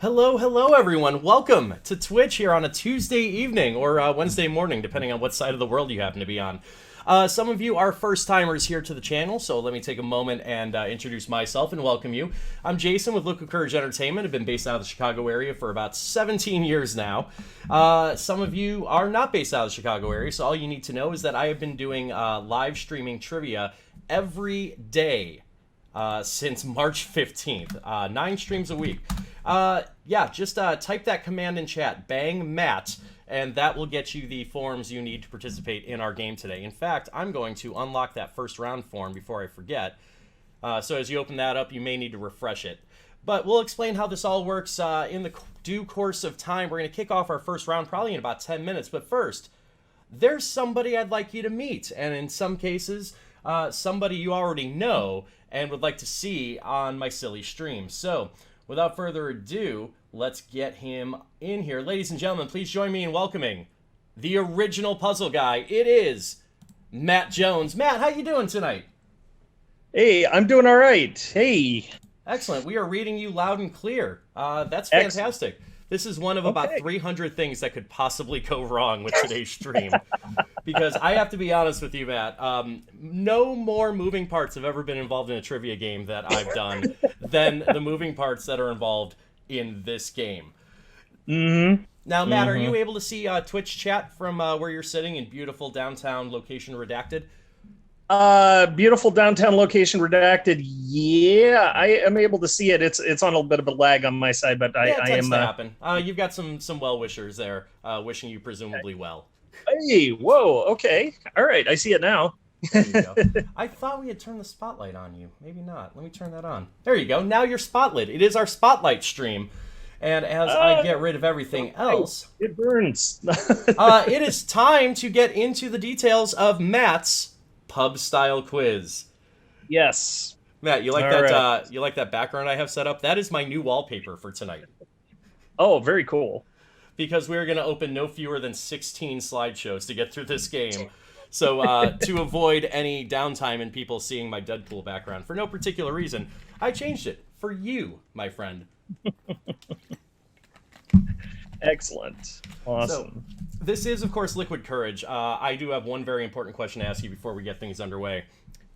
Hello, hello, everyone. Welcome to Twitch here on a Tuesday evening or Wednesday morning, depending on what side of the world you happen to be on. Some of you are first timers here to the channel, so let me take a moment and introduce myself and welcome you. I'm Jason with Liquid Courage Entertainment. I've been based out of the Chicago area for about 17 years now. Some of you are not based out of the Chicago area, so all you need to know is that I have been doing live streaming trivia every day since March 15th, 9 streams a week. Just type that command in chat, bang Matt, and that will get you the forms you need to participate in our game today. In fact, I'm going to unlock that first round form before I forget. So as you open that up, you may need to refresh it. But we'll explain how this all works in the due course of time. We're going to kick off our first round probably in about 10 minutes. But first, there's somebody I'd like you to meet. And in some cases, somebody you already know and would like to see on my silly stream. So without further ado, let's get him in here. Ladies and gentlemen, please join me in welcoming the original puzzle guy. It is Matt Jones. Matt, how you doing tonight? Hey, I'm doing all right. Hey. Excellent. We are reading you loud and clear. That's fantastic. This is one of about 300 things that could possibly go wrong with today's stream. Because I have to be honest with you, Matt, no more moving parts have ever been involved in a trivia game that I've done than the moving parts that are involved in this game. Mm-hmm. Now, Matt, are you able to see Twitch chat from where you're sitting in beautiful downtown location redacted? Beautiful downtown location redacted. Yeah, I am able to see it. It's on a little bit of a lag on my side, but yeah, I am. To happen. You've got some well-wishers there, wishing you presumably well. Hey, whoa, okay, all right, I see it now. There you go. I thought we had turned the spotlight on you. Maybe not. Let me turn that on. There you go. Now you're spotlit. It is our spotlight stream. And as I get rid of everything else, it burns. It is time to get into the details of Matt's pub style quiz. Yes. Matt, you like that? Right. You like that background I have set up? That is my new wallpaper for tonight. Oh, very cool. Because we're going to open no fewer than 16 slideshows to get through this game. So to avoid any downtime in people seeing my Deadpool background for no particular reason, I changed it for you, my friend. Excellent. Awesome. So, this is, of course, Liquid Courage. I do have one very important question to ask you before we get things underway.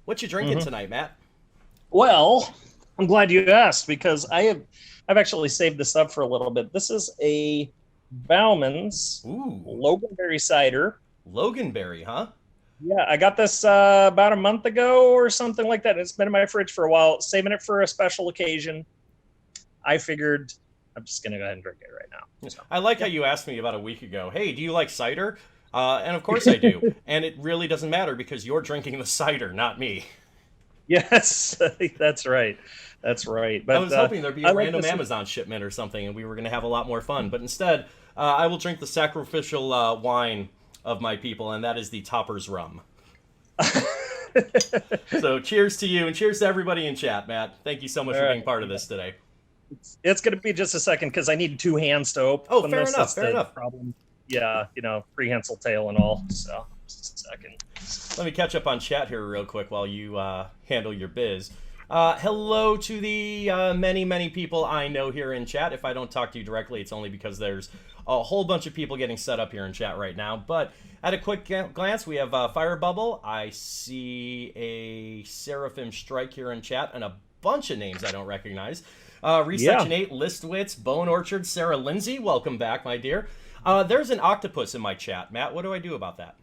What you drinking tonight, Matt? Well, I'm glad you asked because I've actually saved this up for a little bit. This is a Bauman's Loganberry cider. Loganberry, huh? Yeah, I got this about a month ago or something like that. It's been in my fridge for a while, saving it for a special occasion. I figured I'm just going to go ahead and drink it right now. So, I like how you asked me about a week ago, hey, do you like cider? And of course I do. And it really doesn't matter because you're drinking the cider, not me. Yes, that's right. That's right. But I was hoping there'd be a random Amazon shipment or something and we were going to have a lot more fun. But instead, I will drink the sacrificial wine of my people, and that is the Topper's rum. So cheers to you and cheers to everybody in chat, Matt. Thank you so much for being part of this today. It's going to be just a second because I need two hands to open fair this. Enough, fair enough. Problem. Yeah, prehensile tail and all. So just a second. Let me catch up on chat here real quick while you handle your biz. Hello to the many people I know here in chat. If I don't talk to you directly, it's only because there's a whole bunch of people getting set up here in chat right now. But at a quick glance, we have Fire Bubble. I see a Seraphim Strike here in chat and a bunch of names I don't recognize. Resection 8, Listwitz, Bone Orchard, Sarah Lindsay. Welcome back, my dear. There's an octopus in my chat. Matt, what do I do about that?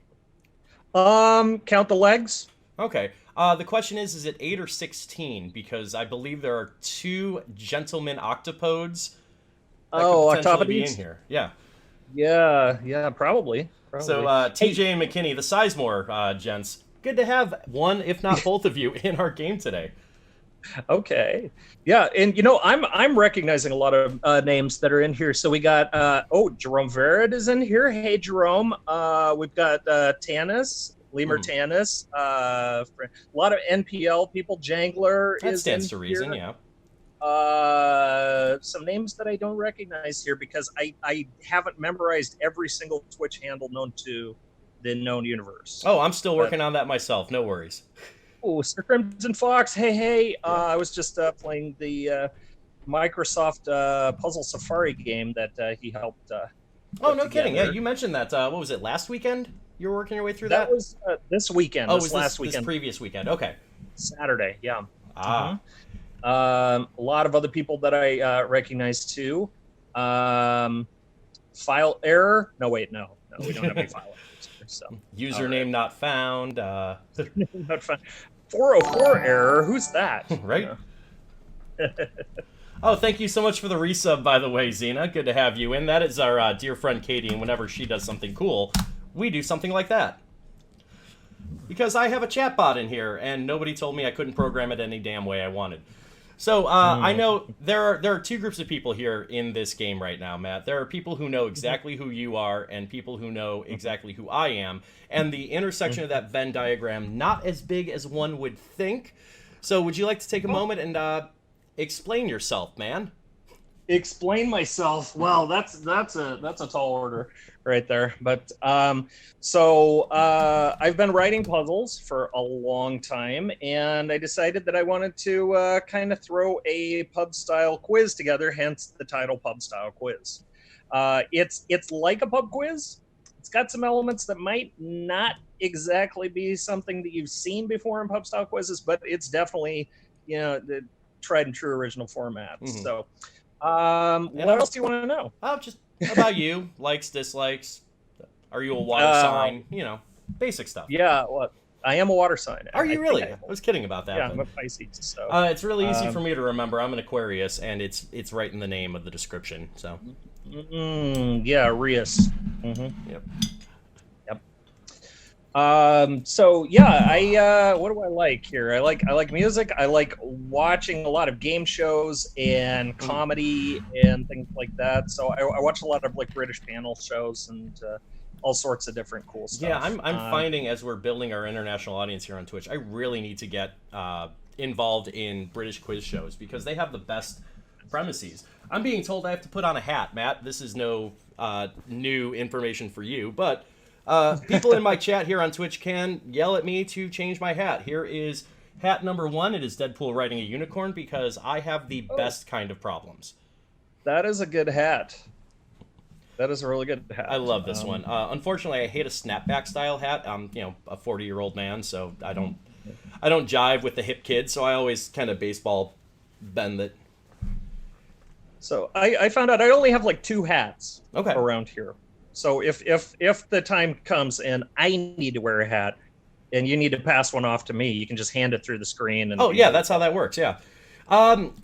Count the legs. Okay. The question is it 8 or 16? Because I believe there are 2 gentlemen octopodes that could potentially be in here. Yeah. Yeah, probably. So, TJ and McKinney, the Sizemore gents. Good to have one, if not both of you, in our game today. Okay. Yeah, and I'm recognizing a lot of names that are in here. So we got Jerome Verrett is in here. Hey, Jerome. We've got Tanis. Lemur Tanis, a lot of NPL people. Jangler that is stands in to reason, here. Yeah. Some names that I don't recognize here because I haven't memorized every single Twitch handle known to the known universe. Oh, I'm still working on that myself. No worries. Oh, Sir Crimson Fox. Hey. I was just playing the Microsoft Puzzle Safari game that he helped. Oh, Put no kidding. Yeah, together. you mentioned that. What was it, last weekend? You were working your way through That that? was this weekend. Oh, This was last this weekend, previous weekend? Okay. Saturday. Yeah. Ah. A lot of other people that I recognize too. File error. No, wait, no, we don't have any file errors here. So Username not found. not fun. 404 error. Who's that? Right? Yeah. Oh, thank you so much for the resub, by the way, Xena. Good to have you in. That is our dear friend Katie, and whenever she does something cool, we do something like that. Because I have a chatbot in here, and nobody told me I couldn't program it any damn way I wanted. So I know there are two groups of people here in this game right now, Matt. There are people who know exactly who you are, and people who know exactly who I am. And the intersection of that Venn diagram, not as big as one would think. So would you like to take a moment and explain yourself, man? Explain myself. Well, that's a tall order right there. But I've been writing puzzles for a long time, and I decided that I wanted to kind of throw a pub style quiz together. Hence the title, Pub Style Quiz. It's like a pub quiz. It's got some elements that might not exactly be something that you've seen before in pub style quizzes, but it's definitely the tried and true original format. So. What else do you want to know? Just about you. Likes, dislikes. Are you a water sign? Basic stuff. Yeah, well, I am a water sign. Are you really? I was kidding about that. Yeah, I'm a Pisces. So it's really easy for me to remember. I'm an Aquarius, and it's right in the name of the description. So. Yeah, Rius. Yep. So yeah, what do I like here? I like music. I like watching a lot of game shows and comedy and things like that. So I watch a lot of like British panel shows and all sorts of different cool stuff. Yeah, I'm finding as we're building our international audience here on Twitch, I really need to get involved in British quiz shows because they have the best premises. I'm being told I have to put on a hat, Matt. This is no new information for you, but people in my chat here on Twitch can yell at me to change my hat. Here is hat number 1. It is Deadpool riding a unicorn because I have the best kind of problems. That is a good hat. That is a really good hat. I love this one. Unfortunately, I hate a snapback style hat. I'm, a 40-year-old man, so I don't jive with the hip kids. So I always kind of baseball bend it. So I found out I only have like 2 hats around here. So if the time comes and I need to wear a hat and you need to pass one off to me, you can just hand it through the screen. And that's how that works, yeah.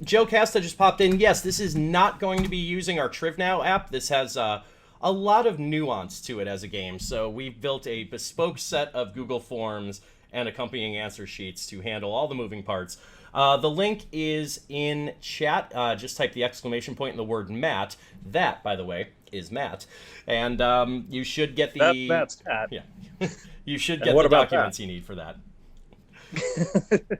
Joe Casta just popped in. Yes, this is not going to be using our TrivNow app. This has a lot of nuance to it as a game. So we've built a bespoke set of Google Forms and accompanying answer sheets to handle all the moving parts. The link is in chat. Just type the exclamation point in the word Matt. That, by the way, is Matt. And you should get the... That's Matt. Yeah. You should get the documents you need for that.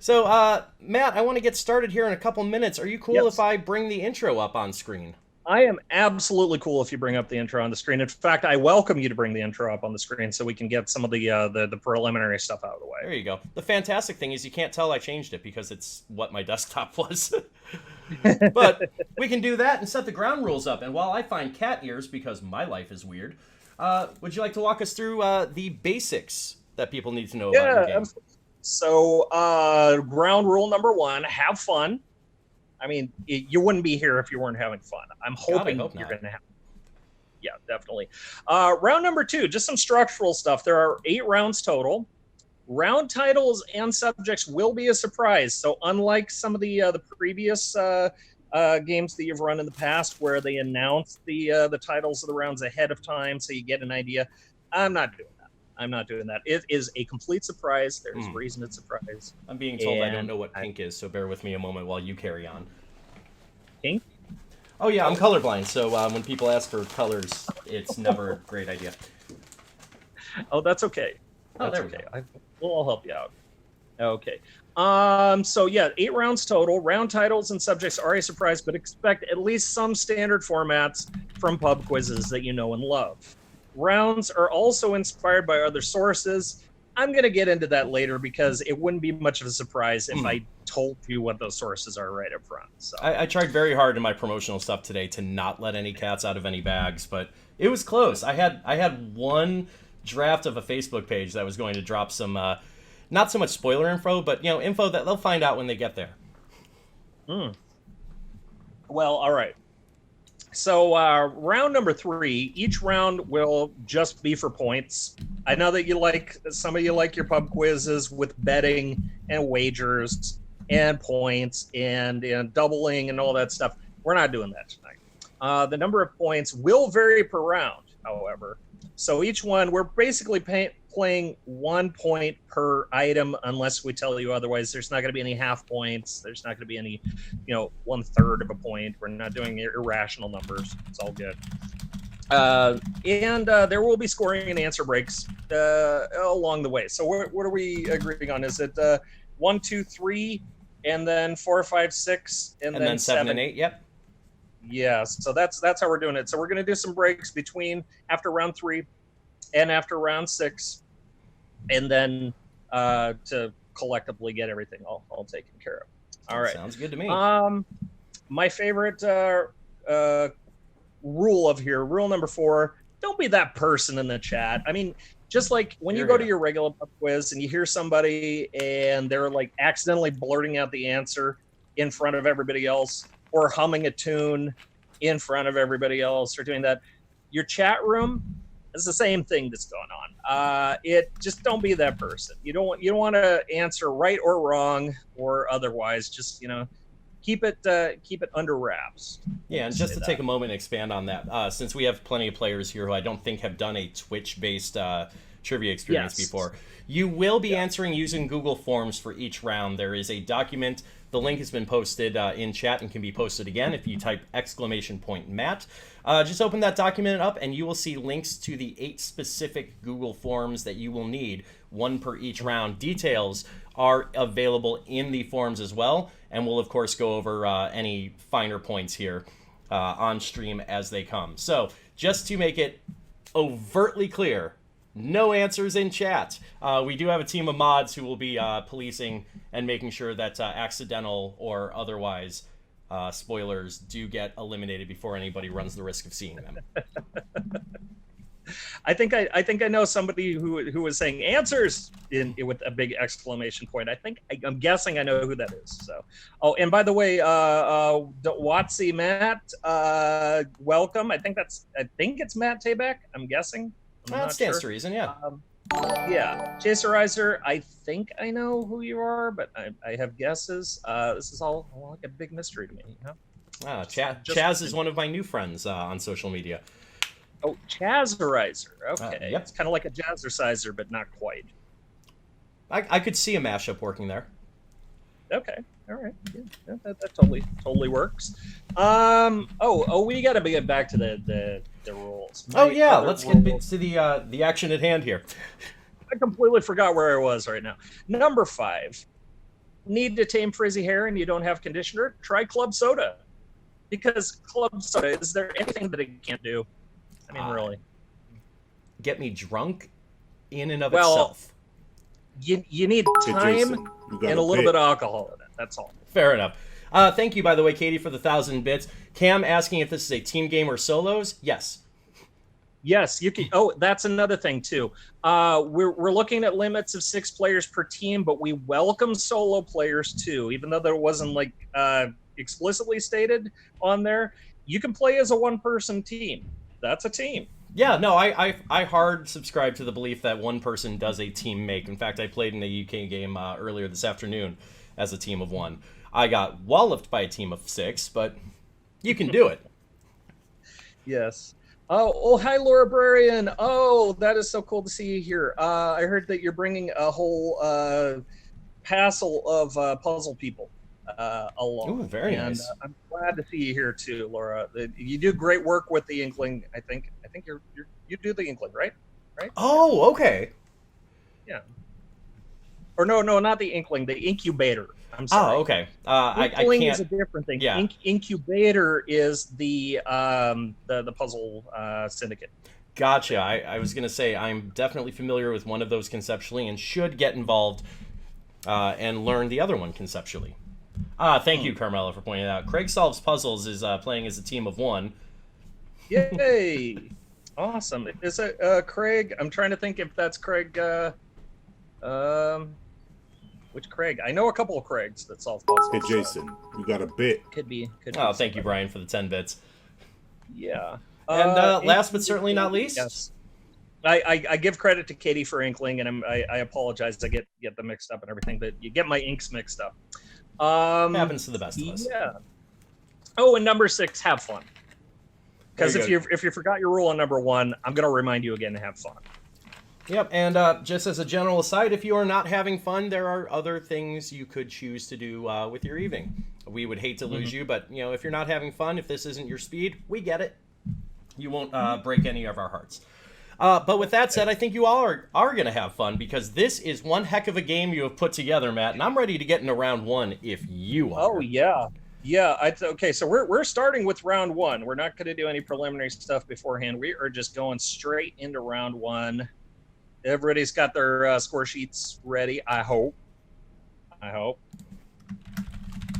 So, Matt, I want to get started here in a couple minutes. Are you cool if I bring the intro up on screen? I am absolutely cool if you bring up the intro on the screen. In fact, I welcome you to bring the intro up on the screen so we can get some of the preliminary stuff out of the way. There you go. The fantastic thing is you can't tell I changed it because it's what my desktop was. But we can do that and set the ground rules up. And while I find cat ears because my life is weird, would you like to walk us through the basics that people need to know about your game? So, ground rule number 1, have fun. I mean, you wouldn't be here if you weren't having fun. I'm hoping you're going to have. Yeah, definitely. Round number 2, just some structural stuff. There are 8 rounds total. Round titles and subjects will be a surprise. So unlike some of the previous games that you've run in the past where they announce the titles of the rounds ahead of time so you get an idea, I'm not doing that. I'm not doing that. It is a complete surprise. There's reason it's a surprise. I'm being told I don't know what pink is, so bear with me a moment while you carry on. Pink? Oh, yeah, I'm colorblind, so when people ask for colors, it's never a great idea. Oh, that's okay. That's okay. We'll all help you out. Okay. So, yeah, 8 rounds total. Round titles and subjects are a surprise, but expect at least some standard formats from pub quizzes that you know and love. Rounds are also inspired by other sources. I'm going to get into that later because it wouldn't be much of a surprise if I told you what those sources are right up front. So I tried very hard in my promotional stuff today to not let any cats out of any bags, but it was close. I had one draft of a Facebook page that was going to drop some, not so much spoiler info, but info that they'll find out when they get there. Well, all right. So round number 3, each round will just be for points. I know that some of you like your pub quizzes with betting and wagers and points and doubling and all that stuff. We're not doing that tonight. The number of points will vary per round, however. So each one, we're basically playing 1 point per item unless we tell you otherwise. There's not going to be any half points. There's not going to be any, 1/3 of a point. We're not doing irrational numbers. It's all good. And there will be scoring and answer breaks along the way. So what are we agreeing on? Is it 1, 2, 3, and then 4, 5, 6, and then 7 and 8? Yep. Yeah, so that's how we're doing it. So we're going to do some breaks after round 3 and after round 6, and then to collectively get everything all taken care of. All right. Sounds good to me. My favorite rule number 4, don't be that person in the chat. I mean, just like when you go to your regular pub quiz and you hear somebody and they're like accidentally blurting out the answer in front of everybody else, or humming a tune in front of everybody else, or doing that. Your chat room is the same thing that's going on. Just don't be that person. You don't want to answer right or wrong or otherwise. Just keep it under wraps. Yeah, and just to take a moment and expand on that, since we have plenty of players here who I don't think have done a Twitch-based trivia experience before, you will be answering using Google Forms for each round. There is a document. The link has been posted in chat and can be posted again if you type !Matt. Just open that document up and you will see links to the 8 specific Google Forms that you will need, 1 per each round. Details are available in the forms as well, and we'll of course go over any finer points here on stream as they come. So just to make it overtly clear, no answers in chat. We do have a team of mods who will be policing and making sure that accidental or otherwise spoilers do get eliminated before anybody runs the risk of seeing them. I think I know somebody who was saying answers with a big exclamation point. I'm guessing I know who that is. So, and by the way, Watsy Matt, welcome. I think it's Matt Tabak. I'm guessing. That stands to reason, yeah. Yeah, Chaserizer, I think I know who you are, but I have guesses. This is all like a big mystery to me. Chaz is one of my new friends on social media. Oh, Chazerizer. Okay. Yep. It's kind of like a jazzerciser, but not quite. I could see a mashup working there. Okay. All right. Yeah, that totally works. We got to get back to the rules. Let's get to the action at hand here. I completely forgot where I was right now. Number 5. Need to tame frizzy hair and you don't have conditioner? Try club soda. Because club soda, is there anything that it can't do? I mean, really. Get me drunk in and of itself. You need time and a little bit of alcohol in it. That's all. Fair enough. Thank you, by the way, Katie, for the 1,000 bits. Cam asking if this is a team game or solos. Yes. Yes, you can. Oh, that's another thing too. We're looking at limits of 6 players per team, but we welcome solo players too. Even though there wasn't explicitly stated on there, you can play as a 1-person team. That's a team. Yeah, no, I hard subscribe to the belief that one person does a team make. In fact, I played in a UK game earlier this afternoon as a team of 1. I got walloped by a team of 6, but you can do it. Yes. Oh, hi, Laura Brarian. Oh, that is so cool to see you here. I heard that you're bringing a whole passel of puzzle people along. Ooh, very nice. I'm glad to see you here too, Laura. You do great work with the Inkling. I think you do the Inkling, right? Right? Oh, okay. Yeah. Or no, not the Inkling, the Incubator. I'm sorry. Oh, okay. Inkling I can't. is a different thing. Yeah. Incubator is the puzzle syndicate. Gotcha. I was going to say I'm definitely familiar with one of those conceptually and should get involved and learn the other one conceptually. Thank you, Carmela, for pointing it out. Craig Solves Puzzles is playing as a team of one. Yay! Awesome. Is it Craig? I'm trying to think if that's Craig. Which Craig? I know a couple of Craigs that solve puzzles. Hey, Jason, you got a bit. Could be. Oh, thank you, Brian, for the 10 bits. Yeah. And last but certainly not least, yes. I give credit to Katie for Inkling, and I apologize. I get them mixed up and everything, but you get my inks mixed up. happens to the best of us. Yeah. Oh, and number 6, have fun. Because if you forgot your rule on number 1, I'm going to remind you again to have fun. Yep, and just as a general aside, if you are not having fun, there are other things you could choose to do with your evening. We would hate to lose you, but if you're not having fun, if this isn't your speed, we get it. You won't break any of our hearts. But with that said, I think you all are going to have fun because this is one heck of a game you have put together, Matt, and I'm ready to get into round 1 if you are. Oh, yeah. Yeah, okay, so we're starting with round 1. We're not going to do any preliminary stuff beforehand. We are just going straight into round 1. Everybody's got their score sheets ready, I hope. All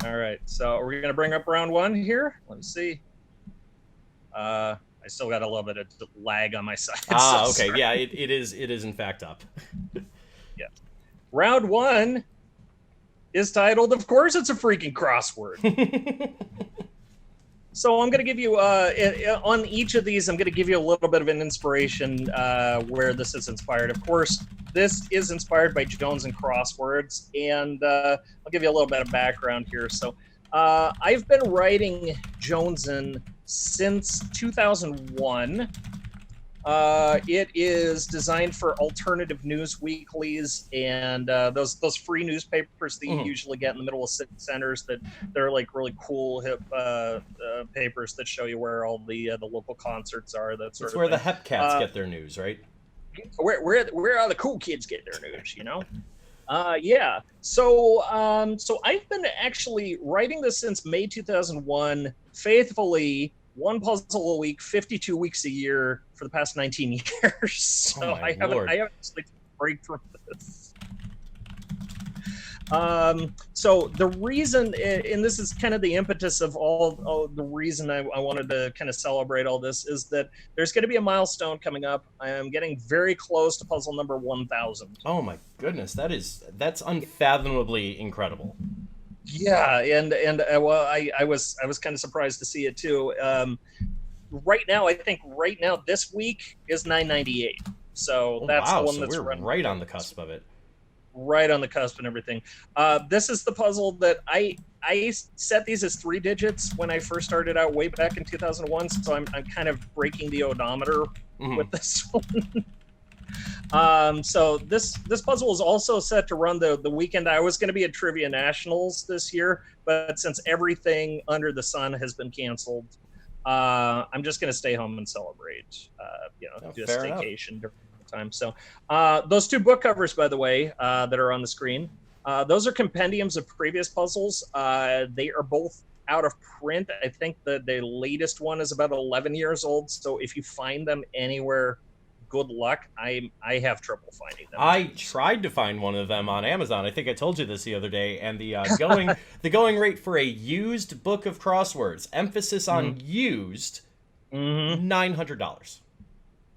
right, so are we going to bring up round 1 here? Let me see. I still got a little bit of lag on my side. Okay. Sorry. Yeah, it is in fact up. Yeah. Round 1 is titled, of course, it's a freaking crossword. So I'm going to give you, on each of these, I'm going to give you a little bit of an inspiration where this is inspired. Of course, this is inspired by Jones and Crosswords, and I'll give you a little bit of background here. So I've been writing Jonesin since 2001. It is designed for alternative news weeklies and those free newspapers that you usually get in the middle of city centers that they're like really cool hip papers that show you where all the local concerts are. That sort It's of where thing. the hep cats get their news, right? Where all the cool kids get their news, Yeah. So I've been actually writing this since May 2001, faithfully. One puzzle a week, 52 weeks a year for the past 19 years. So I haven't like break from this. So the reason, and this is kind of the impetus of all the reason I wanted to kind of celebrate all this, is that there's going to be a milestone coming up. I am getting very close to puzzle number 1,000. Oh my goodness, that's unfathomably incredible. Yeah, and well, I was kind of surprised to see it too. Right now, I think this week is 998. So that's the one that's we're right on the cusp of it. Right on the cusp and everything. This is the puzzle that I set these as 3 digits when I first started out way back in 2001. So I'm kind of breaking the odometer with this one. So this puzzle is also set to run the weekend. I was going to be at Trivia Nationals this year, but since everything under the sun has been canceled, I'm just going to stay home and celebrate. Do a staycation during the time. So those 2 book covers, by the way, that are on the screen, those are compendiums of previous puzzles. They are both out of print. I think the latest one is about 11 years old. So if you find them anywhere, good luck. I have trouble finding them. I tried to find one of them on Amazon. I think I told you this the other day. And the going rate for a used book of crosswords, emphasis on used, $900.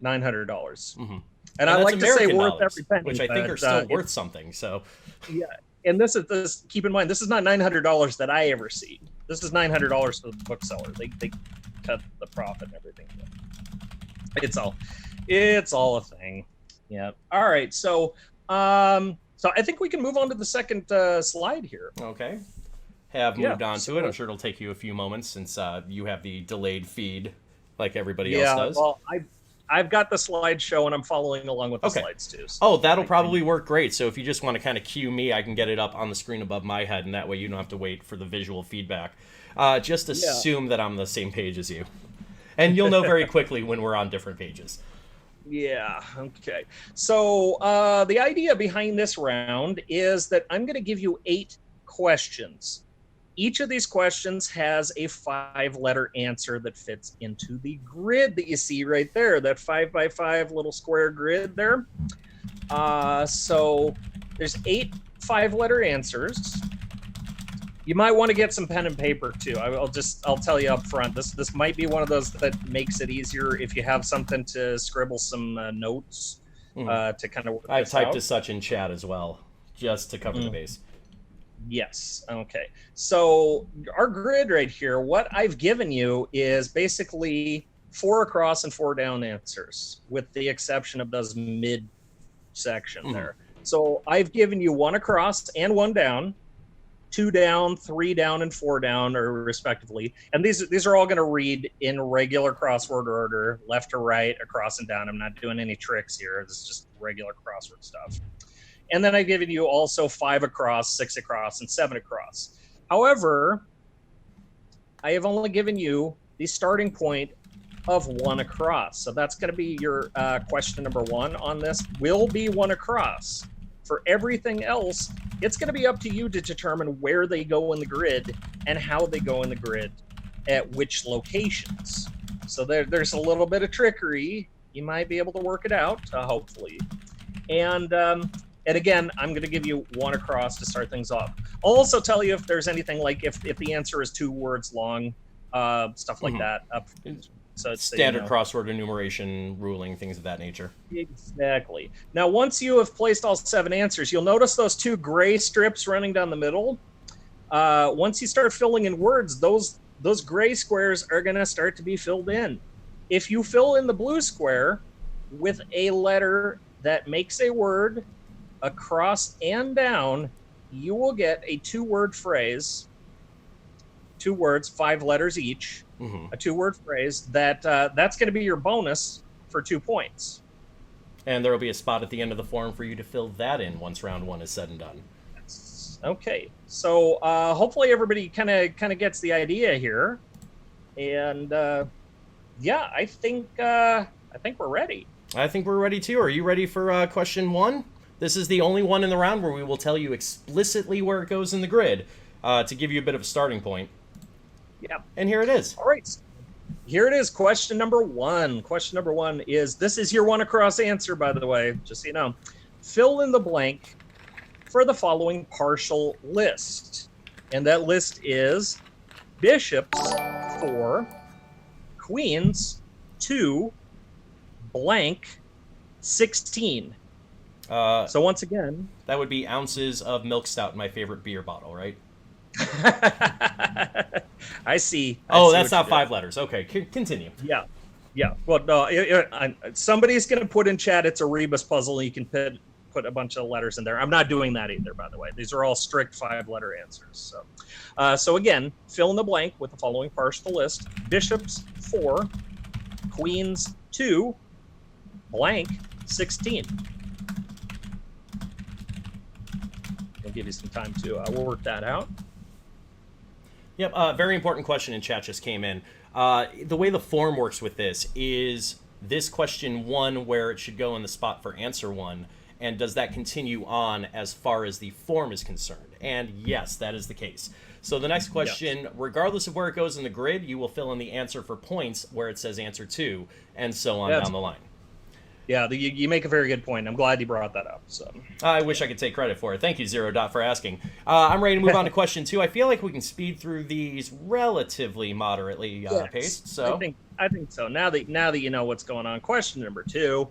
$900. And I like to say worth dollars, every penny, which I think are still worth something. So yeah, and this. Keep in mind, this is not $900 that I ever see. This is $900 for the bookseller. They cut the profit and everything. It's all a thing. Yeah. All right. So I think we can move on to the second slide here. Okay. Have moved on to it. I'm sure it'll take you a few moments since you have the delayed feed like everybody else does. Well, I've got the slideshow and I'm following along with the slides too. So that'll probably work great. So if you just want to kind of cue me, I can get it up on the screen above my head, and that way you don't have to wait for the visual feedback. Just assume that I'm on the same page as you. And you'll know very quickly when we're on different pages. Yeah, okay. So the idea behind this round is that I'm going to give you 8 questions. Each of these questions has a 5-letter answer that fits into the grid that you see right there, that 5x5 little square grid there. So there's 8 5-letter answers. You might want to get some pen and paper too. I'll tell you up front. This might be one of those that makes it easier if you have something to scribble some notes to kind of work I've typed out. as such in chat as well, just to cover the base. Yes. Okay. So our grid right here, what I've given you is basically 4 across and 4 down answers, with the exception of those mid section there. So I've given you 1 across and 1 down, 2 down, 3 down, and 4 down, or respectively. And these are all going to read in regular crossword order, left to right, across and down. I'm not doing any tricks here. This is just regular crossword stuff. And then I've given you also 5 across, 6 across, and 7 across. However, I have only given you the starting point of 1 across. So that's going to be your question number 1 on this, will be 1 across. For everything else, it's going to be up to you to determine where they go in the grid and how they go in the grid at which locations. So there's a little bit of trickery. You might be able to work it out, hopefully. And again, I'm going to give you 1 across to start things off. I'll also tell you if there's anything like if the answer is 2 words long, stuff like that. So it's standard crossword enumeration, ruling, things of that nature. Exactly. Now, once you have placed all 7 answers, you'll notice those 2 gray strips running down the middle. Once you start filling in words, those gray squares are going to start to be filled in. If you fill in the blue square with a letter that makes a word across and down, you will get a 2-word phrase, 2 words, 5 letters each, a 2-word phrase that's going to be your bonus for 2 points. And there will be a spot at the end of the form for you to fill that in once round 1 is said and done. Okay, so hopefully everybody kind of gets the idea here, and yeah, I think we're ready. I think we're ready too. Are you ready for question 1? This is the only one in the round where we will tell you explicitly where it goes in the grid to give you a bit of a starting point. Yeah. And here it is. All right. Here it is. Question number 1. Question number 1 is, this is your 1 across answer, by the way, just so you know. Fill in the blank for the following partial list. And that list is bishops 4, queens 2, blank 16. So once again, that would be ounces of milk stout in my favorite beer bottle, right? I see. That's not 5 letters. Okay, continue. Yeah. Well, no, somebody's going to put in chat it's a rebus puzzle, and you can put a bunch of letters in there. I'm not doing that either, by the way. These are all strict 5-letter answers. So again, fill in the blank with the following partial list: bishops 4, queens 2, blank 16. I'll give you some time to work that out. Yep, very important question in chat just came in. The way the form works with this is this question 1 where it should go in the spot for answer 1, and does that continue on as far as the form is concerned? And yes, that is the case. So the next question, regardless of where it goes in the grid, you will fill in the answer for points where it says answer 2, and so on down the line. Yeah, you make a very good point. I'm glad you brought that up. So I wish I could take credit for it. Thank you, Zero Dot, for asking. I'm ready to move on to question 2. I feel like we can speed through these relatively moderately paced. So I think so. Now that you know what's going on, question number 2: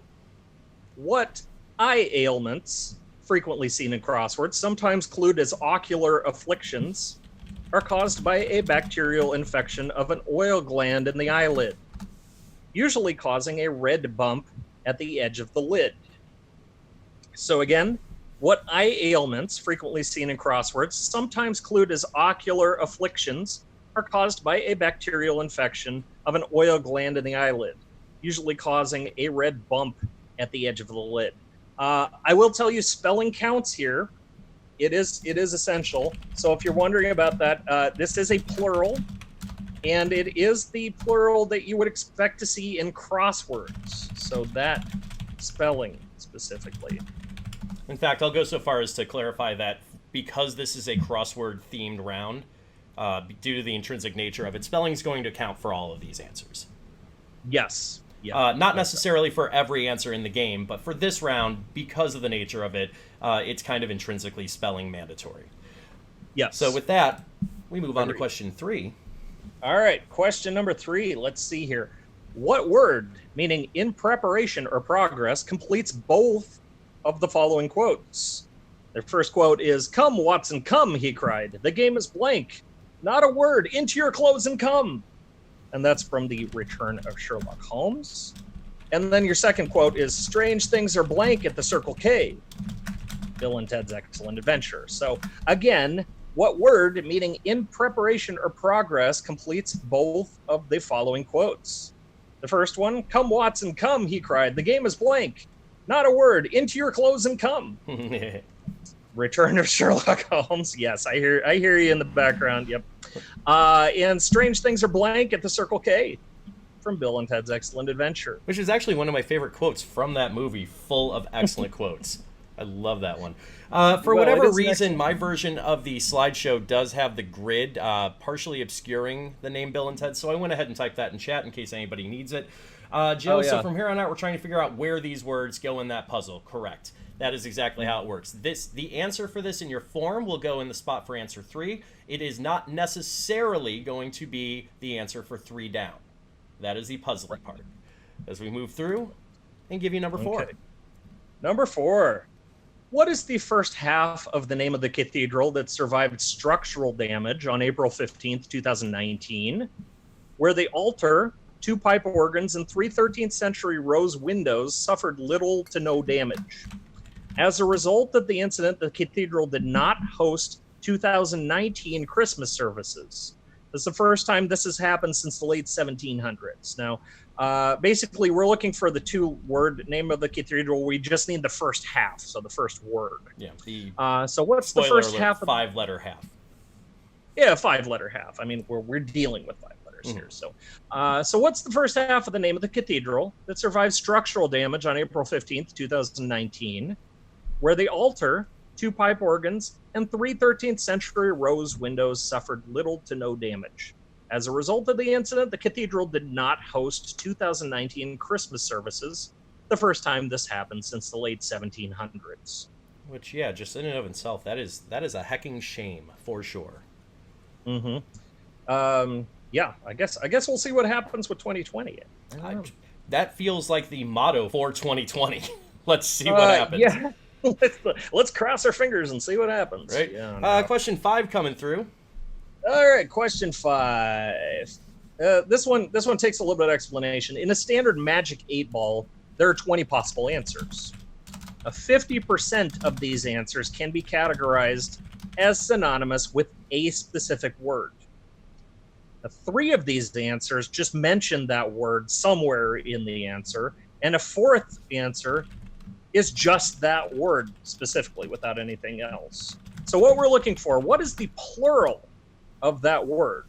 what eye ailments, frequently seen in crosswords, sometimes clued as ocular afflictions, are caused by a bacterial infection of an oil gland in the eyelid, usually causing a red bump at the edge of the lid? So again, what eye ailments, frequently seen in crosswords, sometimes clued as ocular afflictions, are caused by a bacterial infection of an oil gland in the eyelid, usually causing a red bump at the edge of the lid. I will tell you, spelling counts here. It is essential. So if you're wondering about that, this is a plural, and it is the plural that you would expect to see in crosswords. So that spelling specifically. In fact, I'll go so far as to clarify that because this is a crossword-themed round, due to the intrinsic nature of it. Spelling is going to account for all of these answers. Yes. Yeah. Not necessarily for every answer in the game, but for this round, because of the nature of it, it's kind of intrinsically spelling mandatory. Yes. So with that, we move on to question 3. All right, question number 3. Let's see here. What word, meaning in preparation or progress, completes both of the following quotes? Their first quote is, "Come, Watson, come," he cried. "The game is blank. Not a word. Into your clothes and come." And that's from The Return of Sherlock Holmes. And then your second quote is, "Strange things are blank at the Circle K." Bill and Ted's Excellent Adventure. So again, what word, meaning in preparation or progress, completes both of the following quotes? The first one, "Come, Watson, come," he cried. "The game is blank. Not a word. Into your clothes and come." Return of Sherlock Holmes. Yes, I hear you in the background. Yep. And "Strange things are blank at the Circle K," from Bill and Ted's Excellent Adventure. Which is actually one of my favorite quotes from that movie, full of excellent quotes. I love that one. For whatever reason, my version of the slideshow does have the grid partially obscuring the name Bill and Ted, so I went ahead and typed that in chat in case anybody needs it. Jill, so from here on out, we're trying to figure out where these words go in that puzzle. Correct. That is exactly how it works. The answer for this in your form will go in the spot for answer 3. It is not necessarily going to be the answer for 3 down. That is the puzzling part. As we move through and give you number 4. Okay. Number 4. What is the first half of the name of the cathedral that survived structural damage on April 15th, 2019, where the altar, 2 pipe organs, and 3 13th century rose windows suffered little to no damage? As a result of the incident, the cathedral did not host 2019 Christmas services. This is the first time this has happened since the late 1700s. Now, basically, we're looking for the 2-word name of the cathedral. We just need the first half, so the first word. Yeah. So what's the first half? 5-letter half. Yeah, 5-letter half. I mean, we're dealing with 5 letters here. So what's the first half of the name of the cathedral that survived structural damage on April 15th, 2019, where the altar, 2 pipe organs, and 3 13th century rose windows suffered little to no damage? As a result of the incident, the cathedral did not host 2019 Christmas services, the first time this happened since the late 1700s. Which, yeah, just in and of itself, that is a hecking shame, for sure. Yeah, I guess we'll see what happens with 2020. That feels like the motto for 2020. Let's see what happens. Yeah. Let's cross our fingers and see what happens. Right. Yeah, question 5 coming through. All right, question 5. This one takes a little bit of explanation. In a standard Magic 8-ball, there are 20 possible answers. 50% of these answers can be categorized as synonymous with a specific word. 3 of these answers just mention that word somewhere in the answer, and a 4th answer is just that word specifically without anything else. So what we're looking for, what is the plural of that word?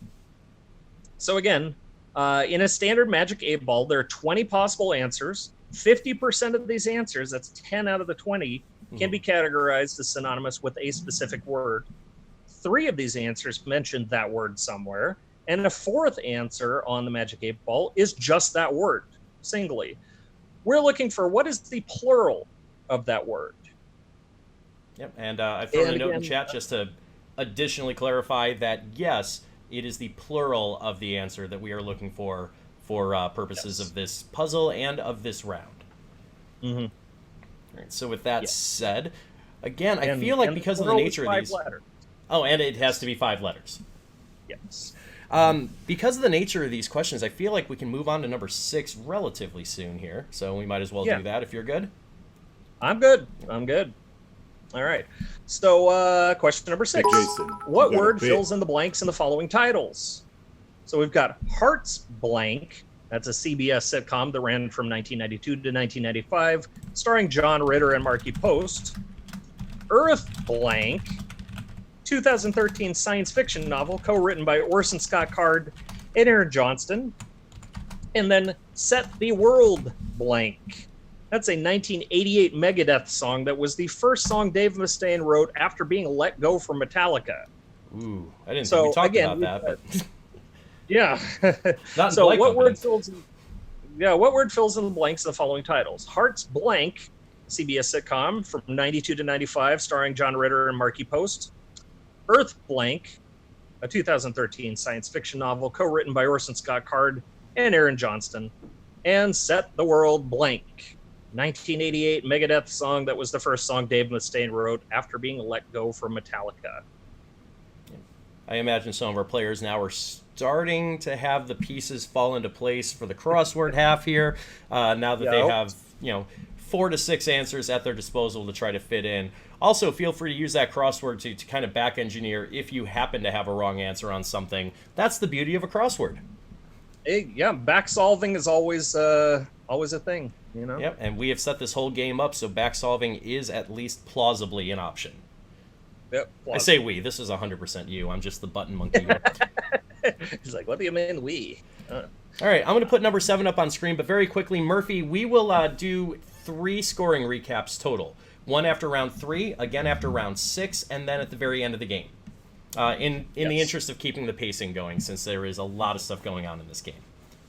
So again, in a standard Magic 8-ball, there are 20 possible answers. 50% of these answers, that's 10 out of the 20, can be categorized as synonymous with a specific word. 3 of these answers mention that word somewhere, and a 4th answer on the Magic 8-ball is just that word, singly. We're looking for what is the plural of that word. Yep, and I thrown a note in chat just to additionally clarify that, yes, it is the plural of the answer that we are looking for purposes of this puzzle and of this round. All right, so with that said, again, I feel like because of the nature of these... letters. Oh, and it has to be 5 letters. Yes. Because of the nature of these questions, I feel like we can move on to number 6 relatively soon here. So we might as well do that if you're good. I'm good. All right. So question number 6. Hey, Jason, what word fills in the blanks in the following titles? So we've got Hearts Blank. That's a CBS sitcom that ran from 1992 to 1995, starring John Ritter and Marky Post. Earth Blank, 2013 science fiction novel co-written by Orson Scott Card and Aaron Johnston. And then Set the World Blank. That's a 1988 Megadeth song that was the first song Dave Mustaine wrote after being let go from Metallica. Ooh, I didn't think So we talked again, about that, but yeah. not in So Blank what Company. word fills? What word fills in the blanks of the following titles? Hearts Blank, CBS sitcom from 92 to 95, starring John Ritter and Marky Post. Earth Blank, a 2013 science fiction novel co-written by Orson Scott Card and Aaron Johnston. And Set the World Blank, 1988 Megadeth song that was the first song Dave Mustaine wrote after being let go from Metallica. I imagine some of our players now are starting to have the pieces fall into place for the crossword half here. Now that they have, 4 to 6 answers at their disposal to try to fit in. Also, feel free to use that crossword to kind of back engineer if you happen to have a wrong answer on something. That's the beauty of a crossword. Back solving is always a thing, Yep, and we have set this whole game up so back solving is at least plausibly an option. Yep, I say we. This is 100% you. I'm just the button monkey here. He's like, what do you mean we? All right, I'm going to put number 7 up on screen, but very quickly, Murphy, we will do 3 scoring recaps total. 1 after round 3, again after round 6, and then at the very end of the game. In the interest of keeping the pacing going, since there is a lot of stuff going on in this game.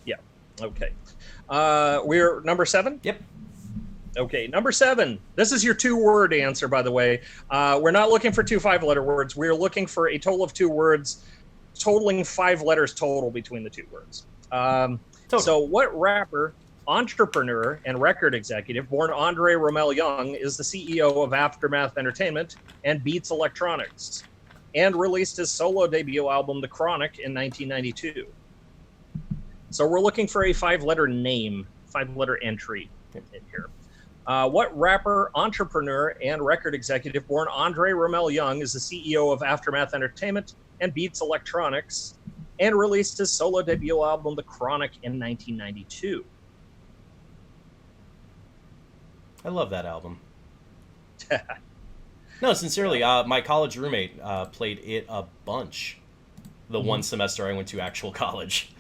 Yeah, okay. We're number 7? Yep. Okay, number 7. This is your 2-word answer, by the way. We're not looking for 2 5-letter words. We're looking for a total of 2 words, totaling 5 letters total between the 2 words. So what rapper, entrepreneur, and record executive born Andre Romel Young is the CEO of Aftermath Entertainment and Beats Electronics and released his solo debut album, The Chronic, in 1992? So we're looking for a 5-letter name, 5-letter entry in here. What rapper, entrepreneur, and record executive born Andre Romel Young is the CEO of Aftermath Entertainment and Beats Electronics and released his solo debut album, The Chronic, in 1992? I love that album. No, sincerely, my college roommate played it a bunch the one semester I went to actual college.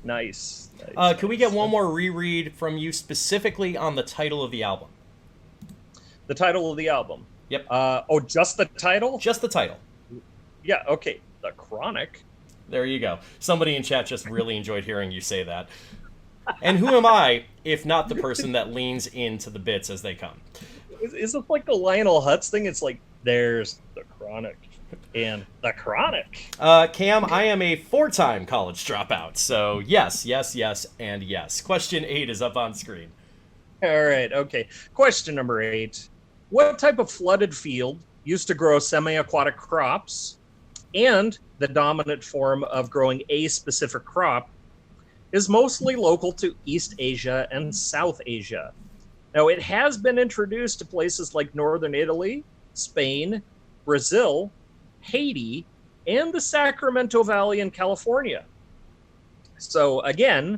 Nice. Can we get one more reread from you specifically on the title of the album? The title of the album? Yep. Just the title? Just the title. Yeah, okay. The Chronic. There you go. Somebody in chat just really enjoyed hearing you say that. And who am I, if not the person that leans into the bits as they come? Is it like the Lionel Hutz thing? It's like, there's The Chronic and The Chronic. Cam, I am a 4-time college dropout. So yes, and yes. Question 8 is up on screen. All right, okay. Question number 8. What type of flooded field used to grow semi-aquatic crops and the dominant form of growing a specific crop is mostly local to East Asia and South Asia? Now, it has been introduced to places like northern Italy, Spain, Brazil, Haiti, and the Sacramento Valley in California. So again,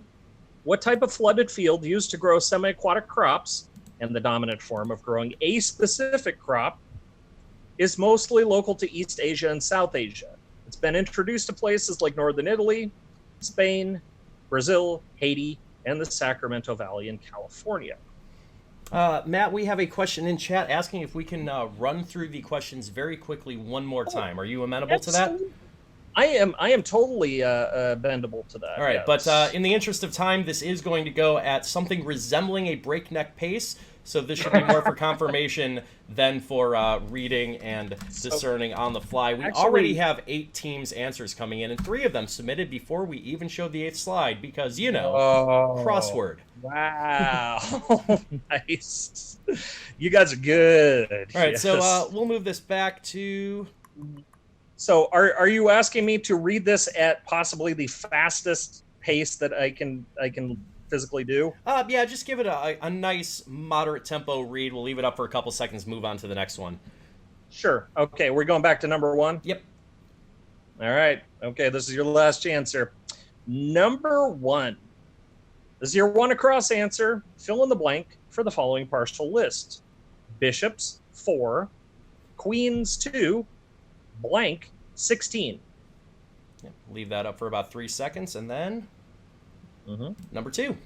what type of flooded field used to grow semi-aquatic crops and the dominant form of growing a specific crop is mostly local to East Asia and South Asia? It's been introduced to places like northern Italy, Spain, Brazil, Haiti, and the Sacramento Valley in California. Matt, we have a question in chat asking if we can run through the questions very quickly one more time. Are you amenable to that? I am totally bendable to that. All right, yes. But in the interest of time, this is going to go at something resembling a breakneck pace. So this should be more for confirmation than for reading and discerning on the fly. We already have 8 teams' answers coming in, and 3 of them submitted before we even showed the 8th slide because, crossword. Wow. Nice. You guys are good. All right, so we'll move this back to... So are you asking me to read this at possibly the fastest pace that I can physically do? Yeah, just give it a nice moderate tempo read. We'll leave it up for a couple seconds, move on to the next one. Sure. Okay, we're going back to number 1? Yep. All right. Okay, this is your last chance here. Number 1. This is your 1 across answer. Fill in the blank for the following partial list. Bishops, 4. Queens, 2. Blank, 16. Yeah, leave that up for about 3 seconds, and then number 2.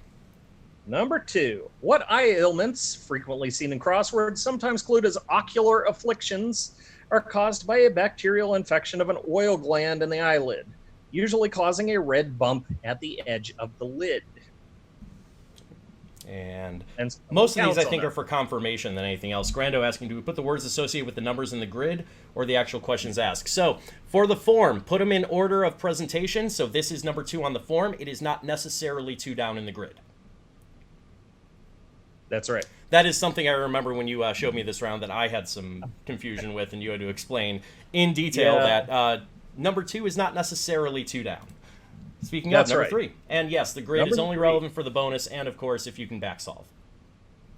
Number 2. What eye ailments, frequently seen in crosswords, sometimes clued as ocular afflictions, are caused by a bacterial infection of an oil gland in the eyelid, usually causing a red bump at the edge of the lid. And And most of these, I counts on think, that. are for confirmation than anything else. Grando asking, do we put the words associated with the numbers in the grid or the actual questions asked? So for the form, put them in order of presentation. So this is number 2 on the form. It is not necessarily 2 down in the grid. That's right. That is something I remember when you showed me this round that I had some confusion with, and you had to explain in detail that number 2 is not necessarily 2 down. Speaking of, That's number right. 3. And yes, the grid Number is only 3. relevant for the bonus, and of course, if you can back solve.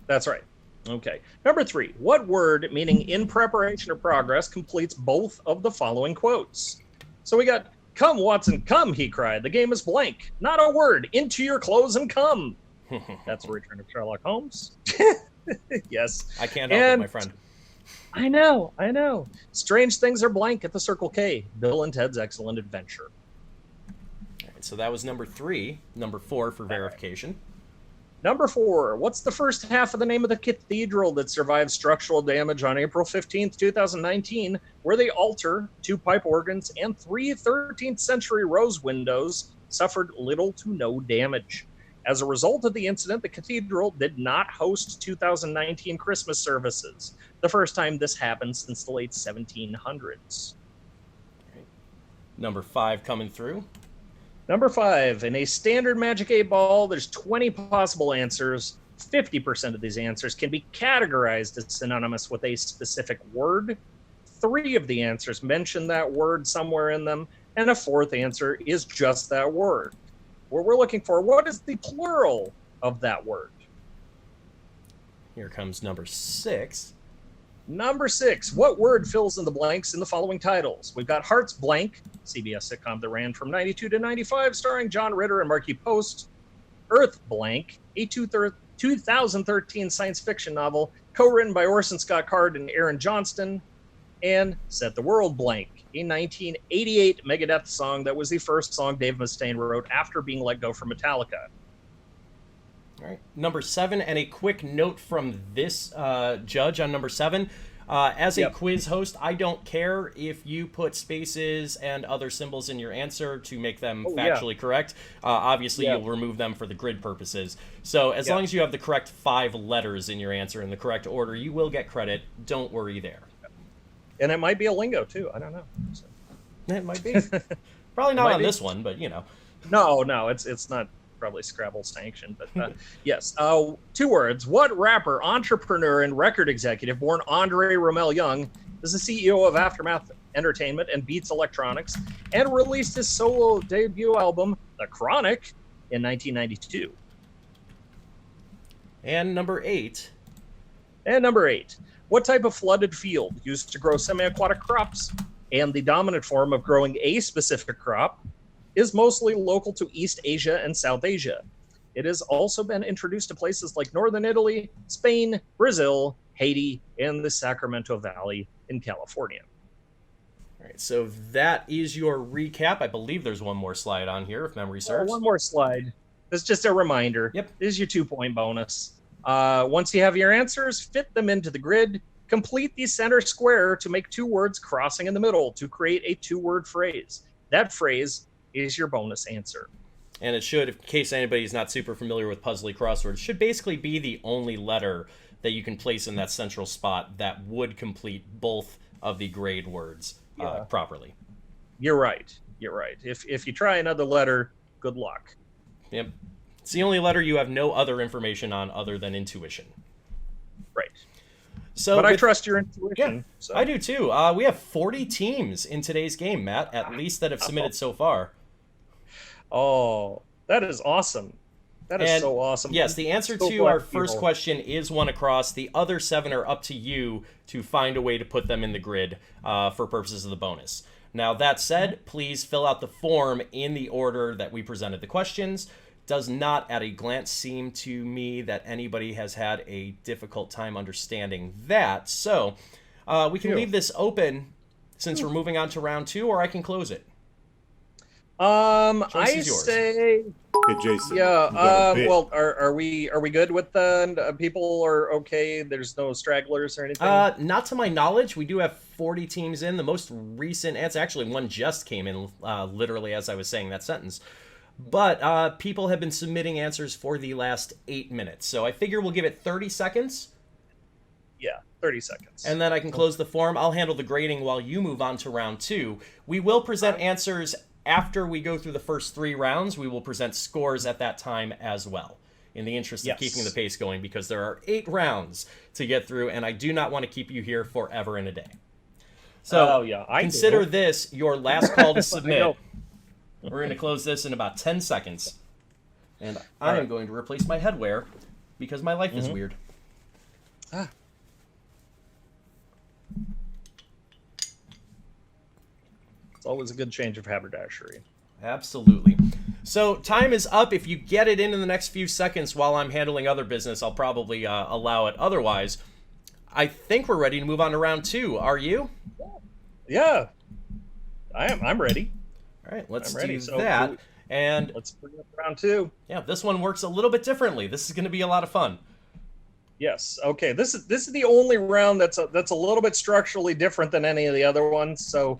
That's right. Okay. Number 3. What word, meaning in preparation or progress, completes both of the following quotes? So we got, "Come, Watson, come," he cried. "The game is blank. Not a word. Into your clothes and come." That's a Return of Sherlock Holmes. Yes. I can't help it, my friend. I know. "Strange things are blank at the Circle K. Bill and Ted's Excellent Adventure." All right, so that was number 3. Number 4 for verification. Number 4, what's the first half of the name of the cathedral that survived structural damage on April 15th, 2019, where the altar, 2 pipe organs, and 3 13th century rose windows suffered little to no damage? As a result of the incident, the cathedral did not host 2019 Christmas services, the first time this happened since the late 1700s. Number 5 coming through. Number 5, in a standard Magic 8 Ball, there's 20 possible answers. 50% of these answers can be categorized as synonymous with a specific word. 3 of the answers mention that word somewhere in them, and a 4th answer is just that word. What we're looking for, what is the plural of that word? Here comes number 6. Number 6, what word fills in the blanks in the following titles? We've got Hearts Blank, CBS sitcom that ran from 92 to 95, starring John Ritter and Marky Post. Earth Blank, a 2013 science fiction novel co-written by Orson Scott Card and Aaron Johnston. And Set the World Blank, a 1988 Megadeth song that was the first song Dave Mustaine wrote after being let go from Metallica. All right, number 7, and a quick note from this judge on number 7. As a quiz host, I don't care if you put spaces and other symbols in your answer to make them factually correct. Obviously, you'll remove them for the grid purposes. So as long as you have the correct 5 letters in your answer in the correct order, you will get credit. Don't worry there. And it might be a lingo, too. I don't know. So. It might be. Probably not on this one, but, you know. No, it's not probably Scrabble sanctioned, but yes. 2 words. What rapper, entrepreneur, and record executive born Andre Rommel Young is the CEO of Aftermath Entertainment and Beats Electronics and released his solo debut album, The Chronic, in 1992? And number 8. And number 8. What type of flooded field used to grow semi-aquatic crops and the dominant form of growing a specific crop is mostly local to East Asia and South Asia? It has also been introduced to places like Northern Italy, Spain, Brazil, Haiti, and the Sacramento Valley in California. All right, so that is your recap. I believe there's one more slide on here, if memory serves. One more slide. It's just a reminder. Yep. This is your 2-point bonus. Once you have your answers, fit them into the grid. Complete the center square to make 2 words crossing in the middle to create a 2-word phrase. That phrase is your bonus answer. And it should, in case anybody's not super familiar with puzzly crosswords, should basically be the only letter that you can place in that central spot that would complete both of the grade words properly. You're right. If you try another letter, good luck. Yep. It's the only letter you have no other information on other than intuition. Right. So, but I trust your intuition. Yeah, so. I do too. We have 40 teams in today's game, Matt, at least that have submitted so far. Oh, that is awesome. That is so awesome. Yes, the answer to our first question is 1 across. The other 7 are up to you to find a way to put them in the grid for purposes of the bonus. Now, that said, please fill out the form in the order that we presented the questions. Does not, at a glance, seem to me that anybody has had a difficult time understanding that. So, we can leave this open since we're moving on to round 2, or I can close it. I say Hey, Jason. Yeah. you got a bit. Well, are we good with the people are okay? There's no stragglers or anything. Not to my knowledge. We do have 40 teams in. The most recent answer, actually, one just came in literally as I was saying that sentence. But people have been submitting answers for the last 8 minutes. So I figure we'll give it 30 seconds. Yeah, 30 seconds. And then I can close the form. I'll handle the grading while you move on to round 2. We will present answers after we go through the first 3 rounds. We will present scores at that time as well, in the interest of keeping the pace going, because there are 8 rounds to get through, and I do not want to keep you here forever and a day. So consider this your last call to submit. We're going to close this in about 10 seconds. And I am going to replace my headwear because my life is weird. It's always a good change of haberdashery. Absolutely. So time is up. If you get it in the next few seconds while I'm handling other business, I'll probably allow it. Otherwise, I think we're ready to move on to round 2. Are you? Yeah, I am. I'm ready. All right, let's do that. And let's bring up round 2. Yeah, this one works a little bit differently. This is going to be a lot of fun. Yes. Okay. This is the only round that's a little bit structurally different than any of the other ones. So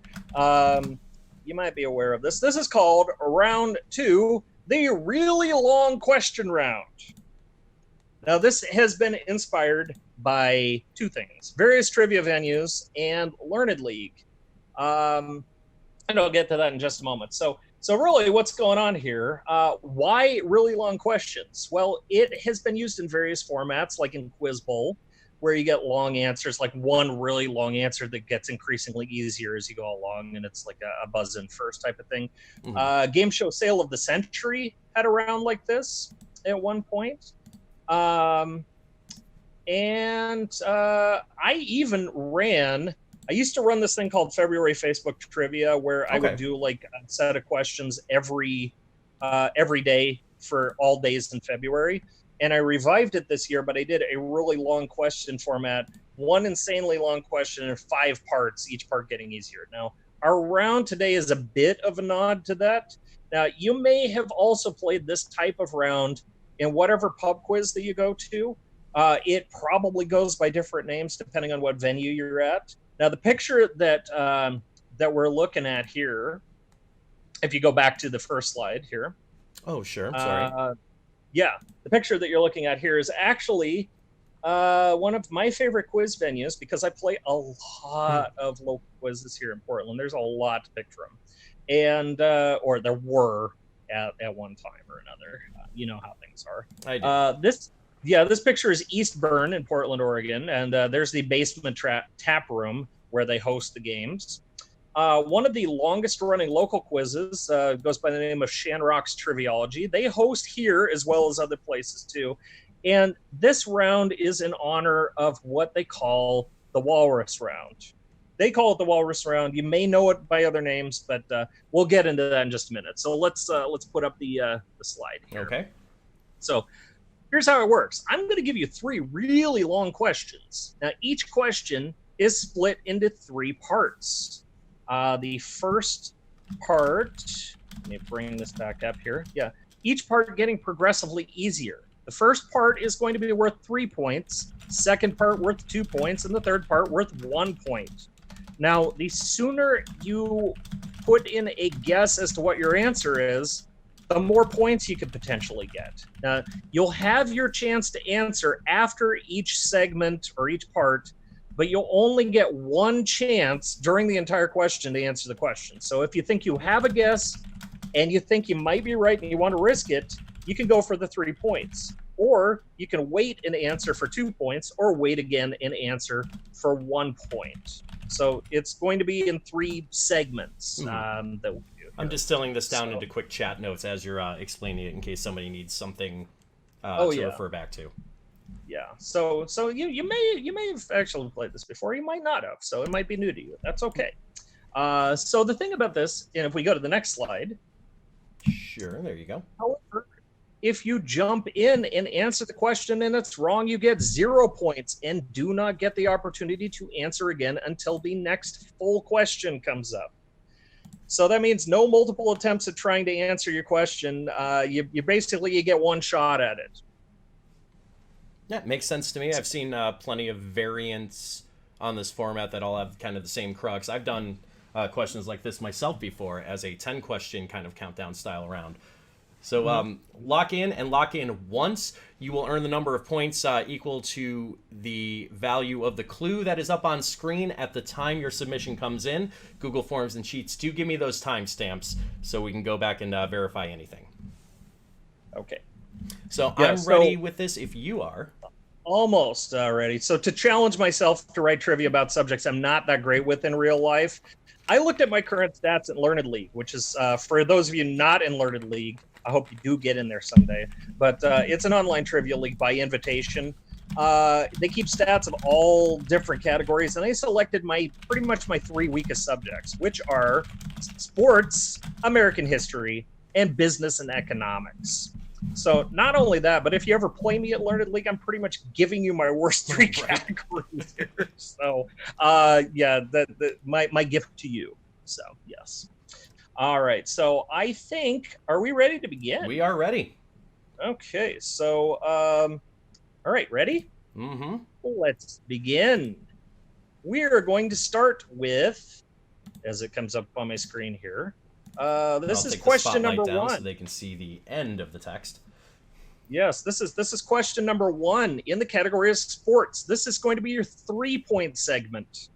you might be aware of this. This is called round 2, the really long question round. Now, this has been inspired by 2 things: various trivia venues and Learned League. And I'll get to that in just a moment. So really, what's going on here? Why really long questions? Well, it has been used in various formats, like in Quiz Bowl, where you get long answers, like one really long answer that gets increasingly easier as you go along, and it's like a buzz-in first type of thing. Game show Sale of the Century had a round like this at one point. I used to run this thing called February Facebook Trivia, where I would do like a set of questions every day for all days in February. And I revived it this year, but I did a really long question format, one insanely long question in 5 parts, each part getting easier. Now, our round today is a bit of a nod to that. Now, you may have also played this type of round in whatever pub quiz that you go to. It probably goes by different names depending on what venue you're at. Now, the picture that we're looking at here, if you go back to the first slide here. Oh, sure. I'm sorry. The picture that you're looking at here is actually one of my favorite quiz venues, because I play a lot of local quizzes here in Portland. There's a lot to pick from. And, or there were at one time or another. You know how things are. I do. This picture is Eastburn in Portland, Oregon, and there's the basement tap room where they host the games. One of the longest-running local quizzes goes by the name of Shanrock's Triviology. They host here as well as other places, too. And this round is in honor of what they call the Walrus Round. They call it the Walrus Round. You may know it by other names, but we'll get into that in just a minute. So let's put up the slide here. Okay. So here's how it works. I'm going to give you 3 really long questions. Now, each question is split into 3 parts. The first part, let me bring this back up here. Yeah, each part getting progressively easier. The first part is going to be worth 3 points, second part worth 2 points, and the third part worth 1 point. Now, the sooner you put in a guess as to what your answer is, the more points you could potentially get. Now, you'll have your chance to answer after each segment or each part, but you'll only get 1 chance during the entire question to answer the question. So if you think you have a guess and you think you might be right and you want to risk it, you can go for the 3 points. Or you can wait and answer for 2 points, or wait again and answer for 1 point. So it's going to be in 3 segments that we'll do. I'm distilling this down into quick chat notes as you're explaining it in case somebody needs something to refer back to. Yeah. So you may have actually played this before. You might not have. So it might be new to you. That's okay. So the thing about this, and if we go to the next slide. Sure. There you go. However, if you jump in and answer the question and it's wrong, you get 0 points and do not get the opportunity to answer again until the next full question comes up. So that means no multiple attempts at trying to answer your question. You basically get one shot at it. Yeah, makes sense to me. I've seen plenty of variants on this format that all have kind of the same crux. I've done questions like this myself before as a 10-question kind of countdown style round. So lock in once. You will earn the number of points equal to the value of the clue that is up on screen at the time your submission comes in. Google Forms and Sheets do give me those timestamps so we can go back and verify anything. Okay. So yeah, I'm ready with this if you are. Almost ready. So to challenge myself to write trivia about subjects I'm not that great with in real life, I looked at my current stats at Learned League, which is, for those of you not in Learned League, I hope you do get in there someday. But it's an online trivia league by invitation. They keep stats of all different categories, and I selected pretty much my 3 weakest subjects, which are sports, American history, and business and economics. So not only that, but if you ever play me at Learned League, I'm pretty much giving you my worst 3 categories here. So yeah, my gift to you. So yes. All right. So I think, are we ready to begin? We are ready. Okay. So all right, ready? Mm-hmm. Let's begin. We are going to start with, as it comes up on my screen here, this is question number 1. So they can see the end of the text. Yes, this is question number 1 in the category of sports. This is going to be your 3-point segment.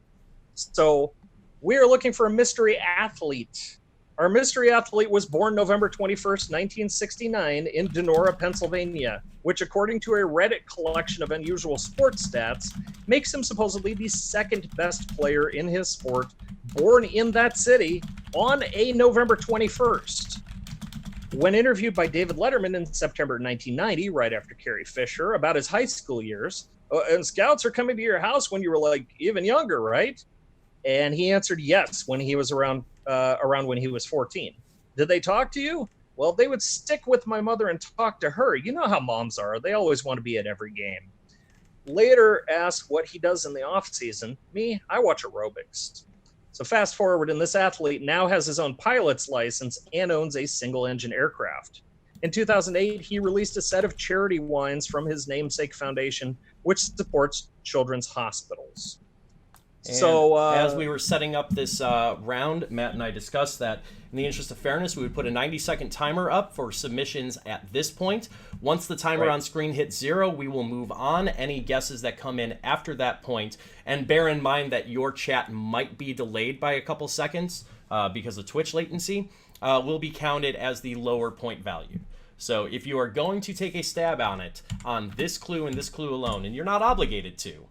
So we are looking for a mystery athlete. Our mystery athlete was born November 21st, 1969 in Donora, Pennsylvania, which according to a Reddit collection of unusual sports stats, makes him supposedly the second best player in his sport, born in that city on a November 21st. When interviewed by David Letterman in September 1990, right after Carrie Fisher, about his high school years, and scouts are coming to your house when you were like even younger, right? And he answered yes when he was around when he was 14. Did they talk to you? Well, they would stick with my mother and talk to her. You know how moms are. They always want to be at every game. Later asked what he does in the off season. Me, I watch aerobics. So fast forward, and this athlete now has his own pilot's license and owns a single-engine aircraft. In 2008, he released a set of charity wines from his namesake foundation, which supports children's hospitals. And so as we were setting up this round, Matt and I discussed that in the interest of fairness, we would put a 90-second timer up for submissions at this point. Once the timer on screen hits 0, we will move on. Any guesses that come in after that point, and bear in mind that your chat might be delayed by a couple seconds because of Twitch latency, will be counted as the lower point value. So if you are going to take a stab on it, on this clue and this clue alone, and you're not obligated to,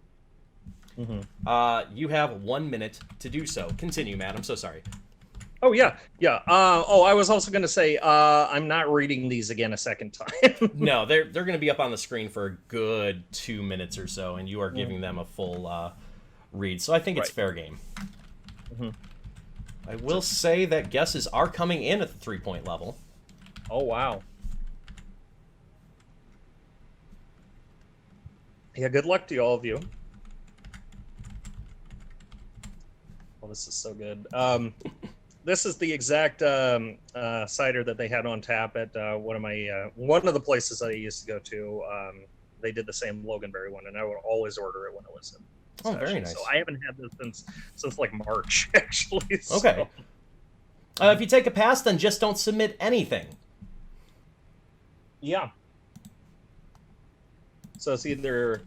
you have 1 minute to do so. Continue, Matt. I'm so sorry. Oh, yeah. I was also going to say, I'm not reading these again a second time. No, they're going to be up on the screen for a good 2 minutes or so, and you are giving them a full read. So I think it's fair game. I will say that guesses are coming in at the 3-point level. Oh, wow. Yeah, good luck to all of you. Oh, this is so good. This is the exact cider that they had on tap at one of the places I used to go to. They did the same Loganberry one, and I would always order it when I was in. Oh, very nice. So I haven't had this since like March, actually. So. Okay. If you take a pass, then just don't submit anything. Yeah. So it's either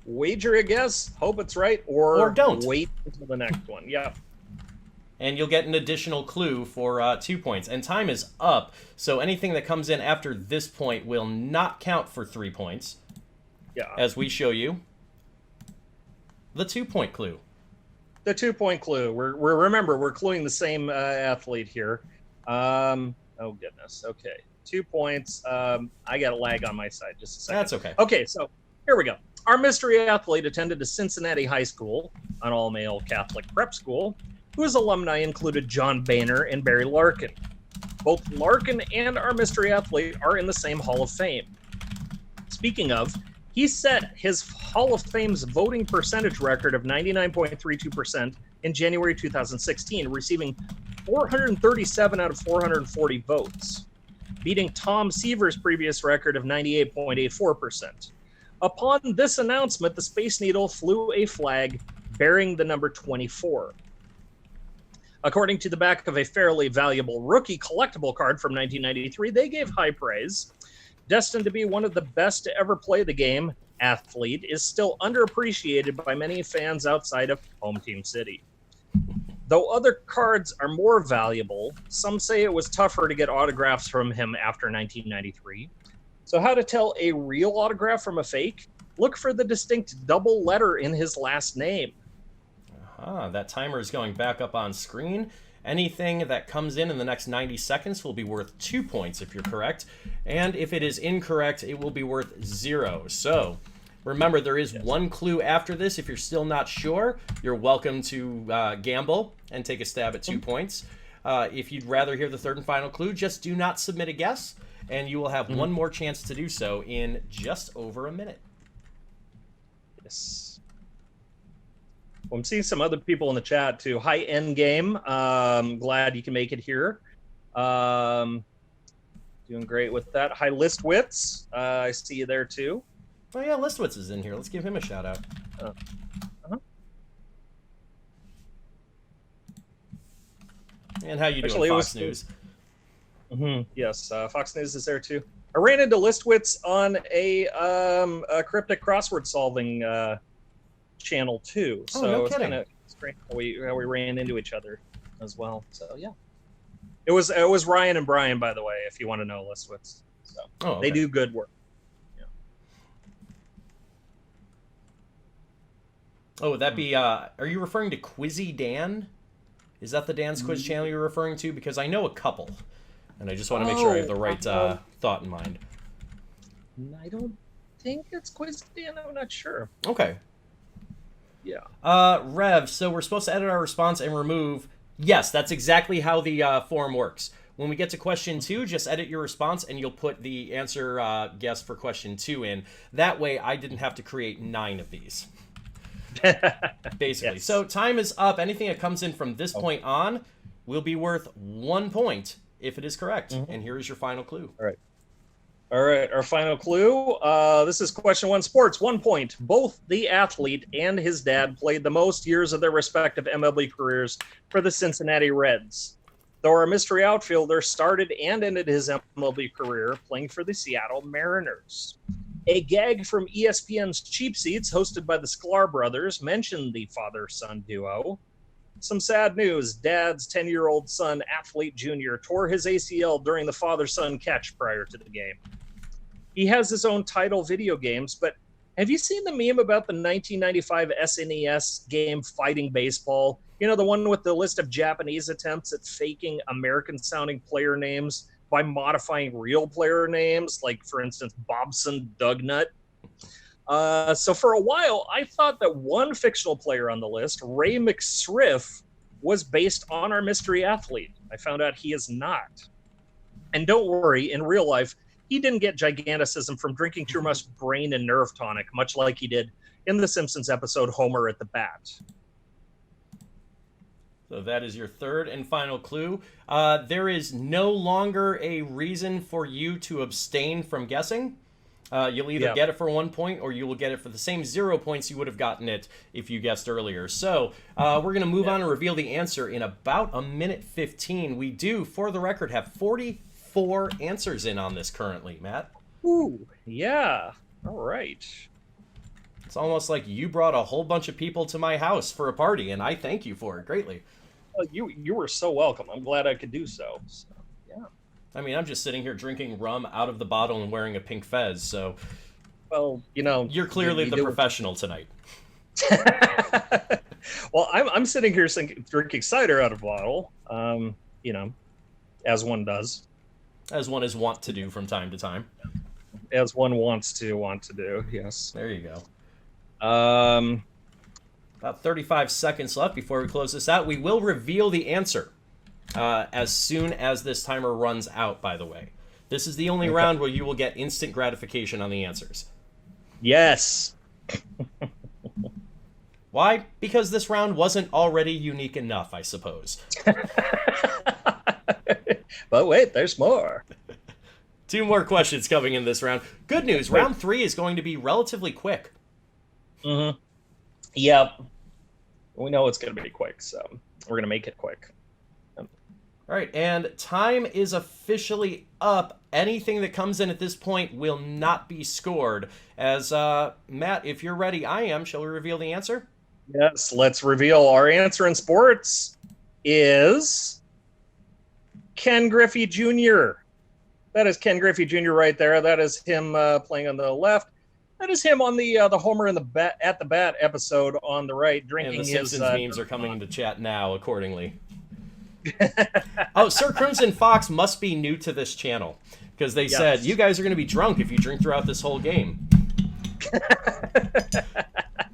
wager a guess, hope it's right, or don't. Wait until the next one. Yeah. And you'll get an additional clue for 2 points. And time is up, so anything that comes in after this point will not count for 3 points. Yeah. As we show you the 2-point clue. The 2-point clue. We're cluing the same athlete here. Oh goodness. Okay. 2 points. I got a lag on my side. Just a second. That's okay. Okay, so here we go. Our mystery athlete attended a Cincinnati high school, an all-male Catholic prep school, whose alumni included John Boehner and Barry Larkin. Both Larkin and our mystery athlete are in the same Hall of Fame. Speaking of, he set his Hall of Fame's voting percentage record of 99.32% in January 2016, receiving 437 out of 440 votes, beating Tom Seaver's previous record of 98.84%. Upon this announcement, the Space Needle flew a flag bearing the number 24. According to the back of a fairly valuable rookie collectible card from 1993, they gave high praise. Destined to be one of the best to ever play the game, Athlete is still underappreciated by many fans outside of Home Team City. Though other cards are more valuable, some say it was tougher to get autographs from him after 1993. So how to tell a real autograph from a fake? Look for the distinct double letter in his last name. That timer is going back up on screen. Anything that comes in the next 90 seconds will be worth 2 points if you're correct. And if it is incorrect, it will be worth 0. So remember, there is one clue after this. If you're still not sure, you're welcome to gamble and take a stab at 2 points. If you'd rather hear the third and final clue, just do not submit a guess, and you will have one more chance to do so in just over a minute. Yes. Well, I'm seeing some other people in the chat too. Hi, Endgame. Glad you can make it here. Doing great with that. Hi, Listwitz. I see you there too. Oh yeah, Listwitz is in here. Let's give him a shout out. And how you doing, Fox News? Yes, Fox News is there too. I ran into Listwitz on a cryptic crossword solving channel too. So no it's kidding. kind of strange how we ran into each other as well. So yeah, it was Ryan and Brian, by the way, if you want to know Listwitz. So They do good work. Yeah. Oh, would that be? Are you referring to Quizzy Dan? Is that the Dan's Quiz channel you're referring to? Because I know a couple, and I just want to make sure I have the right thought in mind. I don't think it's Quiz Dan. I'm not sure. Okay. Yeah. Rev, so we're supposed to edit our response and remove. Yes, that's exactly how the form works. When we get to question 2, just edit your response and you'll put the answer guess for question 2 in. That way I didn't have to create 9 of these. Basically. Yes. So time is up. Anything that comes in from this point on will be worth 1 point if it is correct. And here is your final clue. All right, our final clue. This is question 1, sports, 1 point. Both the athlete and his dad played the most years of their respective MLB careers for the Cincinnati Reds. Though our mystery outfielder started and ended his MLB career playing for the Seattle Mariners. A gag from ESPN's Cheap Seats, hosted by the Sklar brothers, mentioned the father-son duo. Some sad news. Dad's 10-year-old son, Athlete Jr., tore his ACL during the father-son catch prior to the game. He has his own title video games, but have you seen the meme about the 1995 SNES game Fighting Baseball? You know, the one with the list of Japanese attempts at faking American-sounding player names by modifying real player names, like, for instance, Bobson Dugnut. So for a while, I thought that one fictional player on the list, Ray McSriff, was based on our mystery athlete. I found out he is not. And don't worry, in real life, he didn't get giganticism from drinking too much brain and nerve tonic, much like he did in the Simpsons episode Homer at the Bat. So that is your third and final clue. There is no longer a reason for you to abstain from guessing. You'll either get it for 1 point or you will get it for the same 0 points you would have gotten it if you guessed earlier. So we're going to move on and reveal the answer in about a minute 15. We do, for the record, have 44 answers in on this currently, Matt. Ooh, yeah. All right. It's almost like you brought a whole bunch of people to my house for a party, and I thank you for it greatly. You were so welcome. I'm glad I could do so. Yeah. I mean, I'm just sitting here drinking rum out of the bottle and wearing a pink fez, so... Well, you know... You're clearly the professional tonight. Well, I'm sitting here drinking cider out of a bottle, you know, as one does. As one is wont to do from time to time. As one wants to do, yes. There you go. About 35 seconds left before we close this out. We will reveal the answer as soon as this timer runs out, by the way. This is the only round where you will get instant gratification on the answers. Yes. Why? Because this round wasn't already unique enough, I suppose. But wait, there's more. 2 more questions coming in this round. Good news, round 3 is going to be relatively quick. Mm-hmm. Yep. We know it's going to be quick, so we're going to make it quick. All right, and time is officially up. Anything that comes in at this point will not be scored. As, Matt, if you're ready, I am. Shall we reveal the answer? Yes, let's reveal our answer in sports is Ken Griffey Jr. That is Ken Griffey Jr. right there. That is him playing on the left. That is him on the Homer in the bat at the bat episode on the right, drinking and the his. Simpsons memes are coming into chat now, accordingly. Oh, Sir Crimson Fox must be new to this channel because they said you guys are going to be drunk if you drink throughout this whole game.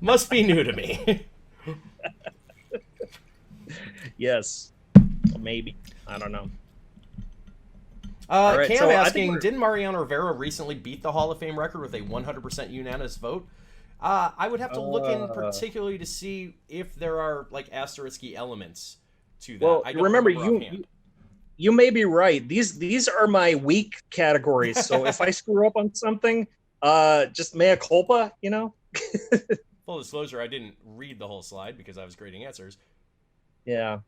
Must be new to me. Yes, maybe. I don't know. Cam so asking, didn't Mariano Rivera recently beat the Hall of Fame record with a 100% unanimous vote? I would have to look in particularly to see if there are like asterisky elements to that. Well, I don't remember offhand. you may be right. These are my weak categories. So if I screw up on something, just mea culpa, you know. Full disclosure, I didn't read the whole slide because I was grading answers. Yeah.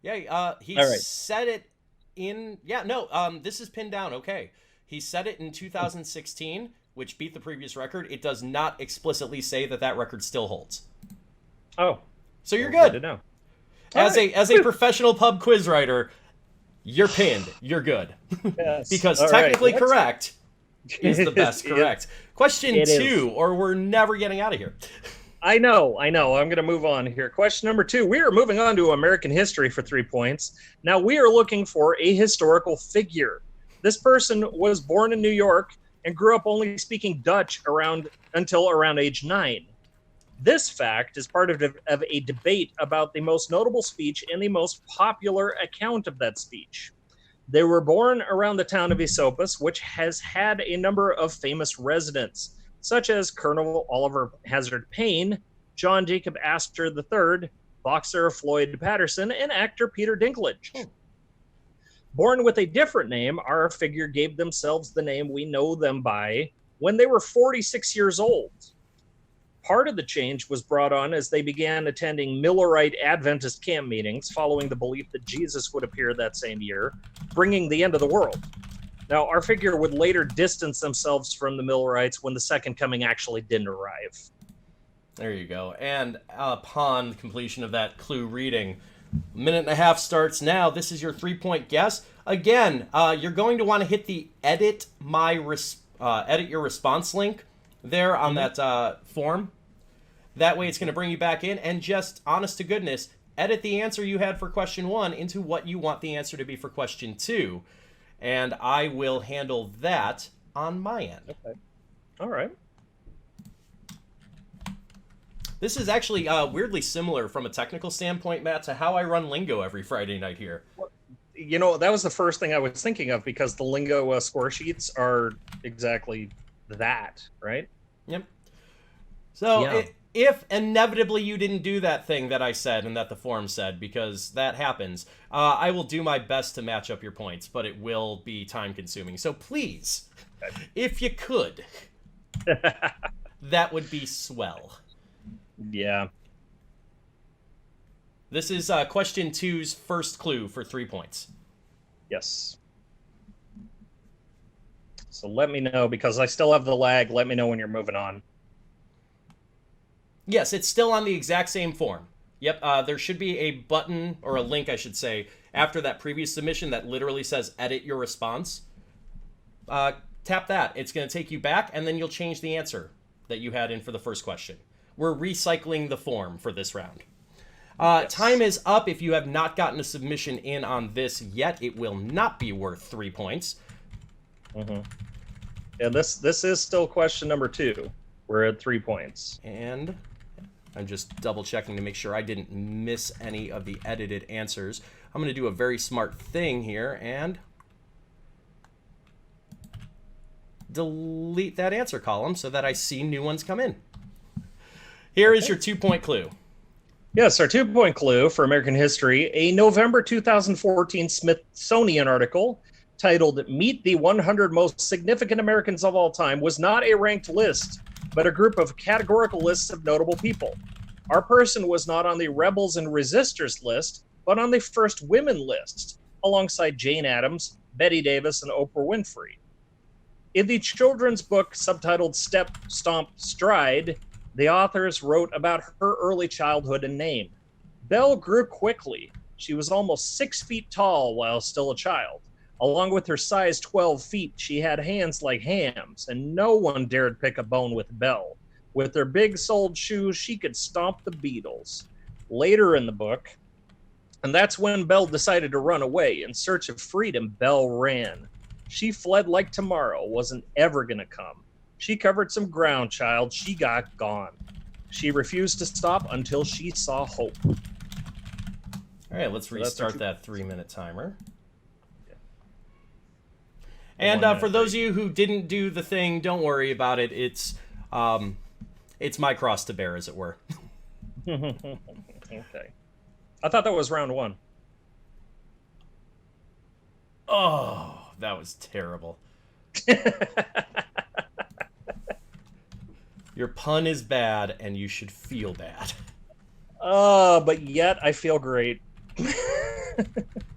Yeah, he said it in... Yeah, no, this is pinned down, okay. He said it in 2016, which beat the previous record. It does not explicitly say that that record still holds. Oh. So you're good. Good to know. As a professional pub quiz writer, you're pinned. You're good. Yes. Because All technically right. correct is the best correct. Question 2, or we're never getting out of here. I know. I'm going to move on here. Question number 2. We are moving on to American history for 3 points. Now, we are looking for a historical figure. This person was born in New York and grew up only speaking Dutch until around age 9. This fact is part of a debate about the most notable speech and the most popular account of that speech. They were born around the town of Esopus, which has had a number of famous residents, such as Colonel Oliver Hazard Payne, John Jacob Astor III, boxer Floyd Patterson, and actor Peter Dinklage. Born with a different name, our figure gave themselves the name we know them by when they were 46 years old. Part of the change was brought on as they began attending Millerite Adventist camp meetings following the belief that Jesus would appear that same year, bringing the end of the world. Now, our figure would later distance themselves from the Millerites when the second coming actually didn't arrive. There you go. And upon completion of that clue reading, 1.5 minutes starts now. This is your 3-point guess. Again, you're going to want to hit the edit your response link there on that form. That way it's going to bring you back in and just, honest to goodness, edit the answer you had for question 1 into what you want the answer to be for question 2. And I will handle that on my end. Okay. All right. This is actually weirdly similar from a technical standpoint, Matt, to how I run Lingo every Friday night here. You know, that was the first thing I was thinking of because the Lingo score sheets are exactly that, right? Yep. So Yeah. if inevitably you didn't do that thing that I said and that the forum said, because that happens, I will do my best to match up your points, but it will be time consuming. So please, if you could, that would be swell. Yeah. This is question 2's first clue for 3 points. Yes. So let me know, because I still have the lag. Let me know when you're moving on. Yes, it's still on the exact same form. Yep, there should be a button, or a link, I should say, after that previous submission that literally says edit your response. Tap that. It's going to take you back, and then you'll change the answer that you had in for the first question. We're recycling the form for this round. Yes. Time is up. If you have not gotten a submission in on this yet, it will not be worth 3 points. Mm-hmm. And this is still question number 2. We're at 3 points. And I'm just double checking to make sure I didn't miss any of the edited answers. I'm going to do a very smart thing here and delete that answer column so that I see new ones come in. Here is your 2-point clue. Yes, our 2-point clue for American history, a November 2014 Smithsonian article titled Meet the 100 Most Significant Americans of All Time was not a ranked list, but a group of categorical lists of notable people. Our person was not on the Rebels and Resistors list, but on the First Women list, alongside Jane Addams, Betty Davis, and Oprah Winfrey. In the children's book subtitled Step, Stomp, Stride, the authors wrote about her early childhood and name. Belle grew quickly. She was almost 6 feet tall while still a child. Along with her size 12 feet, she had hands like hams, and no one dared pick a bone with Belle. With her big-soled shoes, she could stomp the Beatles. Later in the book, and that's when Belle decided to run away. In search of freedom, Belle ran. She fled like tomorrow wasn't ever going to come. She covered some ground, child. She got gone. She refused to stop until she saw hope. All right, let's restart that 3-minute timer. And for those of you who didn't do the thing, don't worry about it. It's my cross to bear, as it were. Okay. I thought that was round 1. Oh, that was terrible. Your pun is bad, and you should feel bad. But yet I feel great.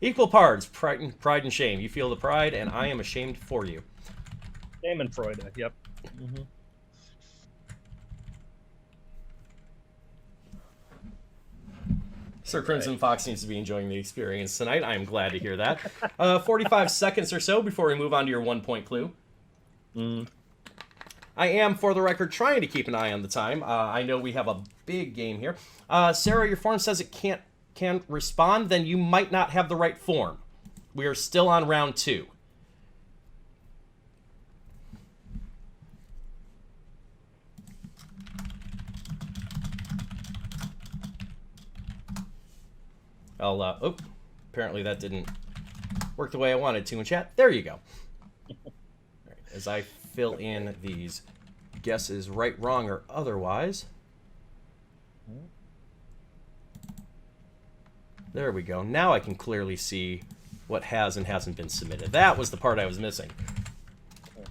Equal parts, pride and shame. You feel the pride, and I am ashamed for you. Shame and Freud, yep. Mm-hmm. Sir Crimson Fox seems to be enjoying the experience tonight. I am glad to hear that. 45 seconds or so before we move on to your 1-point clue. I am, for the record, trying to keep an eye on the time. I know we have a big game here. Sarah, your form says it can't respond. Then you might not have the right form. We are still on round 2. Apparently that didn't work the way I wanted to in chat. There you go. All right, as I fill in these guesses right, wrong, or otherwise. There we go. Now I can clearly see what has and hasn't been submitted. That was the part I was missing. All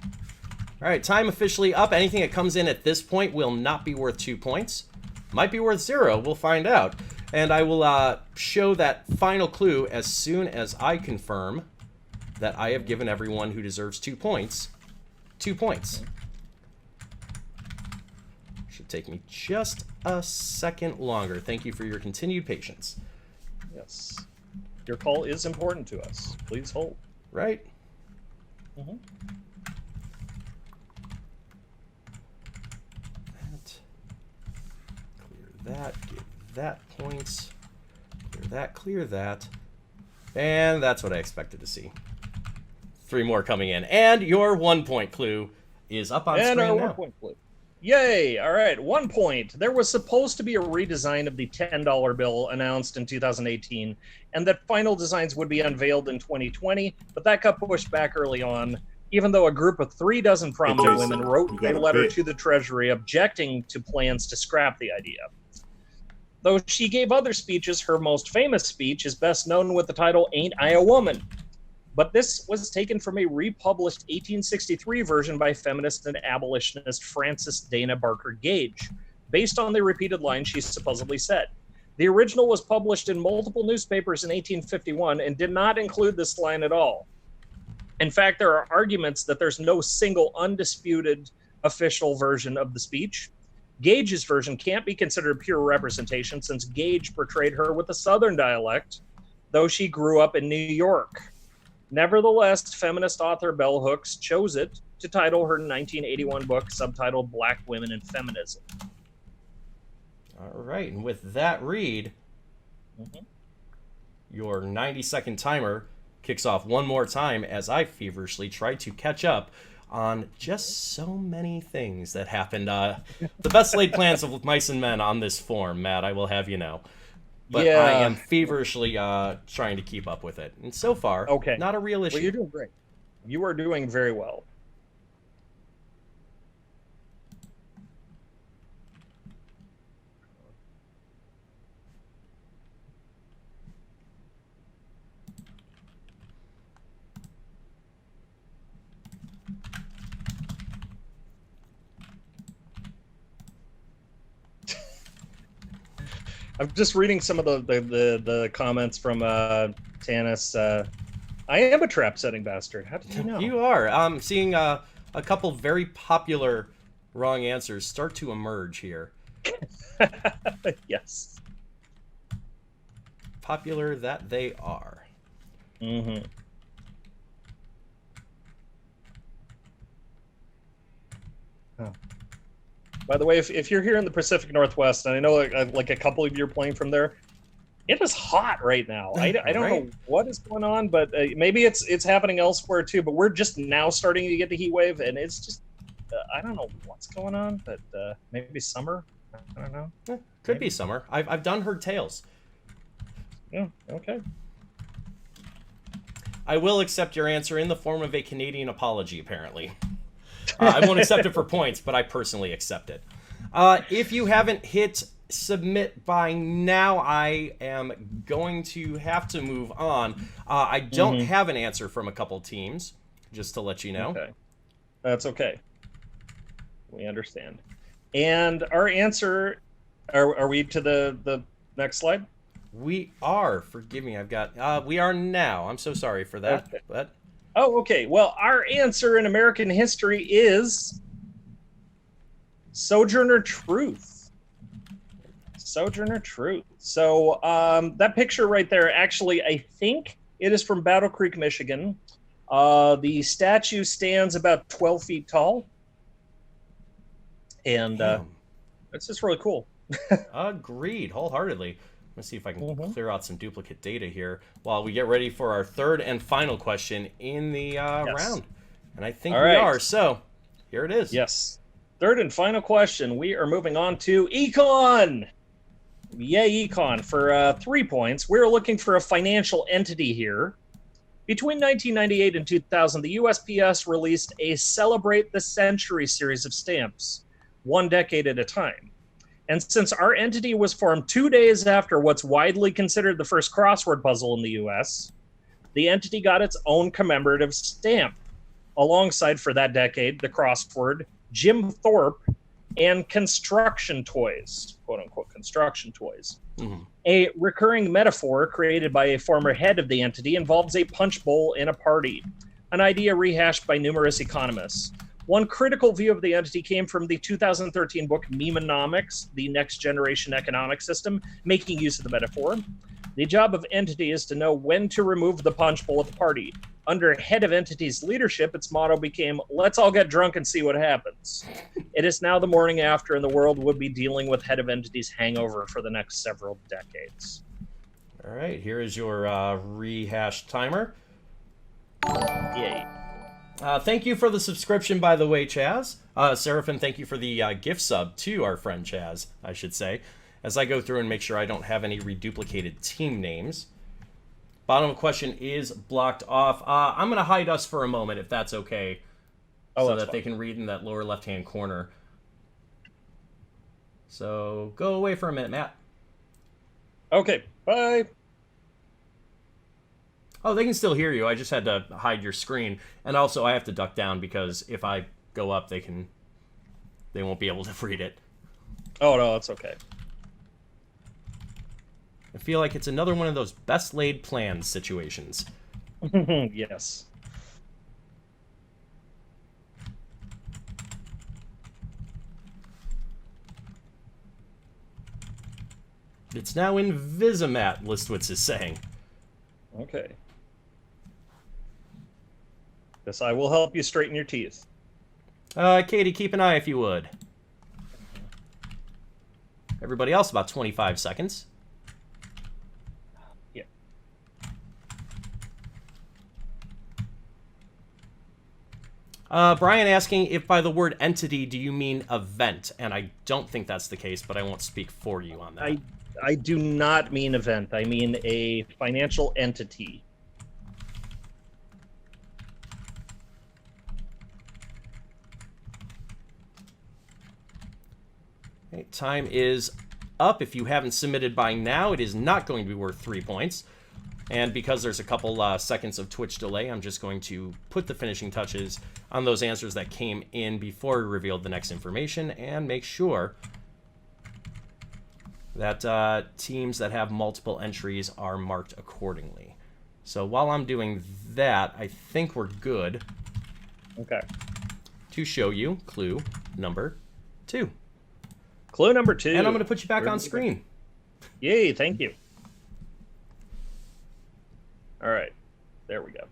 right, time officially up. Anything that comes in at this point will not be worth 2 points. Might be worth 0. We'll find out. And I will show that final clue as soon as I confirm that I have given everyone who deserves 2 points 2 points. Should take me just a second longer. Thank you for your continued patience. Yes. Your call is important to us. Please hold. Right? Mm-hmm. Clear that. Give that points. Clear that. And that's what I expected to see. 3 more coming in. And your 1-point clue is up on screen now. 1-point clue. Yay! All right, 1 point. There was supposed to be a redesign of the $10 bill announced in 2018, and that final designs would be unveiled in 2020, but that got pushed back early on, even though a group of 36 prominent women wrote a letter to the Treasury objecting to plans to scrap the idea. Though she gave other speeches, her most famous speech is best known with the title, Ain't I a Woman? But this was taken from a republished 1863 version by feminist and abolitionist Frances Dana Barker Gage, based on the repeated line she supposedly said. The original was published in multiple newspapers in 1851 and did not include this line at all. In fact, there are arguments that there's no single undisputed official version of the speech. Gage's version can't be considered pure representation since Gage portrayed her with a Southern dialect, though she grew up in New York. Nevertheless, feminist author Bell Hooks chose it to title her 1981 book subtitled Black Women and Feminism. All right, and with that read, your 90-second timer kicks off one more time as I feverishly try to catch up on just so many things that happened. The best laid plans of mice and men on this form, Matt, I will have you know. But yeah. I am feverishly trying to keep up with it. And so far, not a real issue. Well, you're doing great. You are doing very well. I'm just reading some of the comments from Tanis. I am a trap setting bastard. How did you know? You are. I'm seeing a couple very popular wrong answers start to emerge here. Yes. Popular that they are. Mm-hmm. Oh. By the way, if you're here in the Pacific Northwest, and I know like a couple of you are playing from there, it is hot right now. I don't know what is going on, but maybe it's happening elsewhere too. But we're just now starting to get the heat wave, and it's just I don't know what's going on, but maybe summer. I don't know. Could be summer. I've done heard tales. Yeah. Okay. I will accept your answer in the form of a Canadian apology, apparently. I won't accept it for points, but I personally accept it. If you haven't hit submit by now, I am going to have to move on. I don't have an answer from a couple teams, just to let you know. Okay. That's okay. We understand. And our answer, are we to the next slide? We are. Forgive me. I've got. We are now. I'm so sorry for that. Okay. But oh, okay. Well, our answer in American history is Sojourner Truth. Sojourner Truth. So that picture right there, actually, I think it is from Battle Creek, Michigan. The statue stands about 12 feet tall. And it's just really cool. agreed, wholeheartedly. Let's see if I can clear out some duplicate data here while we get ready for our third and final question in the round. And I think we are. So here it is. Yes. Third and final question. We are moving on to Econ. Yay, Econ. For 3 points, we're looking for a financial entity here. Between 1998 and 2000, the USPS released a Celebrate the Century series of stamps, 1 decade at a time. And since our entity was formed 2 days after what's widely considered the first crossword puzzle in the US, the entity got its own commemorative stamp, alongside, for that decade, the crossword, Jim Thorpe, and construction toys, quote-unquote construction toys. A recurring metaphor created by a former head of the entity involves a punch bowl in a party, an idea rehashed by numerous economists. One critical view of the entity came from the 2013 book Memenomics, the Next Generation Economic System, making use of the metaphor. The job of entity is to know when to remove the punch bowl at the party. Under head of entity's leadership, its motto became, let's all get drunk and see what happens. It is now the morning after, and the world would be dealing with head of entity's hangover for the next several decades. All right, here is your rehashed timer. Yay. Thank you for the subscription, by the way, Chaz. Seraphin, thank you for the gift sub to our friend Chaz, I should say, as I go through and make sure I don't have any reduplicated team names. Bottom of question is blocked off. I'm going to hide us for a moment, if that's okay, so that they can read in that lower left-hand corner. So go away for a minute, Matt. Okay, bye. Oh, they can still hear you. I just had to hide your screen. And also, I have to duck down because if I go up, they won't be able to read it. Oh, no, it's okay. I feel like it's another one of those best laid plans situations. Yes. It's now in Visimat, Listwitz is saying. Okay. Yes, I will help you straighten your teeth. Katie, keep an eye if you would. Everybody else, about 25 seconds. Yeah. Brian asking if by the word entity, do you mean event? And I don't think that's the case, but I won't speak for you on that. I do not mean event. I mean a financial entity. Okay, time is up. If you haven't submitted by now, it is not going to be worth 3 points. And because there's a couple seconds of Twitch delay, I'm just going to put the finishing touches on those answers that came in before we revealed the next information and make sure that teams that have multiple entries are marked accordingly. So while I'm doing that, I think we're good. Okay. To show you clue number 2. Clue number 2. And I'm going to put you back on screen. Yay, thank you. All right. There we go.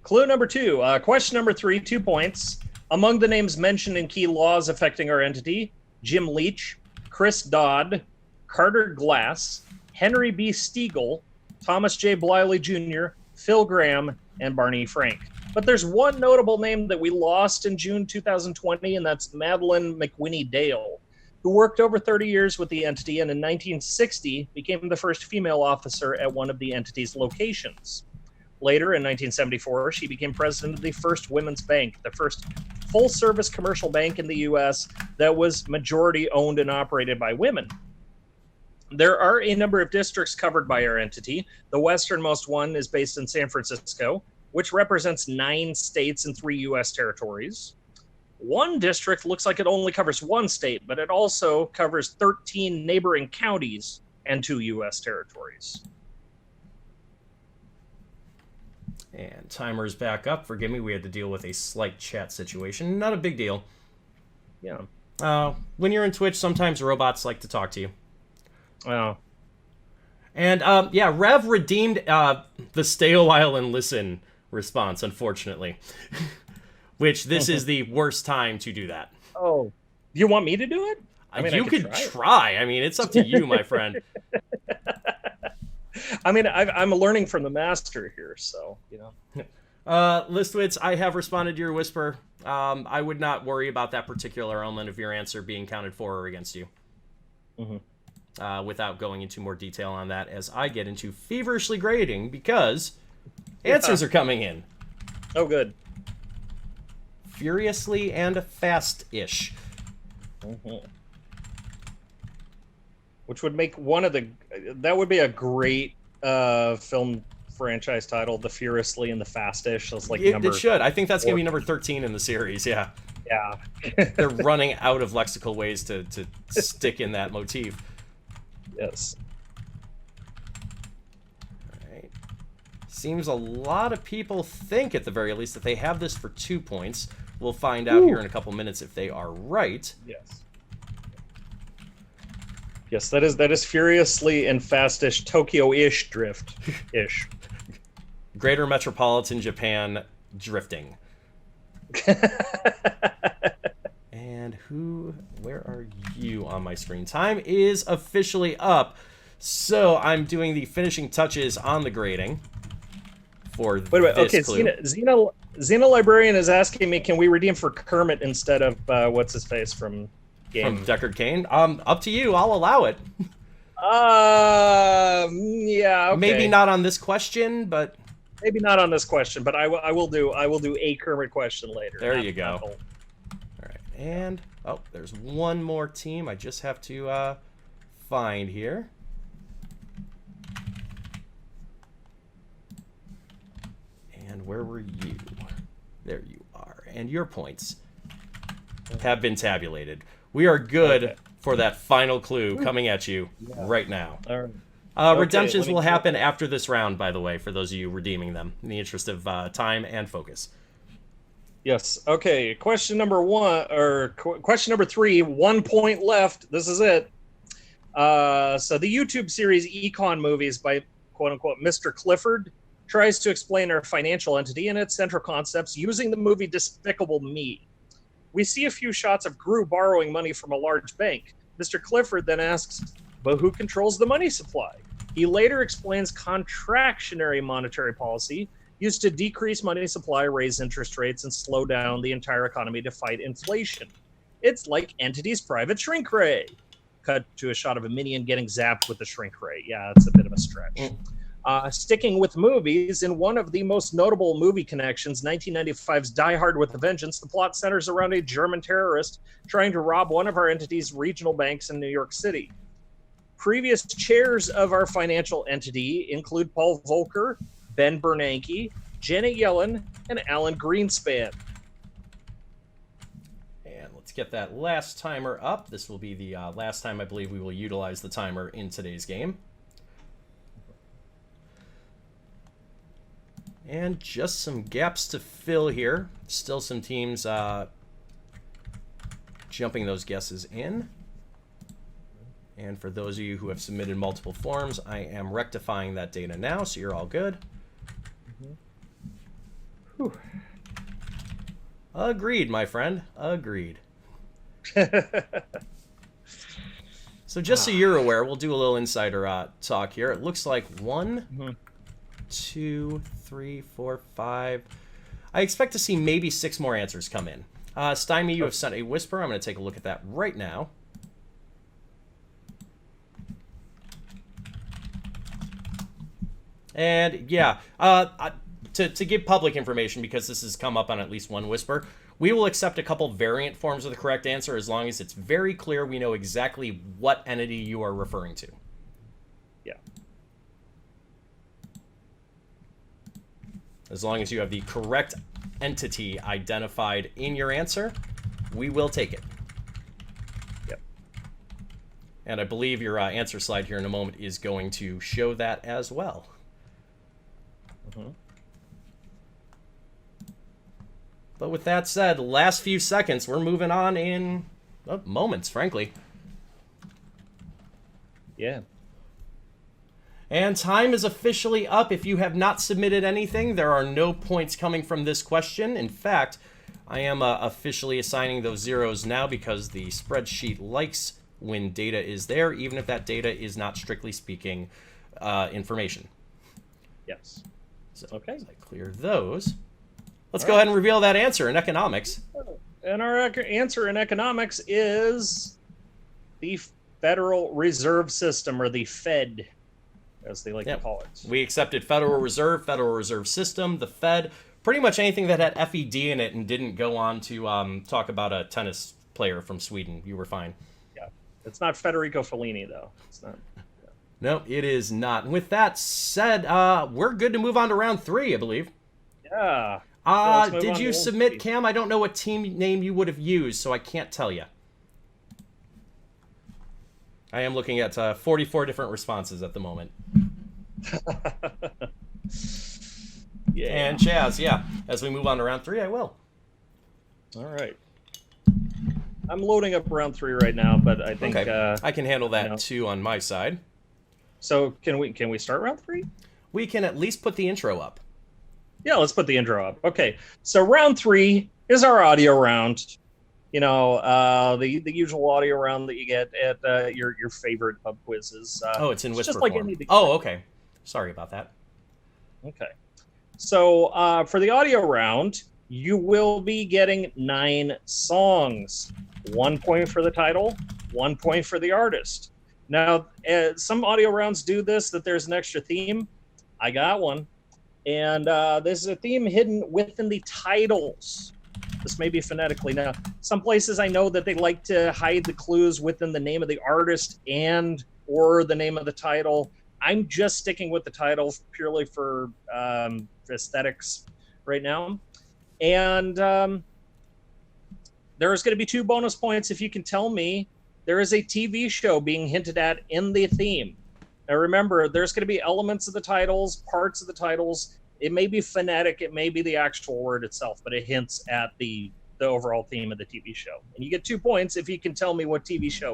Clue number 2. Question number 3, 2 points. Among the names mentioned in key laws affecting our entity, Jim Leach, Chris Dodd, Carter Glass, Henry B. Stiegel, Thomas J. Bliley Jr., Phil Graham, and Barney Frank. But there's one notable name that we lost in June 2020, and that's Madeline McWhinney Dale, who worked over 30 years with the entity and in 1960 became the first female officer at one of the entity's locations. Later, in 1974, she became president of the First Women's Bank, the first full-service commercial bank in the U.S. that was majority owned and operated by women. There are a number of districts covered by our entity. The westernmost one is based in San Francisco, which represents 9 states and 3 U.S. territories. One district looks like it only covers 1 state, but it also covers 13 neighboring counties and 2 U.S. territories. And timer's back up. Forgive me, we had to deal with a slight chat situation. Not a big deal. Yeah. When you're in Twitch, sometimes robots like to talk to you. Oh. And, yeah, Rev redeemed the stay a while and listen response, unfortunately. Which this is the worst time to do that. Oh. You want me to do it? I mean, you could try. I mean, it's up to you, my friend. I mean, I'm learning from the master here, so, you know. Listwitz, I have responded to your whisper. I would not worry about that particular element of your answer being counted for or against you. Mm-hmm. Without going into more detail on that as I get into feverishly grading because answers are coming in. Oh, good. Furiously and fast-ish. Mm-hmm. Which would make that would be a great film franchise title, The Furiously and the Fast-ish. So it's like it should. I think that's going to be number 13 in the series, yeah. Yeah. They're running out of lexical ways to stick in that motif. Yes. All right. Seems a lot of people think, at the very least, that they have this for 2 points. We'll find out here in a couple minutes if they are right. Yes. Yes, that is Furiously and Fast-ish, Tokyo-ish drift-ish. Greater Metropolitan Japan drifting. And where are you on my screen? Time is officially up. So I'm doing the finishing touches on the grading for this clue. Okay, Xena Librarian is asking me, can we redeem for Kermit instead of what's-his-face from game? From Deckard Cain? Up to you. I'll allow it. Yeah, okay. Maybe not on this question, but... Maybe not on this question, but I will do a Kermit question later. There you go. All right, and there's one more team I just have to find here. And where were you? There you are. And your points have been tabulated. We are good for that final clue coming at you right now. All right. Redemptions will happen after this round, by the way, for those of you redeeming them, in the interest of time and focus. Yes. Okay. Question number 3, 1 point left. This is it. So the YouTube series Econ Movies by quote-unquote Mr. Clifford tries to explain our financial entity and its central concepts using the movie Despicable Me. We see a few shots of Gru borrowing money from a large bank. Mr. Clifford then asks, but who controls the money supply? He later explains contractionary monetary policy used to decrease money supply, raise interest rates, and slow down the entire economy to fight inflation. It's like Entity's private shrink ray. Cut to a shot of a minion getting zapped with the shrink ray. Yeah, it's a bit of a stretch. Sticking with movies, in one of the most notable movie connections, 1995's Die Hard with a Vengeance, the plot centers around a German terrorist trying to rob one of our entity's regional banks in New York City. Previous chairs of our financial entity include Paul Volcker, Ben Bernanke, Janet Yellen, and Alan Greenspan. And let's get that last timer up. This will be the last time I believe we will utilize the timer in today's game. And just some gaps to fill here. Still some teams jumping those guesses in. And for those of you who have submitted multiple forms, I am rectifying that data now, so you're all good. Whew. Agreed, my friend. Agreed. So just so you're aware, we'll do a little insider talk here. It looks like 1, 2, 3, 4, 5. I expect to see maybe 6 more answers come in. Stymie, you have sent a whisper. I'm going to take a look at that right now. And yeah, to give public information, because this has come up on at least one whisper, we will accept a couple variant forms of the correct answer as long as it's very clear we know exactly what entity you are referring to. Yeah. As long as you have the correct entity identified in your answer, we will take it. Yep. And I believe your answer slide here in a moment is going to show that as well. But with that said, last few seconds, we're moving on in moments, frankly. Yeah. And time is officially up. If you have not submitted anything, there are no points coming from this question. In fact, I am officially assigning those zeros now because the spreadsheet likes when data is there, even if that data is not strictly speaking information. Yes. So okay. As I clear those, let's go ahead and reveal that answer in economics. And our answer in economics is the Federal Reserve System, or the Fed, as they like to call it. We accepted Federal Reserve System, the Fed, pretty much anything that had FED in it and didn't go on to talk about a tennis player from Sweden. You were fine. Yeah. It's not Federico Fellini, though. It's not. No, it is not. And with that said, we're good to move on to round 3, I believe. Yeah. Did you submit, Cam? I don't know what team name you would have used, so I can't tell you. I am looking at 44 different responses at the moment. Yeah. And Chaz, yeah. As we move on to round 3, I will. All right. I'm loading up round 3 right now, but I think I can handle that too on my side. So can we start round 3? We can at least put the intro up. Yeah, let's put the intro up. Okay, so round 3 is our audio round. You know, the usual audio round that you get at your favorite pub quizzes. It's in whisper like form. Oh, okay. Sorry about that. Okay. So for the audio round, you will be getting 9 songs. 1 point for the title, 1 point for the artist. Now, some audio rounds do this, that there's an extra theme. I got one. And this is a theme hidden within the titles. This may be phonetically. Now, some places I know that they like to hide the clues within the name of the artist and or the name of the title. I'm just sticking with the title purely for aesthetics right now. And there's going to be 2 bonus points if you can tell me there is a TV show being hinted at in the theme. Now remember, there's going to be elements of the titles, parts of the titles. It may be phonetic, it may be the actual word itself, but it hints at the overall theme of the TV show. And you get 2 points if you can tell me what TV show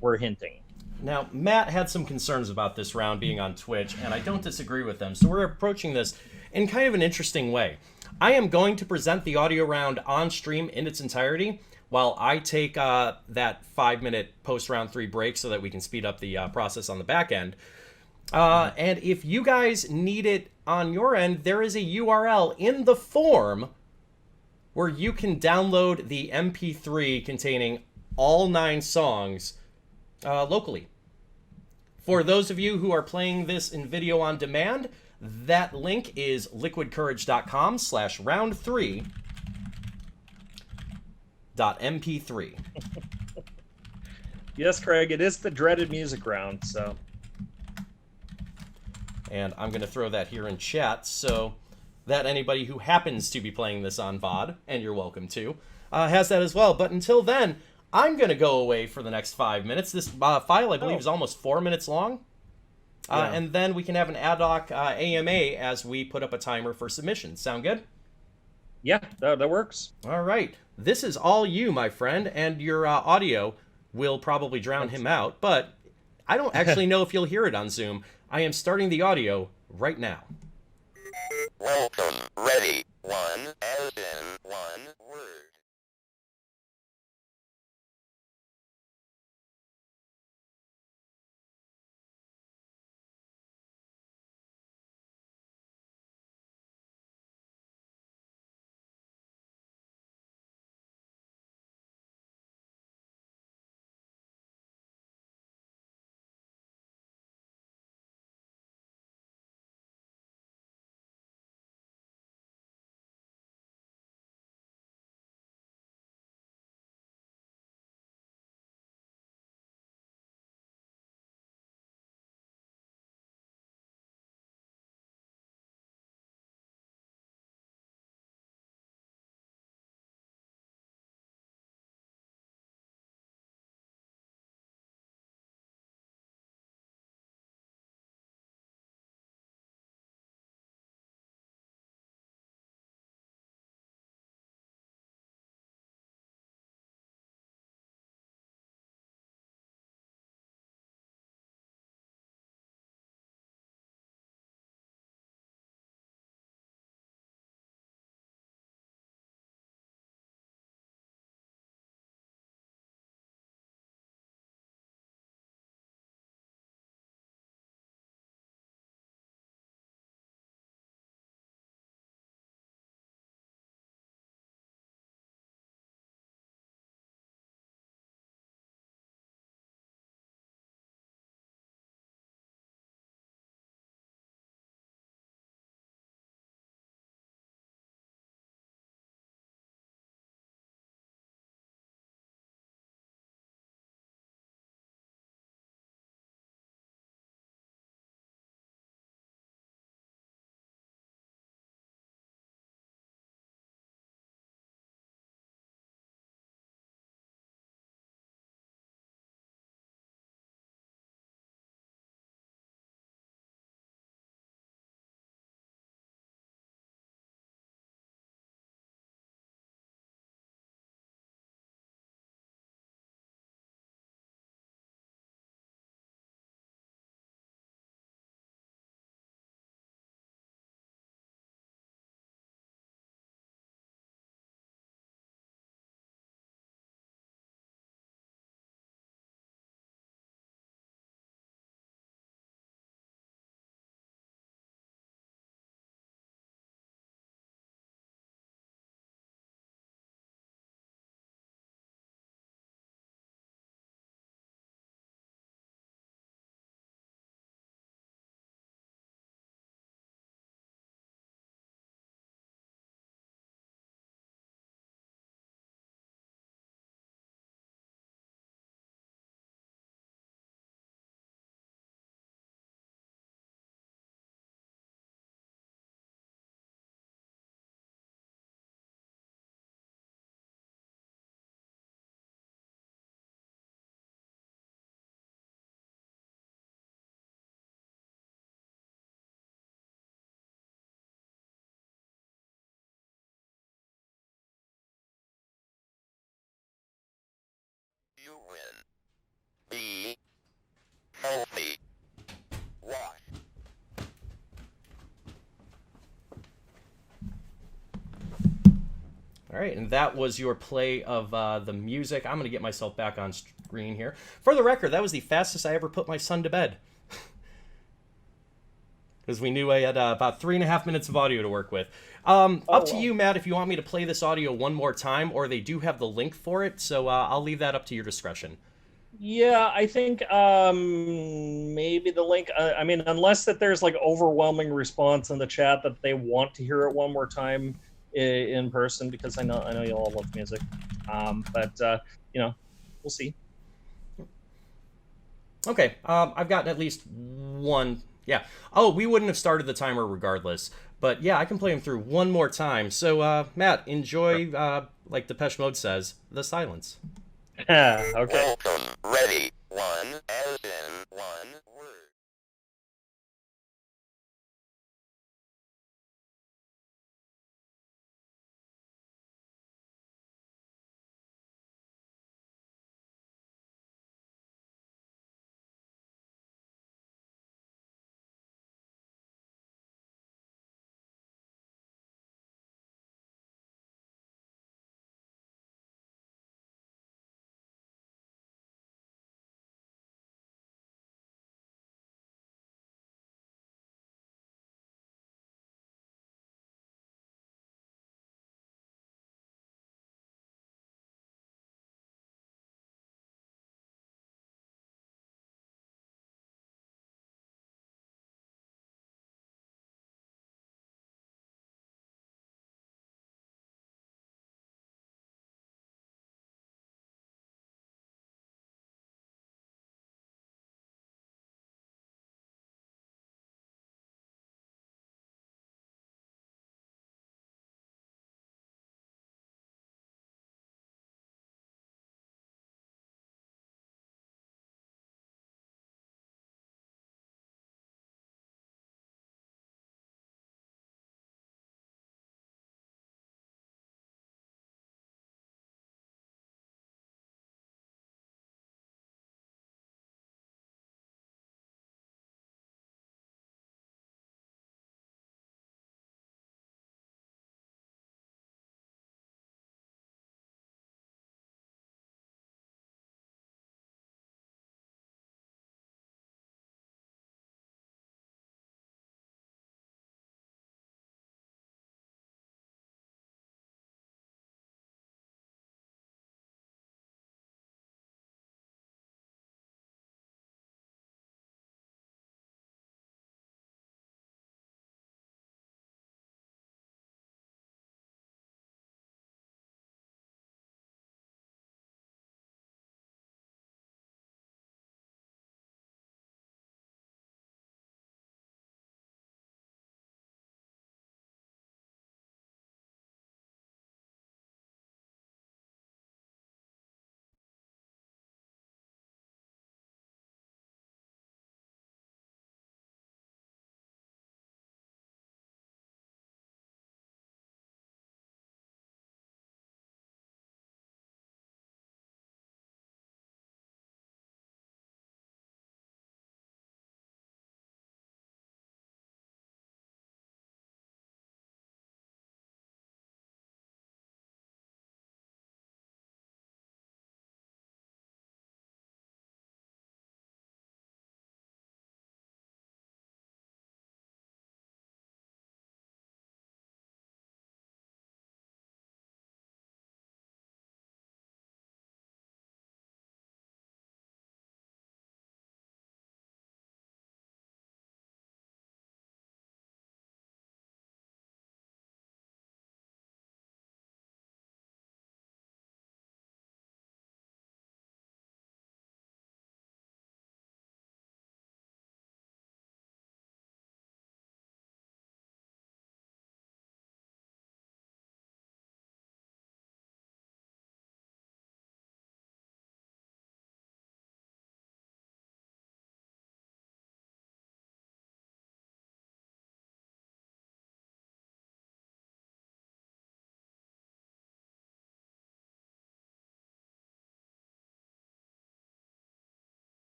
we're hinting. Now, Matt had some concerns about this round being on Twitch, and I don't disagree with them. So we're approaching this in kind of an interesting way. I am going to present the audio round on stream in its entirety, while I take that 5-minute post-round 3 break so that we can speed up the process on the back end. And if you guys need it on your end, there is a URL in the form where you can download the MP3 containing all 9 songs locally. For those of you who are playing this in video on demand, that link is liquidcourage.com/round3. .mp3. Yes, Craig, it is the dreaded music round, so. And I'm going to throw that here in chat. So that anybody who happens to be playing this on VOD, and you're welcome to, has that as well. But until then, I'm going to go away for the next 5 minutes. This file, I believe, is almost 4 minutes long. And then we can have an ad hoc AMA as we put up a timer for submissions. Sound good? Yeah, that works. All right. This is all you, my friend, and your audio will probably drown him out, but I don't actually know if you'll hear it on Zoom. I am starting the audio right now. Welcome. Ready. One, as in one word. You win. Be healthy. Wash. All right, and that was your play of the music. I'm going to get myself back on screen here. For the record, that was the fastest I ever put my son to bed. Because we knew I had about 3.5 minutes of audio to work with. Up to you, Matt, if you want me to play this audio one more time, or they do have the link for it, so I'll leave that up to your discretion. Yeah, I think maybe the link. I mean, unless that there's like overwhelming response in the chat that they want to hear it one more time in person, because I know you all love music. But you know, we'll see. Okay, I've gotten at least one. Yeah. Oh, we wouldn't have started the timer regardless. But yeah, I can play them through one more time. So Matt, enjoy, like Depeche Mode says, the silence. Okay. Welcome. Ready. One, as in one word.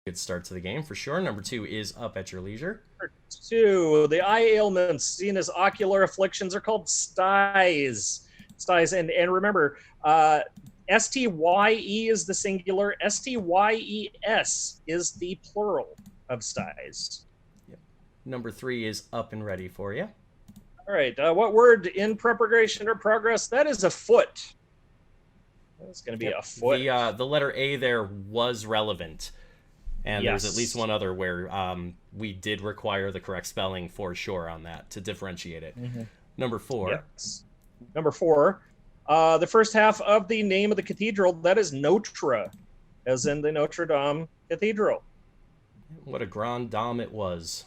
Good start to the game for sure. Number 2 is Up at Your Leisure. Number 2, the eye ailments seen as ocular afflictions are called styes. Styes, and remember, S-T-Y-E is the singular, S-T-Y-E-S is the plural of styes. Yep. Number 3 is Up and Ready for you. All right, what word in preparation or progress? That is a foot. That's going to be a foot. The letter A there was relevant. And Yes. there's at least one other where we did require the correct spelling for sure on that to differentiate it. Mm-hmm. Number 4. Yes. Number 4, the first half of the name of the cathedral, that is Notre, as in the Notre Dame Cathedral. What a grand dame it was.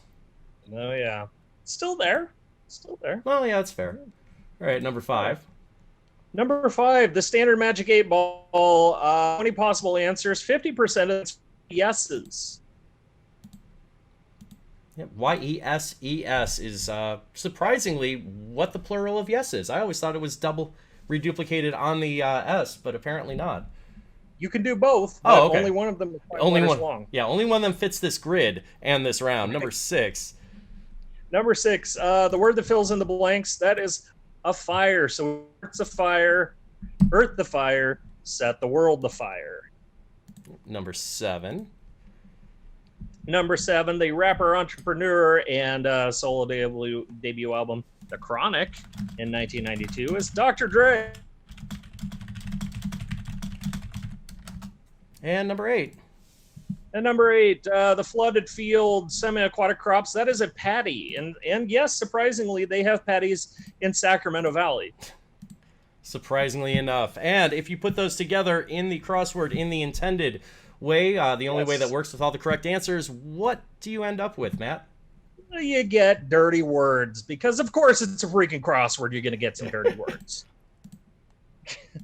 Oh, yeah. Still there. Still there. Well, yeah, that's fair. All right, number 5. Number 5, the standard Magic 8 Ball, 20 possible answers, 50% of it's yeses. Yep. Y-E-S-E-S is surprisingly what the plural of yes is. I always thought it was double reduplicated on the S, but apparently not. You can do both, but Oh, okay. only one of them is 5 Only letters one. long. Yeah, only one of them fits this grid and this round. Number 6. Number 6, the word that fills in the blanks, that is a fire. So it's a fire, earth the fire, set the world the fire. Number 7. Number 7, the rapper, entrepreneur, and solo debut album, The Chronic, in 1992, is Dr. Dre. And number 8. And number 8, the flooded field, semi-aquatic crops, that is a patty. And yes, surprisingly, they have patties in Sacramento Valley. Surprisingly enough. And if you put those together in the crossword in the intended way, the only way that works with all the correct answers, what do you end up with, Matt? You get dirty words, because of course it's a freaking crossword. You're going to get some dirty words.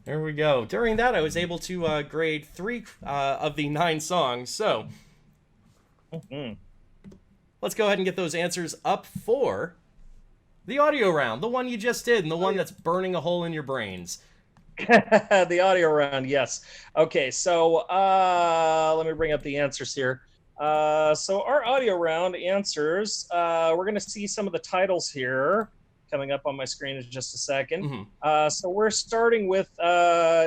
There we go. During that, I was able to grade 3 of the 9 songs. So let's go ahead and get those answers up for the audio round, the one you just did, and the one that's burning a hole in your brains. The audio round, yes. Okay, so let me bring up the answers here. So our audio round answers, we're going to see some of the titles here coming up on my screen in just a second. So we're starting with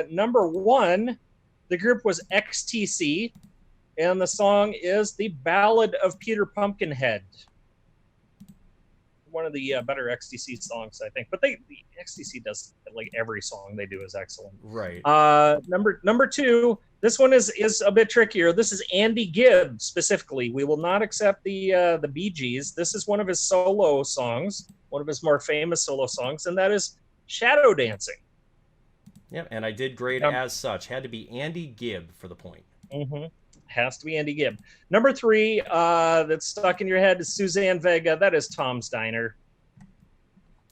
number 1. The group was XTC, and the song is The Ballad of Peter Pumpkinhead. One of the better XTC songs, I think. But the XTC does, like, every song they do is excellent. Right. Number 2, this one is a bit trickier. This is Andy Gibb specifically. We will not accept the Bee Gees. This is one of his solo songs, one of his more famous solo songs, and that is Shadow Dancing. Yep, and I did grade as such. Had to be Andy Gibb for the point. Has to be Andy Gibb. Number 3, that's stuck in your head is Suzanne Vega. That is Tom's Diner.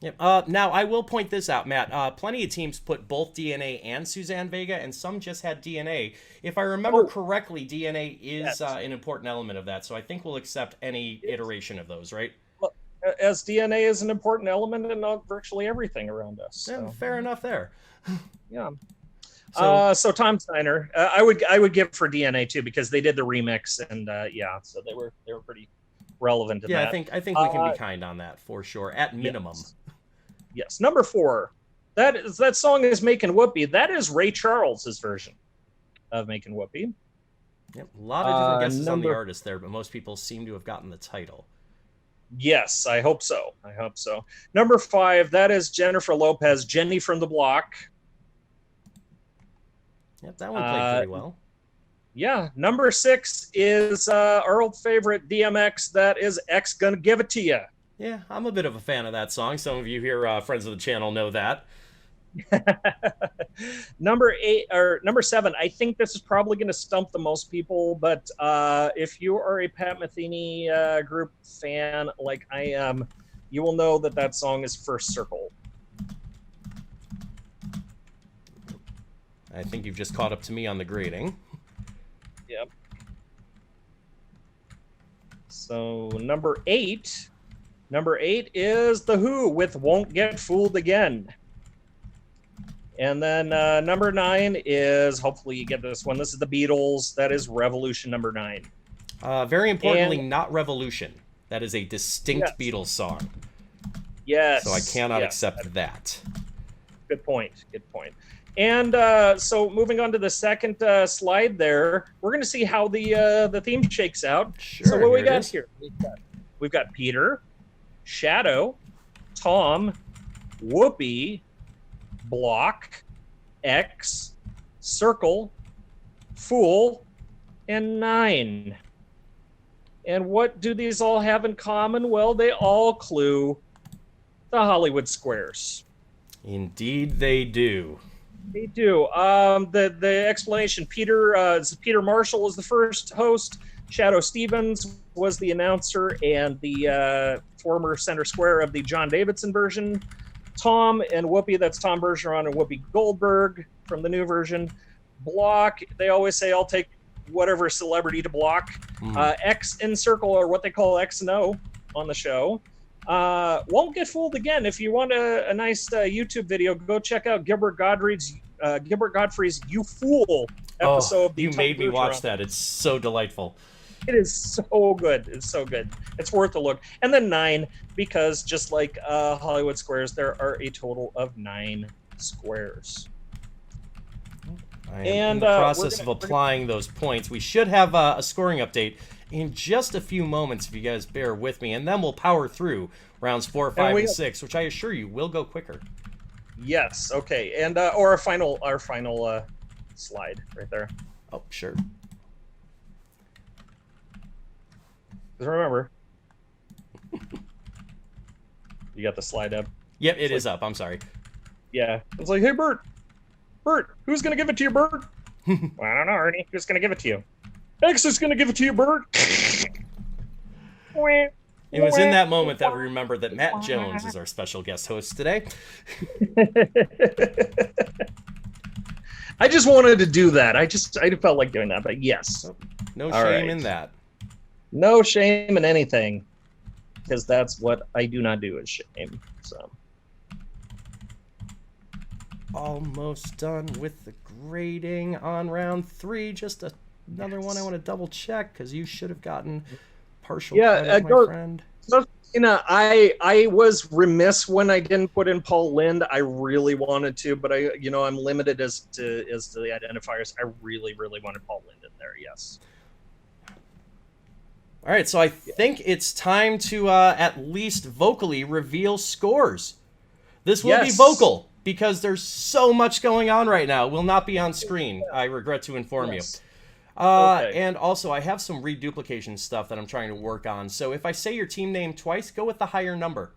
Yep. Now, I will point this out, Matt. Plenty of teams put both DNA and Suzanne Vega, and some just had DNA. If I remember correctly, DNA is an important element of that, so I think we'll accept any iteration of those, right? Well, as DNA is an important element in virtually everything around us. So. Yeah, fair enough there. Yeah. So Tom's Diner, I would give for DNA too, because they did the remix, and so they were pretty relevant to that. Yeah, I think we can be kind on that for sure, at minimum. Yes. Number 4, that song is Making Whoopee. That is Ray Charles's version of Making Whoopee. Yep. A lot of different guesses on the artist there, but most people seem to have gotten the title. Yes, I hope so. Number 5, that is Jennifer Lopez, Jenny from the Block. Yep, that one played pretty well. Yeah. Number 6 is our old favorite DMX. That is X Gonna Give It To Ya. Yeah, I'm a bit of a fan of that song. Some of you here, friends of the channel, know that. Number 7, I think this is probably going to stump the most people, but if you are a Pat Metheny group fan like I am, you will know that song is First Circle. I think you've just caught up to me on the grading. Yep. So number 8 is The Who with Won't Get Fooled Again. And then number 9 is, hopefully you get this one, this is the Beatles. That is Revolution number 9. Very importantly, not Revolution. That is a distinct Beatles song. Yes. So I cannot accept that. Good point. Good point. And so moving on to the second slide there, we're going to see how the theme shakes out. Sure, so what we got is. here? We've got Peter, Shadow, Tom, Whoopi, Block, X, Circle, Fool, and 9. And what do these all have in common? Well, they all clue the Hollywood squares. Indeed, they do. They do. The explanation: Peter Marshall was the first host. Shadow Stevens was the announcer and the former center square of the John Davidson version. Tom and Whoopi, that's Tom Bergeron and Whoopi Goldberg from the new version. Block, they always say, I'll take whatever celebrity to block. X and Circle are what they call X and O on the show. Won't get fooled again. If you want a nice YouTube video, go check out Gilbert Gottfried's "You Fool" episode. Of the you made me watch that. It's so delightful. It is so good. It's so good. It's worth a look. And then 9, because just like Hollywood squares, there are a total of 9 squares. I am in the process of applying those points. We should have a scoring update in just a few moments, if you guys bear with me, and then we'll power through rounds 4, 5, and 6, which I assure you will go quicker. Yes. Okay. And or our final slide right there. Oh, sure. Because remember, you got the slide up. Yep, it is up. I'm sorry. Yeah. It's like, hey, Bert, who's gonna give it to you, Bert? Well, I don't know, Ernie. Who's gonna give it to you? X is gonna give it to you, Bert. It was in that moment that we remembered that Matt Jones is our special guest host today. I just wanted to do that. I felt like doing that, but yes. No shame in that. No shame in anything, because that's what I do not do is shame. So. Almost done with the grading on round 3. Just another one I want to double check, because you should have gotten partial credit, my friend. So, I was remiss when I didn't put in Paul Lind. I really wanted to, but I'm limited as to the identifiers. I really, really wanted Paul Lind in there. Yes. All right, so I think it's time to at least vocally reveal scores. This will be vocal, because there's so much going on right now. It will not be on screen, I regret to inform you. And also, I have some reduplication stuff that I'm trying to work on. So if I say your team name twice, go with the higher number.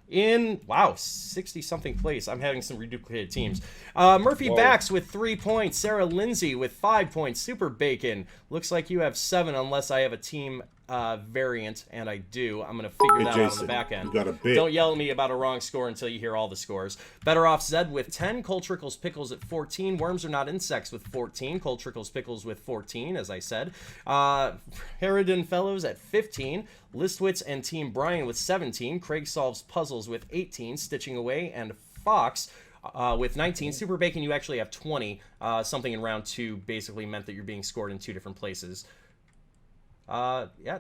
In 60-something place, I'm having some reduplicated teams. Murphy Bax with 3 points. Sarah Lindsay with 5 points. Super Bacon. Looks like you have 7, unless I have a team variant, and I do. I'm going to figure that out on the back end. You got a bit. Don't yell at me about a wrong score until you hear all the scores. Better Off Zed with 10. Cole Trickles Pickles at 14. Worms Are Not Insects with 14. Cole Trickles Pickles with 14, as I said. Harridan Fellows at 15. Listwitz and Team Brian with 17. Craig Solves Puzzles with 18. Stitching Away and Fox with 19. Super Bacon, you actually have 20. Something in round 2 basically meant that you're being scored in 2 different places.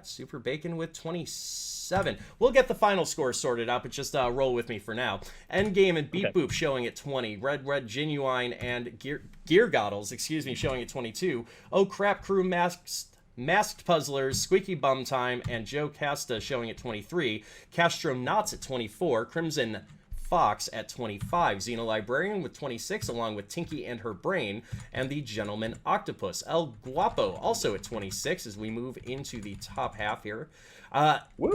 Super Bacon with 27. We'll get the final score sorted out, but just roll with me for now. Endgame and Beep Boop showing at 20. Red Genuine and Gear Goddles, showing at 22. Oh Crap Crew Masked Puzzlers, Squeaky Bum Time, and Joe Casta showing at 23. Castro Knots at 24. Crimson Fox at 25. Xena Librarian with 26, along with Tinky and Her Brain, and the Gentleman Octopus. El Guapo also at 26 as we move into the top half here.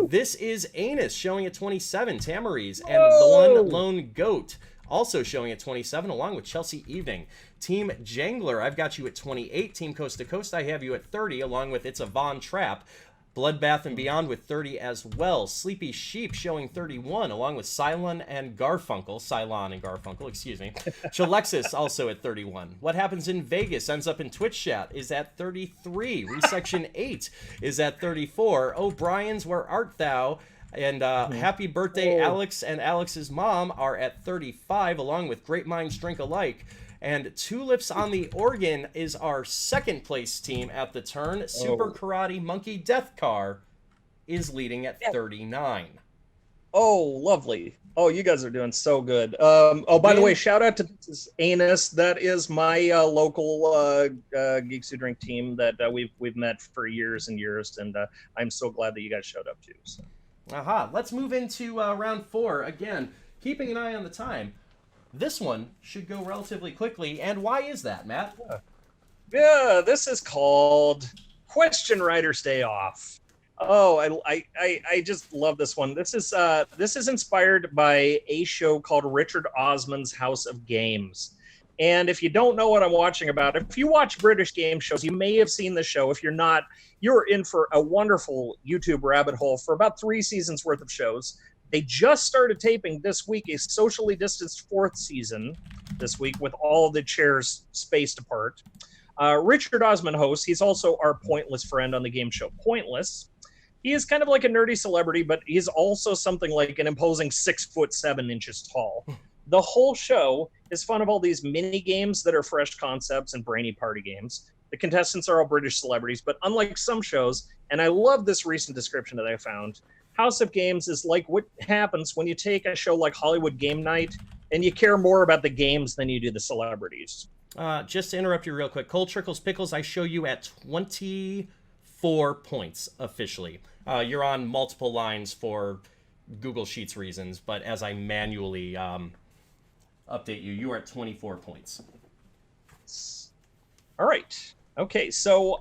This is Anus showing at 27. Tamariz and the One Lone Goat also showing at 27, along with Chelsea Evening. Team Jangler, I've got you at 28. Team Coast to Coast, I have you at 30, along with It's a Von Trap. Bloodbath and Beyond with 30 as well. Sleepy Sheep showing 31, along with Cylon and Garfunkel. Chalexis also at 31. What Happens in Vegas ends up in Twitch chat is at 33. Resection 8 is at 34. O'Brien's Where Art Thou? And Happy Birthday Alex and Alex's Mom are at 35, along with Great Minds Drink Alike. And Tulips on the Organ is our second place team at the turn. Super Karate Monkey Death Car is leading at 39. Oh, lovely. Oh, you guys are doing so good. By the way, shout out to Anus. That is my local Geeks Who Drink team that we've met for years and years, and I'm so glad that you guys showed up too. So. Aha, let's move into round 4. Again, keeping an eye on the time. This one should go relatively quickly, and why is that, Matt? Yeah, this is called Question Writer's Day Off. Oh, I just love this one. This is inspired by a show called Richard Osman's House of Games. And if you don't know what I'm watching about, if you watch British game shows, you may have seen the show. If you're not, you're in for a wonderful YouTube rabbit hole for about 3 seasons worth of shows. They just started taping this week a socially distanced 4th season this week with all the chairs spaced apart. Richard Osman hosts. He's also our Pointless friend on the game show Pointless. He is kind of like a nerdy celebrity, but he's also something like an imposing 6'7" tall. The whole show is fun of all these mini games that are fresh concepts and brainy party games. The contestants are all British celebrities, but unlike some shows, and I love this recent description that I found, House of Games is like what happens when you take a show like Hollywood Game Night and you care more about the games than you do the celebrities. Just to interrupt you real quick, Cold Trickles Pickles, I show you at 24 points officially. You're on multiple lines for Google Sheets reasons, but as I manually update you, you are at 24 points. All right. Okay, so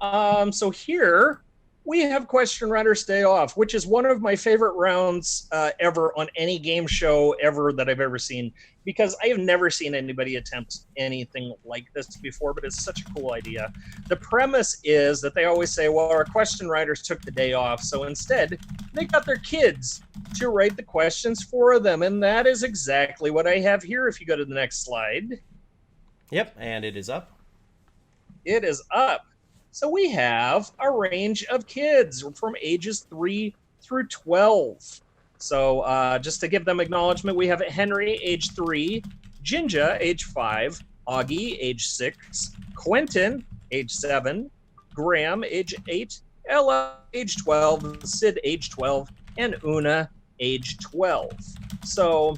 here we have Question Writer's Day Off, which is one of my favorite rounds ever on any game show ever that I've ever seen, because I have never seen anybody attempt anything like this before, but it's such a cool idea. The premise is that they always say, well, our question writers took the day off, so instead they got their kids to write the questions for them, and that is exactly what I have here if you go to the next slide. Yep, and it is up. It is up. So we have a range of kids from ages 3 through 12. So just to give them acknowledgement, we have Henry, age 3, Jinja, age 5, Augie, age 6, Quentin, age 7, Graham, age 8, Ella, age 12, Sid, age 12, and Una, age 12. So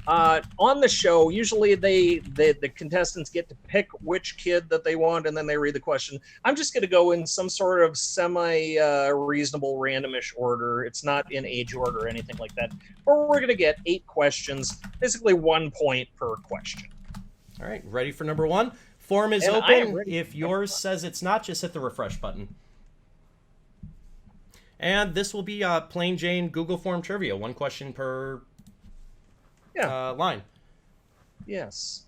on the show, usually the contestants get to pick which kid that they want, and then they read the question. I'm just going to go in some sort of semi-reasonable randomish order. It's not in age order or anything like that. But we're going to get 8 questions, basically 1 point per question. All right, ready for number 1? Form is open. If yours says it's not, just hit the refresh button. And this will be plain Jane Google Form trivia. 1 question per line. Yes.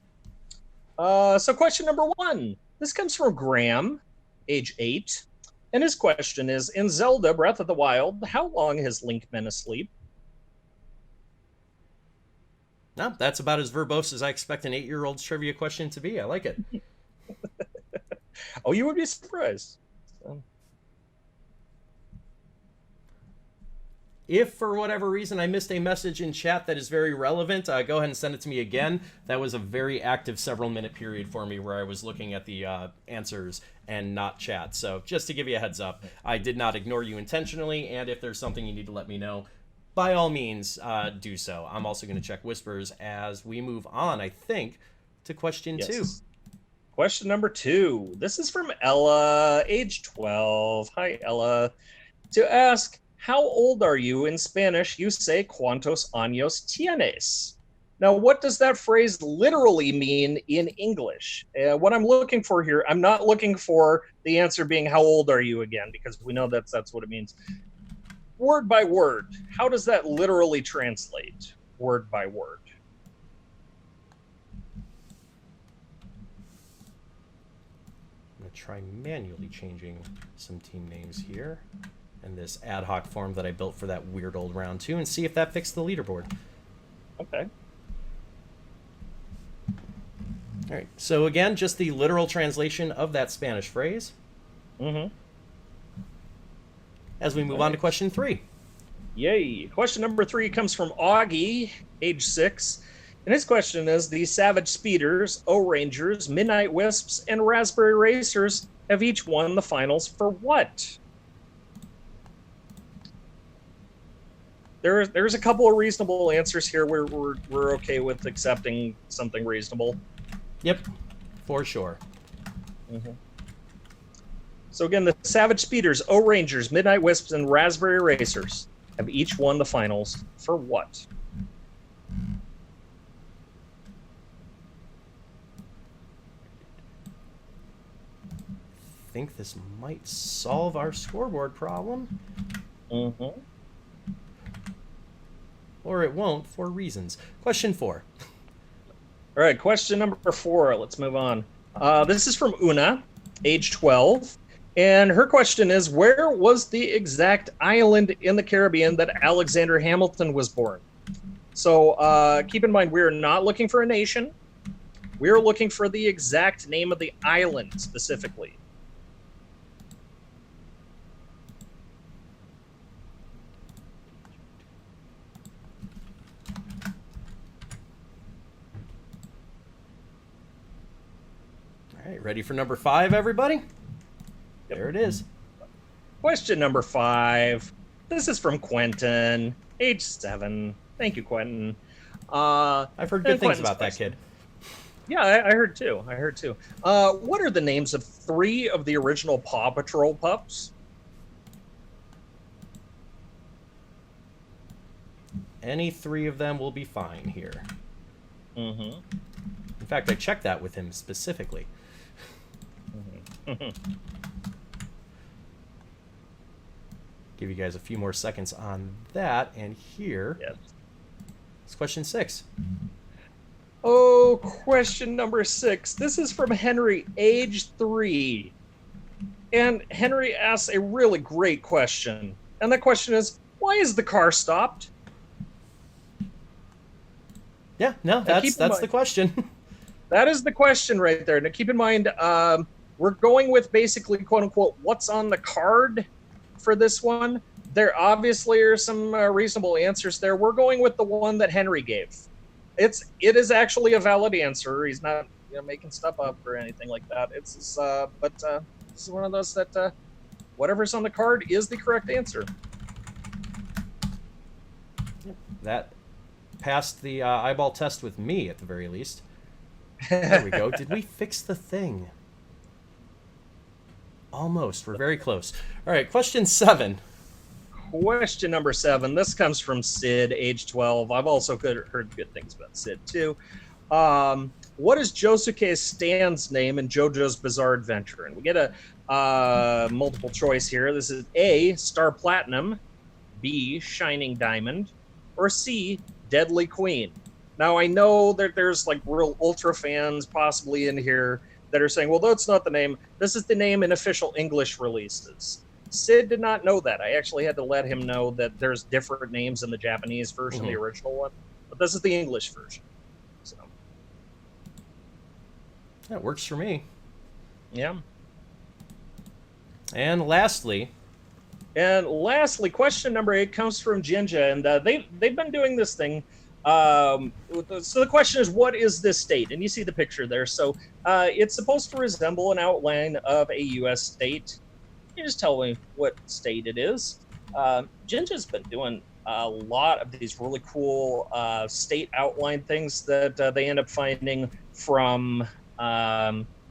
So question number 1. This comes from Graham, age 8. And his question is, in Zelda Breath of the Wild, how long has Link been asleep? No, that's about as verbose as I expect an 8-year-old's trivia question to be. I like it. Oh, you would be surprised. So. If for whatever reason I missed a message in chat that is very relevant, go ahead and send it to me again. That was a very active several-minute period for me where I was looking at the answers and not chat. So just to give you a heads up, I did not ignore you intentionally, and if there's something you need to let me know, by all means, do so. I'm also going to check whispers as we move on, I think, to question 2. Question number 2. This is from Ella, age 12. Hi, Ella. To ask, how old are you? In Spanish, you say ¿cuántos años tienes? Now, what does that phrase literally mean in English? What I'm looking for here, I'm not looking for the answer being how old are you again, because we know that's what it means. Word by word, how does that literally translate word by word? I'm going to try manually changing some team names here in this ad hoc form that I built for that weird old round 2 and see if that fixed the leaderboard. Okay. All right. So again, just the literal translation of that Spanish phrase. Mm-hmm. As we move on to question 3. Yay. Question number 3 comes from Augie, age 6. And his question is, the Savage Speeders, O-Rangers, Midnight Wisps, and Raspberry Racers have each won the finals for what? There's a couple of reasonable answers here. We're okay with accepting something reasonable. Yep, for sure. Mm-hmm. So again, the Savage Speeders, O-Rangers, Midnight Wisps, and Raspberry Racers have each won the finals for what? I think this might solve our scoreboard problem. Mm-hmm. Or it won't, for reasons. Question 4. All right, question number 4. Let's move on. This is from Una, age 12. And her question is, where was the exact island in the Caribbean that Alexander Hamilton was born? So keep in mind, we are not looking for a nation. We are looking for the exact name of the island specifically. All right, ready for number 5, everybody? Yep. There it is. Question number 5. This is from Quentin, age 7. Thank you, Quentin. I've heard good things Quentin's about that question. kid. Yeah, I heard too. What are the names of 3 of the original Paw Patrol pups? Any 3 of them will be fine here. Mm-hmm. In fact, I checked that with him specifically. Mm-hmm. Give you guys a few more seconds on that, and here Yes. is question 6. Oh, question number 6. This is from Henry, age 3. And Henry asks a really great question. And that question is, why is the car stopped? Yeah, no, keep that's in the question. That is the question right there. Now, keep in mind, we're going with basically, quote unquote, what's on the card for this one. There obviously are some reasonable answers there. We're going with the one that Henry gave. It is actually a valid answer. He's not making stuff up or anything like that. This is one of those that whatever's on the card is the correct answer. That passed the eyeball test with me, at the very least. There we go. Did we fix the thing? Almost. We're very close. All right, question 7. Question number 7. This comes from Sid, age 12. I've also heard good things about Sid, too. What is Josuke Stan's name in JoJo's Bizarre Adventure? And we get a multiple choice here. This is A, Star Platinum, B, Shining Diamond, or C, Deadly Queen. Now, I know that there's like real ultra fans possibly in here that are saying, well, that's not the name. This is the name in official English releases. Sid did not know that. I actually had to let him know that there's different names in the Japanese version, the original one. But this is the English version. So That works for me. yeah. And lastly, question number 8 comes from Jinja, and they've been doing this thing. So the question is, what is this state? And you see the picture there. So it's supposed to resemble an outline of a U.S. state. You just tell me what state it is. Jinja's been doing a lot of these really cool state outline things that they end up finding from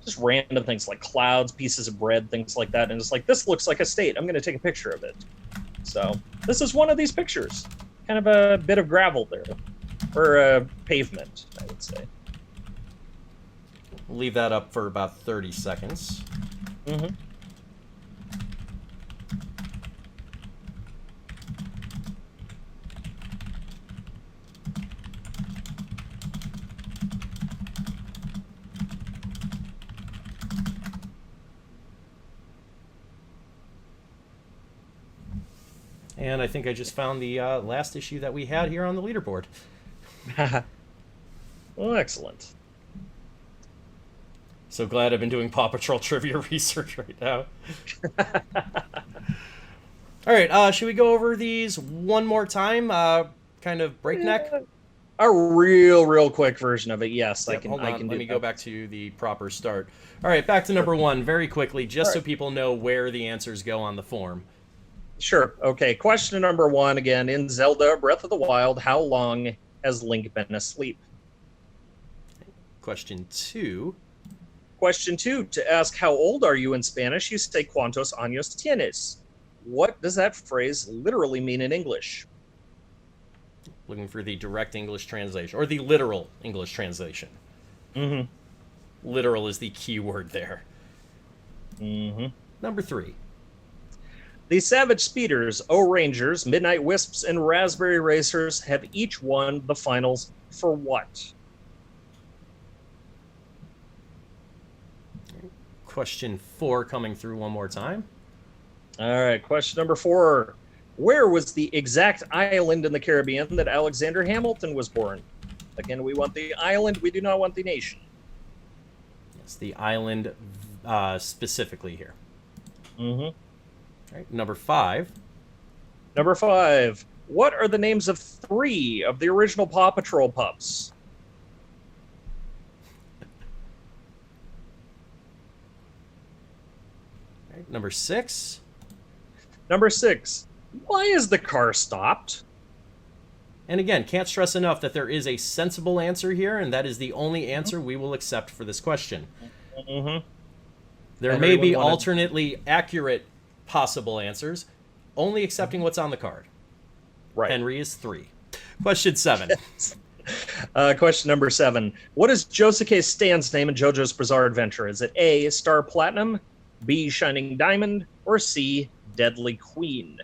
just random things like clouds, pieces of bread, things like that. And it's like, this looks like a state. I'm going to take a picture of it. So this is one of these pictures. Kind of a bit of gravel there. Or pavement, I would say. we'll leave that up for about 30 seconds. Mm-hmm. And I think I just found the last issue that we had here on the leaderboard. Well, excellent. So glad I've been doing Paw Patrol trivia research right now. All right, should we go over these one more time? Kind of breakneck? A real quick version of it. Yes, Yep, I can. hold I on. can Let do me that. go back to the proper start. All right, back to number one very quickly, just so people know where the answers go on the form. Sure. Okay. Question number one again. In Zelda Breath of the Wild, how long has Link been asleep? Question two. Question two, to ask how old are you in Spanish, you say cuántos años tienes. What does that phrase literally mean in English? Looking for the direct English translation, or the literal English translation. Mm-hmm. Literal is the key word there. Mm-hmm. Number three. The Savage Speeders, O-Rangers, Midnight Wisps, and Raspberry Racers have each won the finals for what? Question four coming through one more time. All right, question number four. Where was the exact island in the Caribbean that Alexander Hamilton was born? Again, we want the island, we do not want the nation. It's the island specifically here. Mm-hmm. All right, number five. Number five. What are the names of three of the original Paw Patrol pups? All right, number six. Number six. Why is the car stopped? And again, can't stress enough that there is a sensible answer here, and that is the only answer we will accept for this question. Mm-hmm. There may be alternately accurate possible answers, only accepting what's on the card. Right. Henry is 3. Question 7. Question number 7. What is Josuke Stan's name in JoJo's Bizarre Adventure? Is it A, Star Platinum, B, Shining Diamond, or C, Deadly Queen?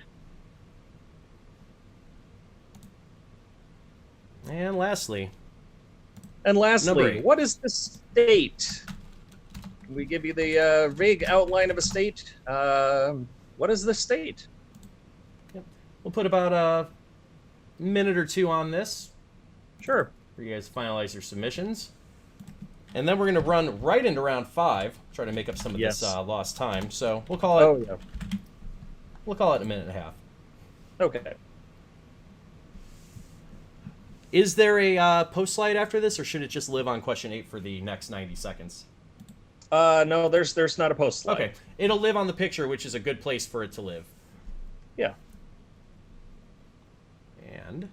And lastly, Number 8. eight. What is the state? Can we give you the vague outline of a state? What is the state? We'll put about a minute or two on this Sure. for you guys to finalize your submissions. And then we're going to run right into round 5, try to make up some of Yes. this lost time. So we'll call it yeah. we'll call it a minute and a half. Okay. Is there a post slide after this, or should it just live on question 8 for the next 90 seconds? No, there's not a post slide. Okay, it'll live on the picture, which is a good place for it to live. Yeah. And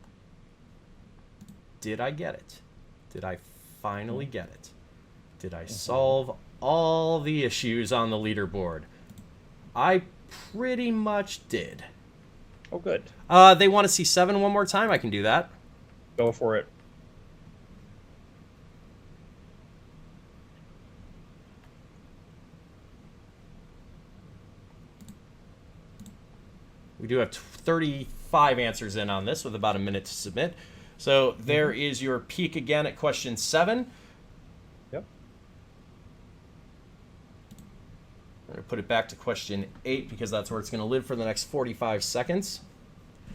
did I get it? Did I finally get it? Did I solve all the issues on the leaderboard? I pretty much did. Oh, good. They want to see 7 one more time. I can do that. Go for it. We do have 35 answers in on this with about a minute to submit. So there is your peek again at question 7. Yep. I'm going to put it back to question 8 because that's where it's going to live for the next 45 seconds.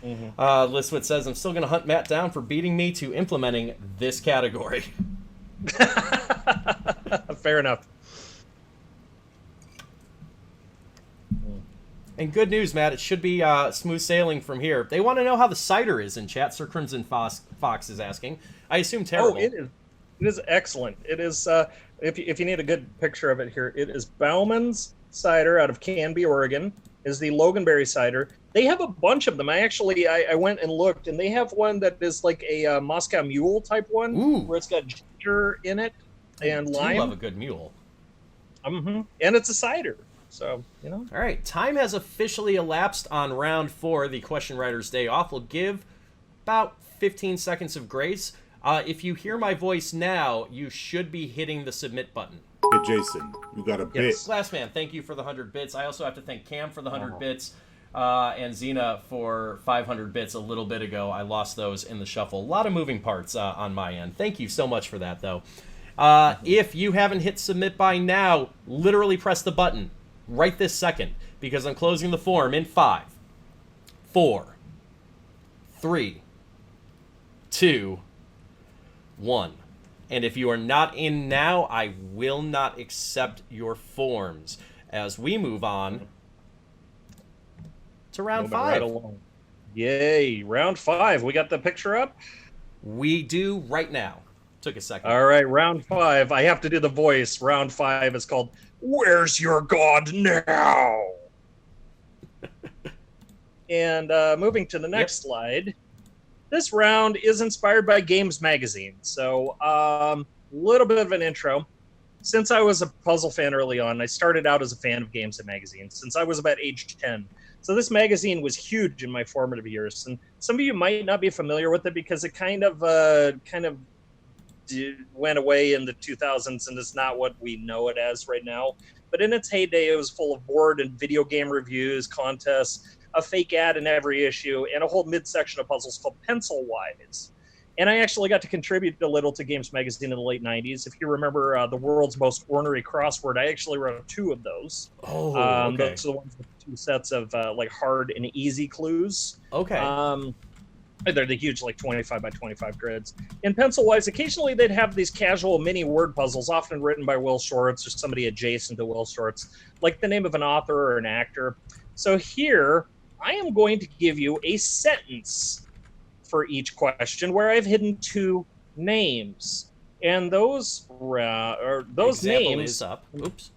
Listwood says, I'm still going to hunt Matt down for beating me to implementing this category. Fair enough. And good news, Matt, it should be smooth sailing from here. They want to know how the cider is in chat. Sir Crimson Fox is asking. I assume terrible. Oh, it is excellent. It is, if you need a good picture of it here, it is Bauman's cider out of Canby, Oregon, is the Loganberry cider. They have a bunch of them. I went and looked, and they have one that is like a Moscow Mule type one, Ooh. where it's got ginger in it and I lime. do love a good mule. And it's a cider. So, you know. All right, time has officially elapsed on round 4, the question writer's day off. We'll give about 15 seconds of grace. If you hear my voice now, you should be hitting the submit button. Hey, Jason, you got a bit. Glassman, thank you for the 100 bits. I also have to thank Cam for the 100 bits and Xena for 500 bits a little bit ago. I lost those in the shuffle. A lot of moving parts on my end. Thank you so much for that, though. If you haven't hit submit by now, literally press the button right this second, because I'm closing the form in 5, 4, 3, 2, 1. And if you are not in now, I will not accept your forms as we move on to round Moving right 5. along. Yay, round 5. We got the picture up? We do right now. Took a second. All right, round 5. I have to do the voice. Round 5 is called "Where's Your God Now?" And moving to the next slide. This round is inspired by Games Magazine. So little bit of an intro. Since I was a puzzle fan early on, I started out as a fan of Games Magazine since I was about age 10. So this magazine was huge in my formative years. And some of you might not be familiar with it because it kind of went away in the 2000s and is not what we know it as right now. But in its heyday, it was full of board and video game reviews, contests, a fake ad in every issue, and a whole midsection of puzzles called Pencil Wise. And I actually got to contribute a little to Games Magazine in the late 90s. If you remember the world's most ornery crossword, I actually wrote 2 of those. Oh, okay. Those are the ones with 2 sets of like hard and easy clues. Okay. They're the huge, like 25 by 25 grids. In Pencil Wise, occasionally they'd have these casual mini word puzzles, often written by Will Shortz or somebody adjacent to Will Shortz, like the name of an author or an actor. So here, I am going to give you a sentence for each question where I've hidden 2 names. And those Example names... is up. Oops.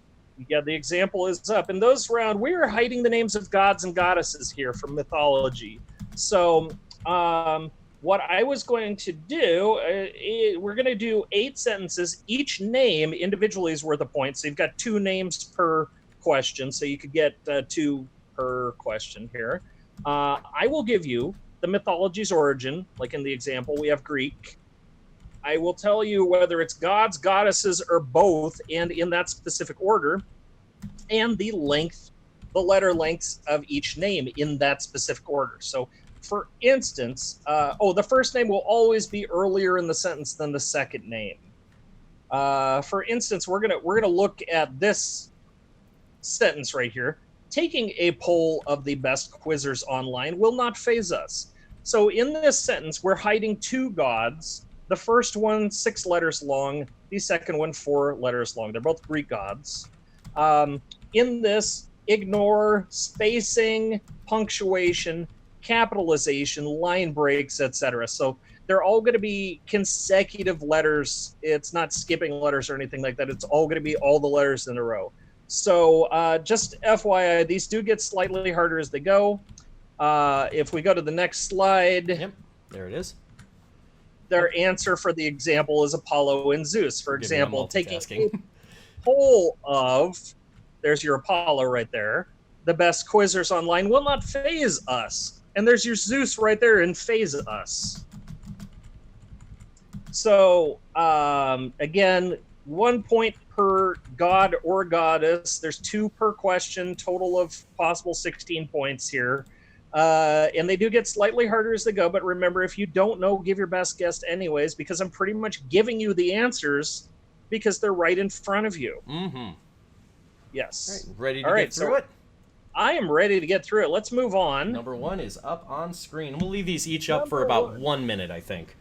Yeah, the example is up. In those round, we are hiding the names of gods and goddesses here from mythology. So... what I was going to do, we're going to do 8 sentences. Each name individually is worth a point. So you've got 2 names per question. So you could get 2 per question here. I will give you the mythology's origin. Like in the example, we have Greek. I will tell you whether it's gods, goddesses, or both, and in that specific order, and the letter lengths of each name in that specific order. So for instance, the first name will always be earlier in the sentence than the second name. For instance, we're gonna look at this sentence right here. Taking a poll of the best quizzers online will not faze us. So in this sentence, we're hiding 2 gods. The first one 6 letters long. The second one 4 letters long. They're both Greek gods. In this, ignore spacing, punctuation, capitalization, line breaks, etc. So they're all going to be consecutive letters. It's not skipping letters or anything like that. It's all going to be all the letters in a row. So just FYI, these do get slightly harder as they go. If we go to the next slide. Yep, there it is. Their answer for the example is Apollo and Zeus. For example, taking a poll of, there's your Apollo right there, the best quizzers online will not faze us. And there's your Zeus right there in phase us. So, again, 1 point per god or goddess. There's 2 per question, total of possible 16 points here. And they do get slightly harder as they go. But remember, if you don't know, give your best guess anyways, because I'm pretty much giving you the answers because they're right in front of you. Mm-hmm. Yes. Right, ready to get through it? I am ready to get through it. Let's move on. Number 1 is up on screen. We'll leave these each up for about 1 minute, I think.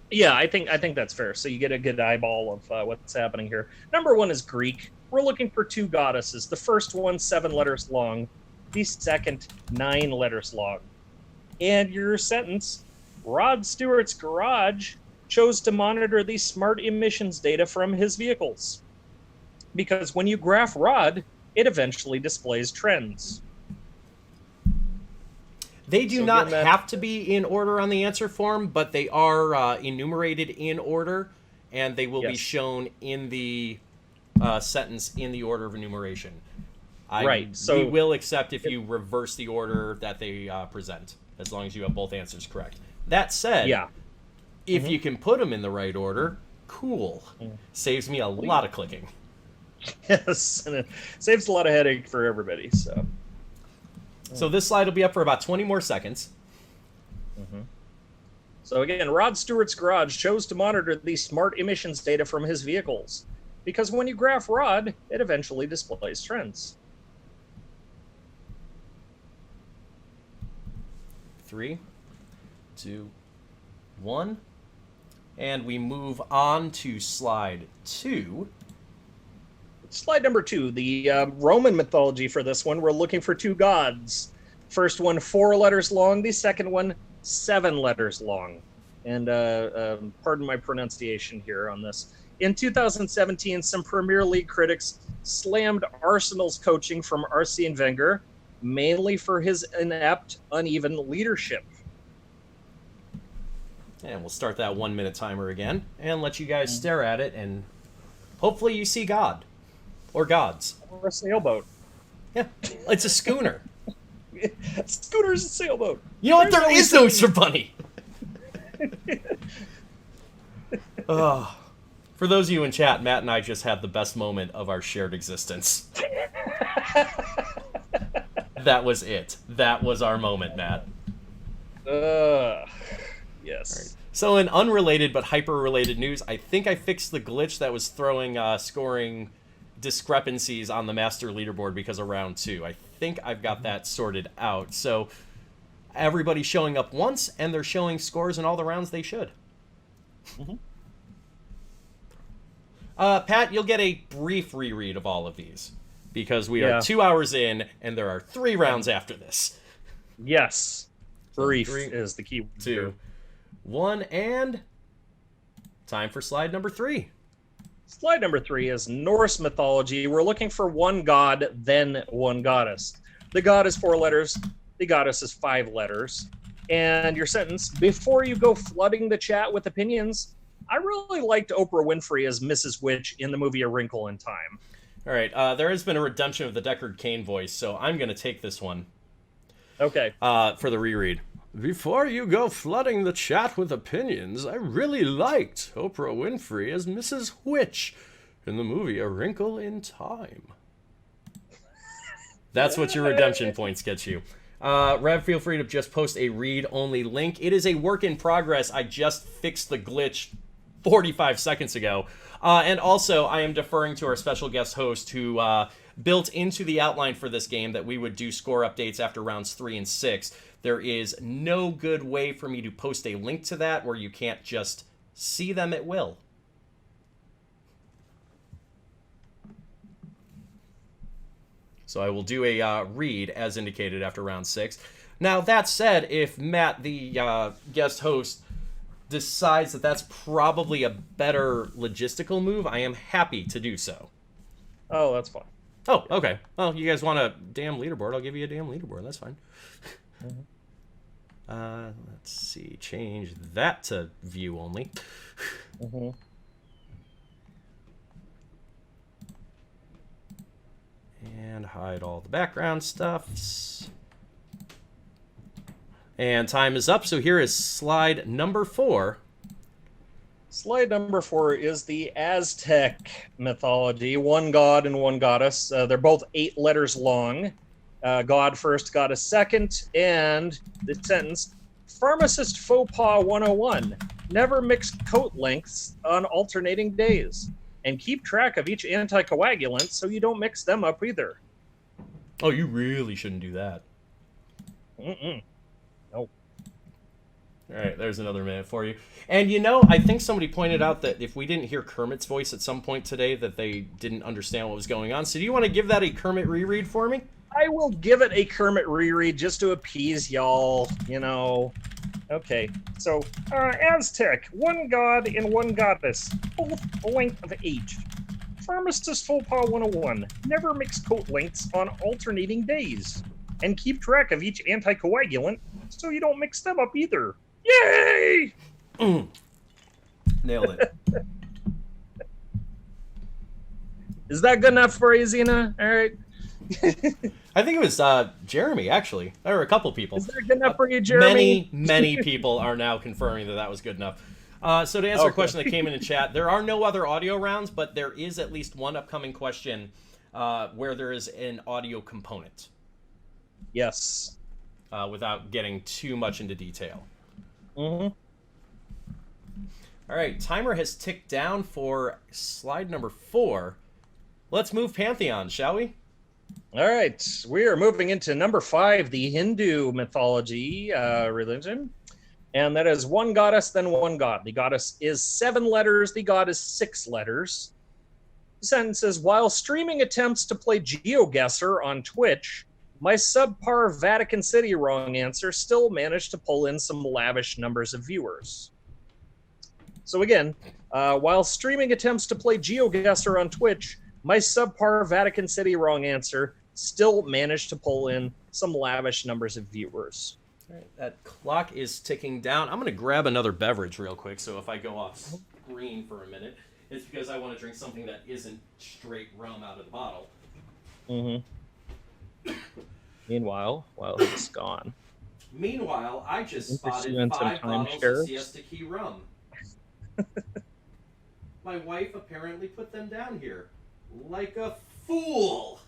Yeah, I think that's fair. So you get a good eyeball of what's happening here. Number 1 is Greek. We're looking for 2 goddesses. The first one, 7 letters long. The second, 9 letters long. And your sentence, Rod Stewart's garage chose to monitor the smart emissions data from his vehicles. Because when you graph Rod, it eventually displays trends. They do not have to be in order on the answer form, but they are enumerated in order, and they will be shown in the sentence in the order of enumeration. So we will accept if you reverse the order that they present, as long as you have both answers correct. That said, if you can put them in the right order, cool. Saves me a lot of clicking. Yes, and it saves a lot of headache for everybody. So this slide will be up for about 20 more seconds. So again, Rod Stewart's garage chose to monitor the smart emissions data from his vehicles. Because when you graph Rod, it eventually displays trends. 3, 2, 1. And we move on to slide 2. Slide number 2, the Roman mythology for this one. We're looking for 2 gods. First one, 4 letters long. The second one, 7 letters long. And pardon my pronunciation here on this. In 2017, some Premier League critics slammed Arsenal's coaching from Arsene Wenger, mainly for his inept, uneven leadership. And we'll start that 1 minute timer again and let you guys stare at it, and hopefully you see God. Or gods. Or a sailboat. Yeah, it's a schooner. Scooter's a sailboat. You know what? There is no Easter Bunny. Oh. For those of you in chat, Matt and I just had the best moment of our shared existence. That was it. That was our moment, Matt. Yes. Right. So in unrelated but hyper-related news, I think I fixed the glitch that was throwing scoring discrepancies on the master leaderboard because of round 2. I think I've got that sorted out. So everybody's showing up once, and they're showing scores in all the rounds they should. Mm-hmm. Pat, you'll get a brief reread of all of these because we are 2 hours in, and there are 3 rounds after this. Yes. Brief 3, is the key. 2, 1, and time for slide number 3. Slide number 3 is Norse mythology. We're looking for one god, then one goddess. The god is 4 letters. The goddess is 5 letters. And your sentence, before you go flooding the chat with opinions, I really liked Oprah Winfrey as Mrs. Witch in the movie A Wrinkle in Time. All right, there has been a redemption of the Deckard Cain voice, so I'm going to take this one. Okay. For the reread. Before you go flooding the chat with opinions, I really liked Oprah Winfrey as Mrs. Witch in the movie A Wrinkle in Time. That's what your redemption points get you. Rev, feel free to just post a read-only link. It is a work in progress. I just fixed the glitch 45 seconds ago. And also, I am deferring to our special guest host who built into the outline for this game that we would do score updates after rounds 3 and 6. There is no good way for me to post a link to that where you can't just see them at will. So I will do a read as indicated after round 6. Now, that said, if Matt, the guest host, decides that that's probably a better logistical move, I am happy to do so. Oh, that's fine. Oh, okay. Well, you guys want a damn leaderboard? I'll give you a damn leaderboard. That's fine. Let's see. Change that to view only. And hide all the background stuffs. And time is up. So here is slide number 4. Slide number 4 is the Aztec mythology. One god and one goddess. They're both 8 letters long. God first, goddess second. And the sentence, Pharmacist Faux Pas 101. Never mix coat lengths on alternating days. And keep track of each anticoagulant so you don't mix them up either. Oh, you really shouldn't do that. Mm-mm. Nope. All right, there's another minute for you. And you know, I think somebody pointed out that if we didn't hear Kermit's voice at some point today, that they didn't understand what was going on. So do you want to give that a Kermit reread for me? I will give it a Kermit reread just to appease y'all, you know. Okay, so Aztec, one god and one goddess, both a length of 8. Pharmacist Faux Pas 101, never mix coat lengths on alternating days. And keep track of each anticoagulant so you don't mix them up either. Yay! Nailed it. Is that good enough for you, Xena? All right. I think it was Jeremy, actually. There were a couple people. Is that good enough for you, Jeremy? Many people are now confirming that that was good enough. So to answer a question that came in chat, there are no other audio rounds, but there is at least one upcoming question where there is an audio component. Yes. Without getting too much into detail. Mm-hmm. All right, timer has ticked down for slide number 4. Let's move Pantheon, shall we? All right, we are moving into number 5, the Hindu mythology religion. And that is one goddess, then one god. The goddess is 7 letters. The god is 6 letters. The sentence says, while streaming attempts to play GeoGuessr on Twitch, my subpar Vatican City wrong answer still managed to pull in some lavish numbers of viewers. So again, while streaming attempts to play GeoGuessr on Twitch, my subpar Vatican City wrong answer still managed to pull in some lavish numbers of viewers. All right, that clock is ticking down. I'm going to grab another beverage real quick, so if I go off screen for a minute, it's because I want to drink something that isn't straight rum out of the bottle. Mm-hmm. Meanwhile, while he's gone. Meanwhile, I just spotted Pursuant some 5 bottles timeshares. of Siesta Key rum. My wife apparently put them down here. Like a fool!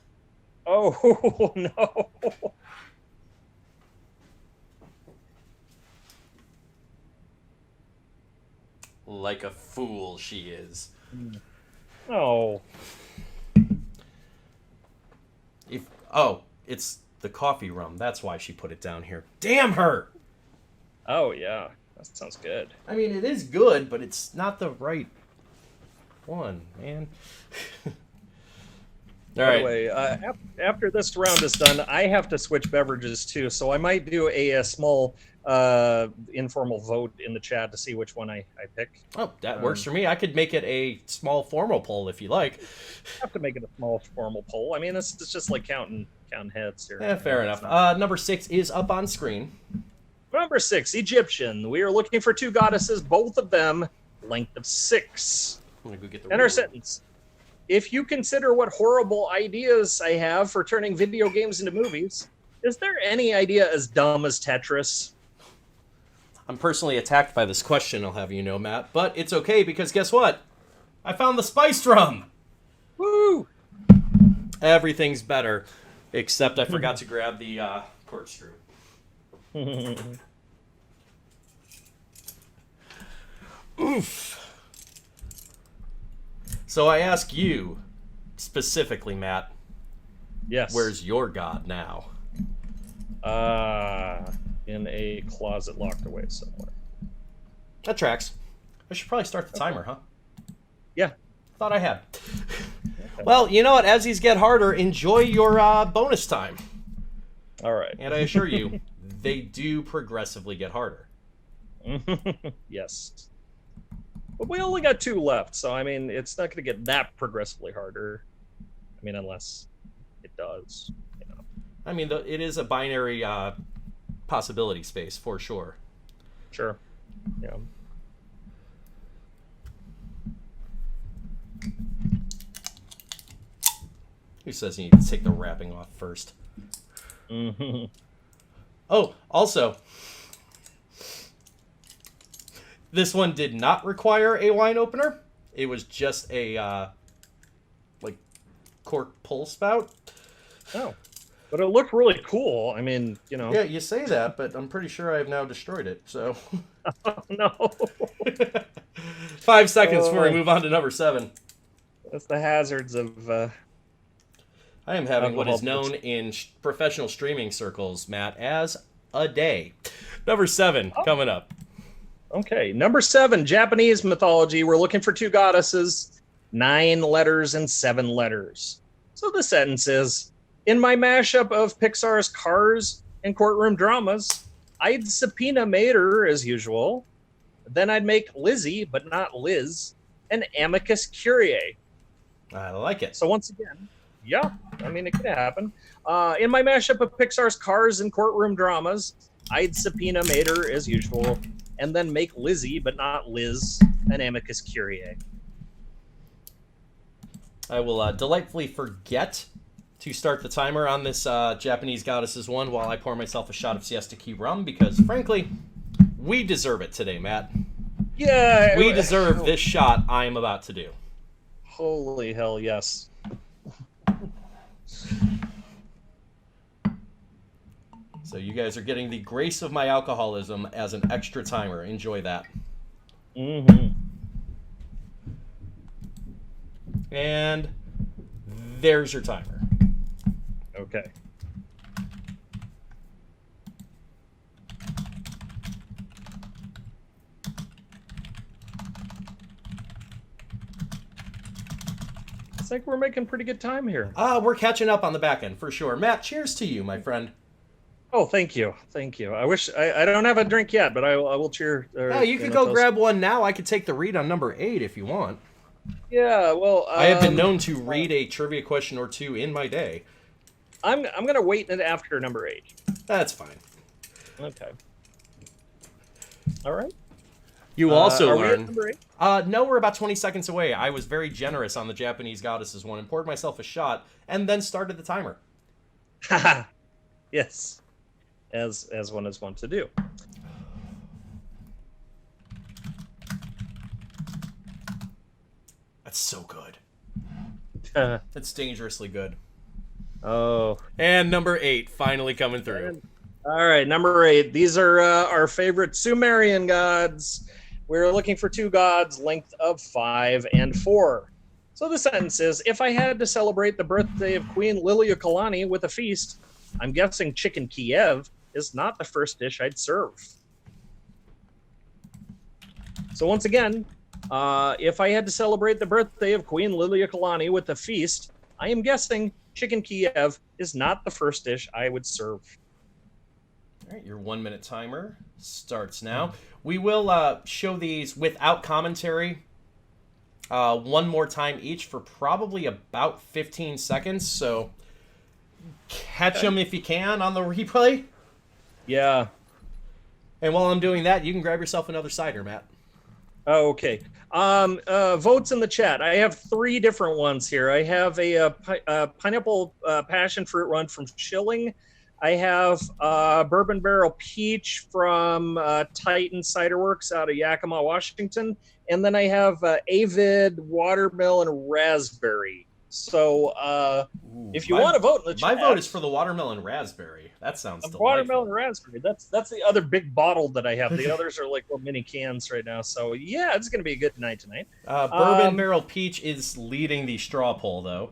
Oh, no. Like a fool she is. Oh. It's the coffee rum. That's why she put it down here. Damn her! Oh, yeah. That sounds good. I mean, it is good, but it's not the right one, man. All right. By the way, after this round is done, I have to switch beverages too, so I might do a small informal vote in the chat to see which one I pick. Oh, that works for me. I could make it a small formal poll if you like. I have to make it a small formal poll. I mean, this is just like counting heads here. Yeah, fair enough. Number 6 is up on screen. Number 6, Egyptian. We are looking for 2 goddesses, both of them length of 6. I'm gonna go get the And our ruler. sentence. If you consider what horrible ideas I have for turning video games into movies, is there any idea as dumb as Tetris? I'm personally attacked by this question, I'll have you know, Matt. But it's okay because guess what? I found the spiced rum! Woo! Everything's better. Except I forgot to grab the corkscrew. Oof. So I ask you, specifically, Matt, Yes. where's your god now? In a closet locked away somewhere. That tracks. I should probably start the timer, huh? Yeah. Thought I had. Well, you know what? As these get harder, enjoy your bonus time. All right. And I assure you, they do progressively get harder. Yes. But we only got 2 left, so I mean, it's not going to get that progressively harder. I mean, unless it does, you know. I mean, it is a binary possibility space, for sure. Sure. Yeah. Who says you need to take the wrapping off first? Mm-hmm. Oh, also, this one did not require a wine opener. It was just a, cork pull spout. Oh. But it looked really cool. I mean, you know. Yeah, you say that, but I'm pretty sure I have now destroyed it, so. Oh, no. 5 seconds before we move on to number 7. That's the hazards of... I am having what is alcohol. known in professional streaming circles, Matt, as a day. Number 7, coming up. Okay, number 7, Japanese mythology. We're looking for 2 goddesses, 9 letters and 7 letters. So the sentence is, in my mashup of Pixar's Cars and courtroom dramas, I'd subpoena Mater as usual. Then I'd make Lizzie, but not Liz, an amicus curiae. I like it. So once again, yeah, I mean, it could happen. In my mashup of Pixar's Cars and courtroom dramas, I'd subpoena Mater as usual, and then make Lizzie, but not Liz, an amicus curiae. I will delightfully forget to start the timer on this Japanese Goddesses one while I pour myself a shot of Siesta Key rum because, frankly, we deserve it today, Matt. Yeah. We deserve this shot I am about to do. Holy hell, yes. So you guys are getting the grace of my alcoholism as an extra timer. Enjoy that. Mm-hmm. And there's your timer. Okay. It's like we're making pretty good time here. We're catching up on the back end for sure. Matt, cheers to you, my friend. Oh, thank you, thank you. I wish I don't have a drink yet, but I will cheer. Yeah, you could go grab one now. I could take the read on number 8 if you want. Yeah, well, I have been known to read a trivia question or two in my day. I'm gonna wait after number 8. That's fine. Okay. All right. You also are we at learn. number 8? No, we're about 20 seconds away. I was very generous on the Japanese goddesses one and poured myself a shot and then started the timer. Haha. Yes. As one is wont to do. That's so good. Uh, That's dangerously good. oh. And number 8 finally coming through. All right, number 8. These are our favorite Sumerian gods. We're looking for 2 gods, length of 5 and 4. So the sentence is, if I had to celebrate the birthday of Queen Liliuokalani with a feast, I'm guessing chicken Kiev is not the first dish I'd serve. So once again, if I had to celebrate the birthday of Queen Liliuokalani with a feast, I am guessing chicken Kiev is not the first dish I would serve. All right, your 1-minute timer starts now. We will show these without commentary one more time each for probably about 15 seconds. So catch them if you can on the replay. Yeah. And while I'm doing that, you can grab yourself another cider, Matt. Oh, okay. Votes in the chat. I have 3 different ones here. I have a pineapple passion fruit run from Schilling. I have bourbon barrel peach from Titan Cider Works out of Yakima, Washington, and then I have Avid watermelon raspberry. So if you want to vote in the chat, my vote is for the watermelon raspberry. That sounds delightful. Watermelon raspberry. That's the other big bottle that I have. The others are like little mini cans right now. So yeah, it's gonna be a good night tonight. Bourbon barrel peach is leading the straw poll, though.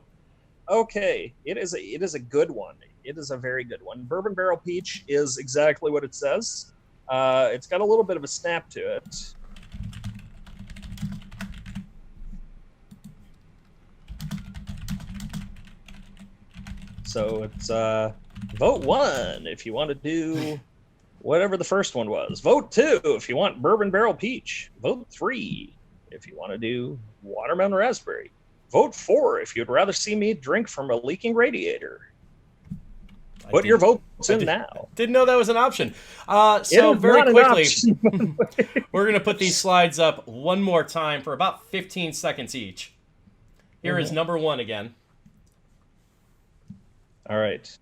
Okay, it is a good one. It is a very good one. Bourbon barrel peach is exactly what it says. It's got a little bit of a snap to it. So it's vote 1 if you want to do whatever the first one was. Vote 2 if you want bourbon barrel peach. Vote 3 if you want to do watermelon raspberry. Vote 4 if you'd rather see me drink from a leaking radiator. Put your votes in now. Didn't know that was an option. So very quickly, we're going to put these slides up one more time for about 15 seconds each. Here is number 1 again. All right.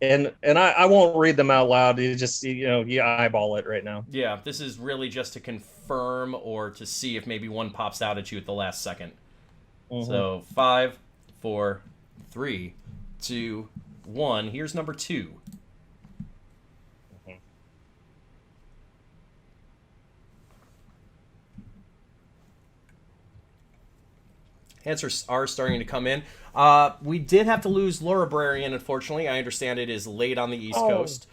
And I won't read them out loud. You just, you eyeball it right now. Yeah, this is really just to confirm or to see if maybe one pops out at you at the last second. So 5, 4, 3, 2, 1. Here's number 2. Answers are starting to come in. We did have to lose Laura Brarian, unfortunately. I understand it is late on the East Coast.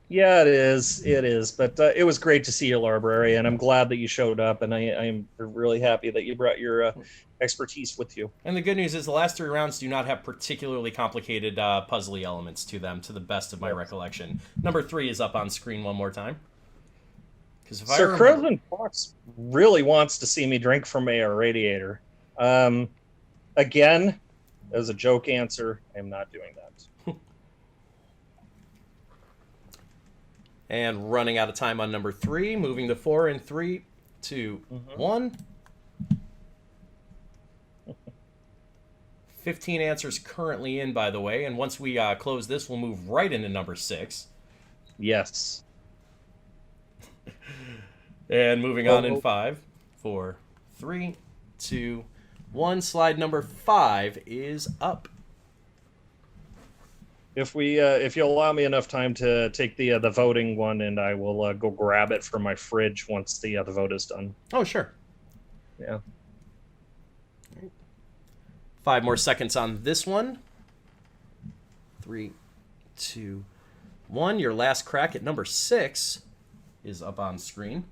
Yeah, it is. It is. But it was great to see you, Laura Brary, and I'm glad that you showed up, and I'm really happy that you brought your expertise with you. And the good news is the last 3 rounds do not have particularly complicated puzzly elements to them, to the best of my recollection. Number 3 is up on screen one more time. Sir Crozen Fox really wants to see me drink from a radiator. Again, as a joke answer, I'm not doing that. And running out of time on number 3, moving to 4 in 3, 2, 1. 15 answers currently in, by the way, and once we close this, we'll move right into number 6. Yes. And moving on in 5, 4, 3, 2, 1. Slide number 5 is up. If you'll allow me enough time to take the voting one, and I will go grab it from my fridge once the vote is done. Oh, sure. Yeah. 5 more seconds on this one. 3, 2, 1. Your last crack at number 6 is up on screen.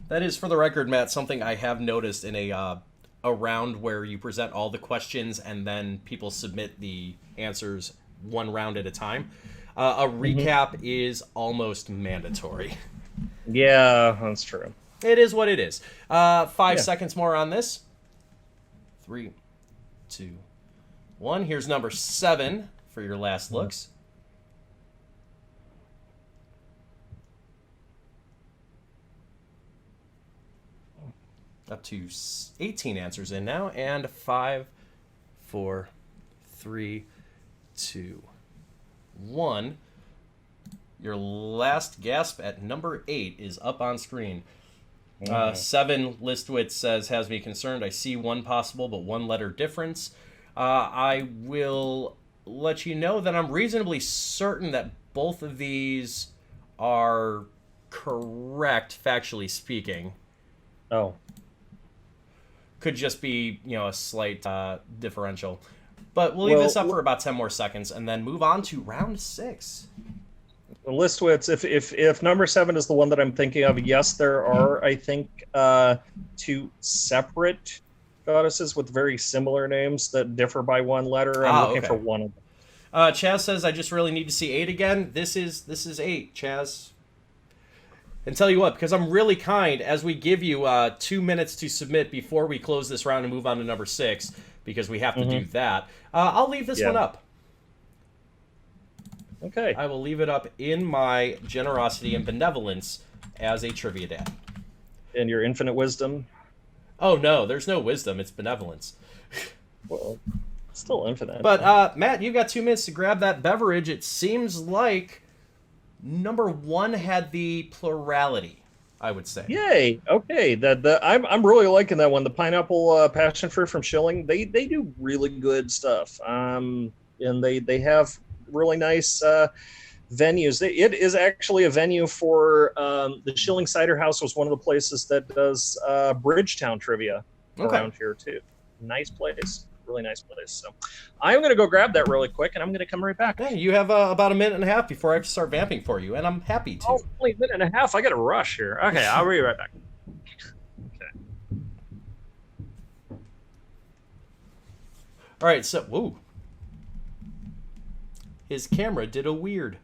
That is, for the record, Matt, something I have noticed in a round where you present all the questions and then people submit the answers one round at a time. A recap is almost mandatory. Yeah, that's true. It is what it is. 5 seconds more on this. 3, 2, 1. Here's number 7 for your last looks. Up to 18 answers in now. And 5, 4, 3, 2, 1. Your last gasp at number 8 is up on screen. 7 Listwitz says, has me concerned. I see one possible, but one letter difference. I will let you know that I'm reasonably certain that both of these are correct, factually speaking. Oh. Could just be, a slight differential. But we'll leave this up for about 10 more seconds and then move on to round 6. Listwitz, if number 7 is the one that I'm thinking of, yes, there are, I think, 2 separate goddesses with very similar names that differ by one letter. I'm looking for one of them. Chaz says, I just really need to see 8 again. This is 8, Chaz. And tell you what, because I'm really kind, as we give you 2 minutes to submit before we close this round and move on to number 6, because we have to do that, I'll leave this one up. Okay. I will leave it up in my generosity and benevolence as a trivia dad. And your infinite wisdom? Oh, no, there's no wisdom. It's benevolence. Well, it's still infinite. But, Matt, you've got 2 minutes to grab that beverage. It seems like number 1 had the plurality, I would say. Yay! Okay, I'm really liking that one. The pineapple passion fruit from Schilling. They do really good stuff. And they have really nice venues. It is actually a venue for the Schilling Cider House. Was one of the places that does Bridgetown trivia around here too. Nice place. Really nice place. So I'm going to go grab that really quick, and I'm going to come right back. Hey, you have about a minute and a half before I have to start vamping for you, and I'm happy to. Oh, only a minute and a half. I got to rush here. Okay, I'll be right back. Okay. All right, so, whoa. His camera did a weird.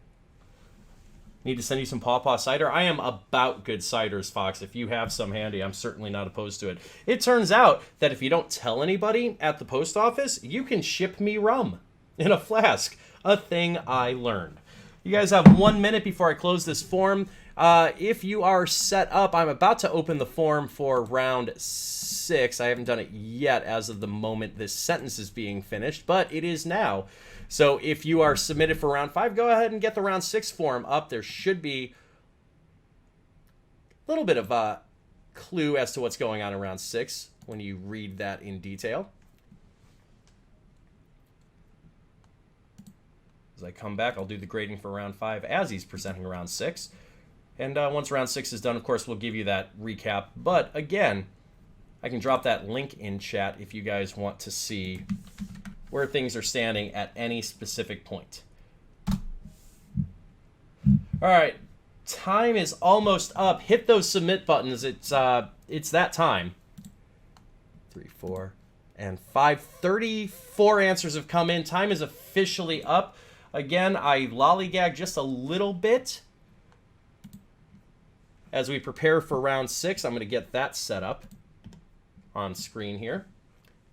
Need to send you some Pawpaw cider. I am about good ciders, Fox. If you have some handy, I'm certainly not opposed to it. It turns out that if you don't tell anybody at the post office, you can ship me rum in a flask. A thing I learned. You guys have 1 minute before I close this form. If you are set up, I'm about to open the form for round 6. I haven't done it yet as of the moment this sentence is being finished, but it is now. So if you are submitted for round 5, go ahead and get the round 6 form up. There should be a little bit of a clue as to what's going on in round 6 when you read that in detail. As I come back, I'll do the grading for round 5 as he's presenting round 6. And once round 6 is done, of course, we'll give you that recap. But again, I can drop that link in chat if you guys want to see where things are standing at any specific point. All right, time is almost up. Hit those submit buttons. It's that time. 3, 4, and 5. 34 answers have come in. Time is officially up. Again, I lollygag just a little bit as we prepare for round 6. I'm going to get that set up on screen here.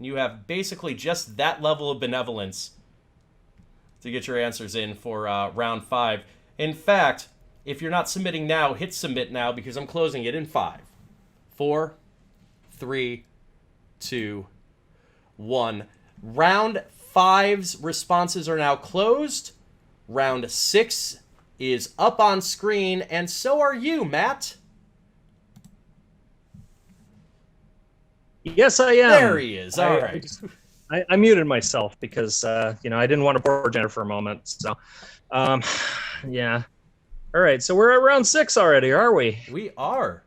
You have basically just that level of benevolence to get your answers in for round 5. In fact, if you're not submitting now, hit submit now because I'm closing it in 5, 4, 3, 2, 1. Round 5's responses are now closed. Round 6 is up on screen, and so are you, Matt. Yes, I am. There he is. All right. I muted myself because, I didn't want to bore Jennifer for a moment. So, yeah. All right. So we're at round 6 already, are we? We are.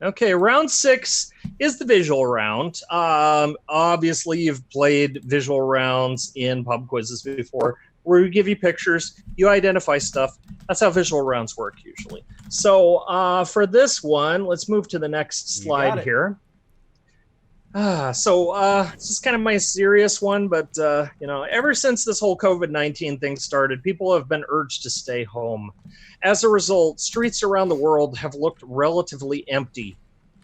Okay. Round 6 is the visual round. Obviously, you've played visual rounds in pub quizzes before, where we give you pictures, you identify stuff. That's how visual rounds work usually. So for this one, let's move to the next slide here. This is kind of my serious one, but ever since this whole COVID-19 thing started, people have been urged to stay home. As a result, streets around the world have looked relatively empty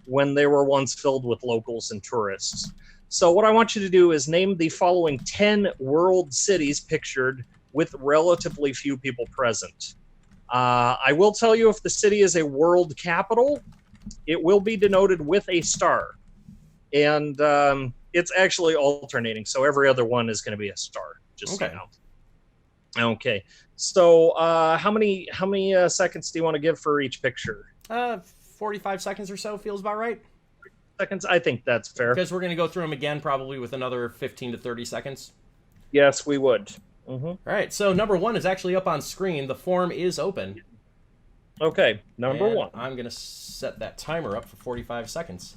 when they were once filled with locals and tourists. So what I want you to do is name the following 10 world cities pictured with relatively few people present. I will tell you, if the city is a world capital, it will be denoted with a star. And it's actually alternating, so every other one is going to be a star. Just so you know. Okay. So how many seconds do you want to give for each picture? 45 seconds or so feels about right. Seconds. I think that's fair. Because we're going to go through them again, probably with another 15 to 30 seconds. Yes, we would. Mm-hmm. All right. So number 1 is actually up on screen. The form is open. Okay. Number 1. I'm going to set that timer up for 45 seconds.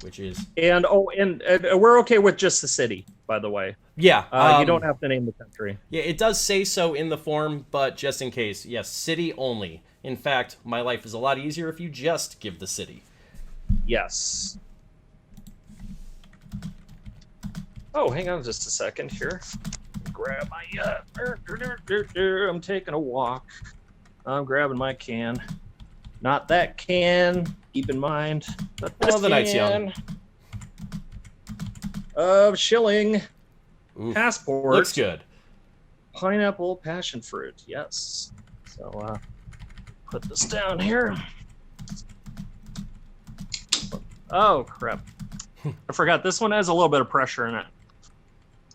Which is and we're okay with just the city, by the way. Yeah, you don't have to name the country. Yeah, it does say so in the form, but just in case, yes, city only. In fact, my life is a lot easier if you just give the city. Yes. Oh, hang on just a second here. Grab my I'm taking a walk. I'm grabbing my can. Not that can. Keep in mind. But this the night's young. Of shilling. Oof. Passport. Looks good. Pineapple, passion fruit. Yes. So put this down here. Oh crap! I forgot this one has a little bit of pressure in it.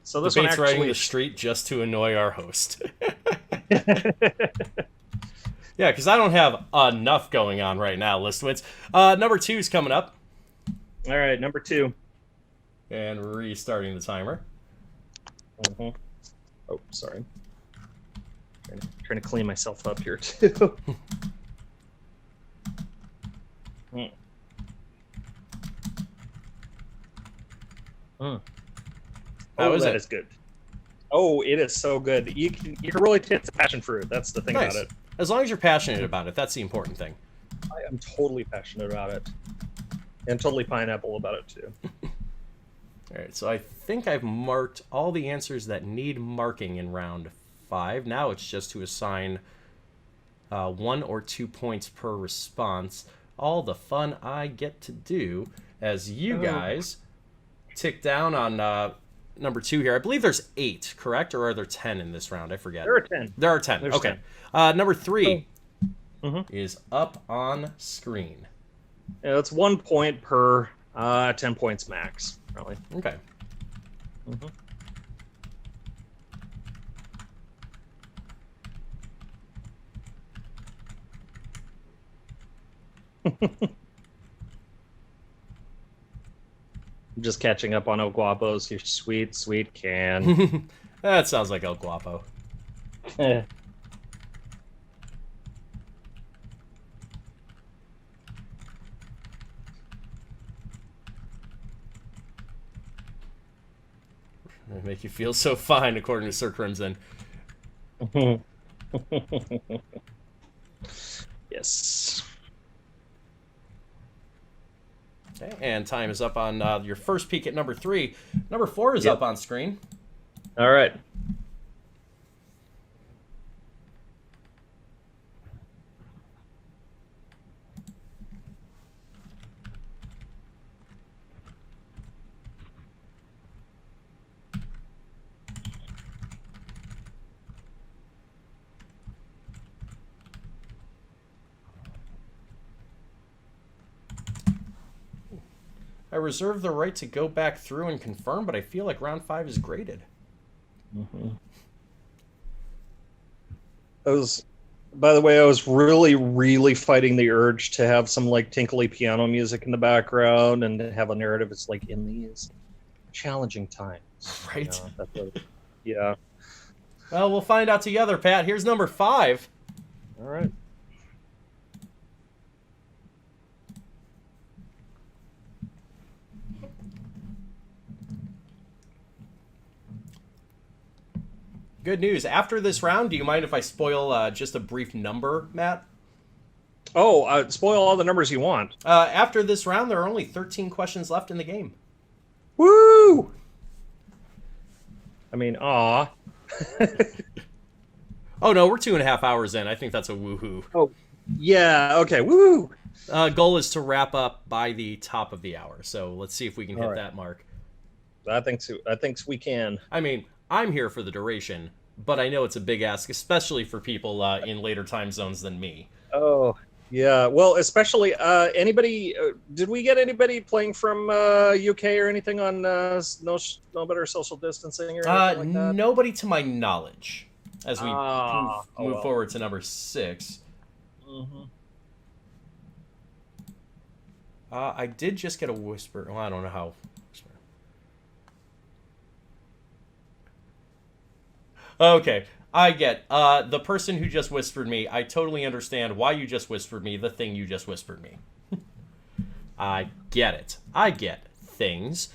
So this one Debate's actually riding the street just to annoy our host. Yeah, because I don't have enough going on right now, Listwitz. Number 2 is coming up. All right, number 2. And restarting the timer. Mm-hmm. Oh, sorry. Trying to clean myself up here, too. How is it? That is good. Oh, it is so good. You can really taste the passion fruit. That's the thing about it. As long as you're passionate about it, that's the important thing. I am totally passionate about it. And totally pineapple about it, too. All right, so I think I've marked all the answers that need marking in round 5. Now it's just to assign 1 or 2 points per response. All the fun I get to do as you guys tick down on number 2 here. I believe there's 8, correct? Or are there 10 in this round? I forget. There are 10. There are 10. There's okay. 10. Number 3 is up on screen. Yeah, it's 1 point per 10 points max, probably. Okay. I'm just catching up on El Guapo's, your sweet, sweet can. That sounds like El Guapo. They make you feel so fine, according to Sir Crimson. Yes. Okay, and time is up on your first peek at number 3. Number 4 is up on screen. All right. I reserve the right to go back through and confirm, but I feel like round 5 is graded. By the way, I was really, really fighting the urge to have some like tinkly piano music in the background and to have a narrative. It's like in these challenging times, right? Yeah. Well, we'll find out together, Pat. Here's number 5. All right. Good news. After this round, do you mind if I spoil just a brief number, Matt? Oh, spoil all the numbers you want. After this round, there are only 13 questions left in the game. Woo! I mean, aw. Oh, no, we're 2.5 hours in. I think that's a woohoo. Oh, yeah, okay, woo! Goal is to wrap up by the top of the hour, so let's see if we can hit that mark. I think so. I think we can. I mean, I'm here for the duration, but I know it's a big ask, especially for people in later time zones than me. Oh, yeah. Well, especially anybody. Did we get anybody playing from UK or anything on no better social distancing or anything like that? Nobody to my knowledge. As we move well. forward to number 6. Mm-hmm. I did just get a whisper. Well, I don't know how. Okay, I get the person who just whispered me. I totally understand why you just whispered me the thing you just whispered me. I get it. I get things.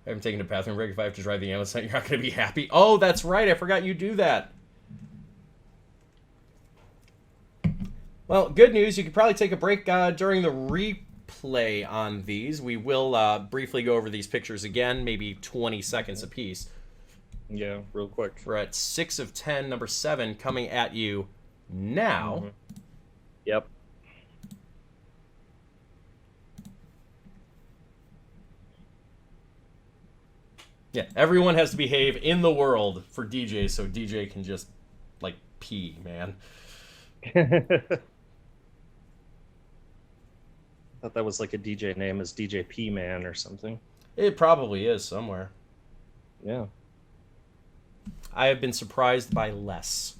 I haven't taken a bathroom break. If I have to drive the ambulance, you're not going to be happy. Oh, that's right. I forgot you do that. Well, good news. You could probably take a break during the replay on these. We will briefly go over these pictures again, maybe 20 seconds apiece. Yeah, real quick. We're at 6 of 10, number 7, coming at you now. Mm-hmm. Yep. Yeah, everyone has to behave in the world for DJ, so DJ can just, like, pee, man. Thought that was like a DJ name as DJ P Man or something. It probably is somewhere. Yeah. I have been surprised by less.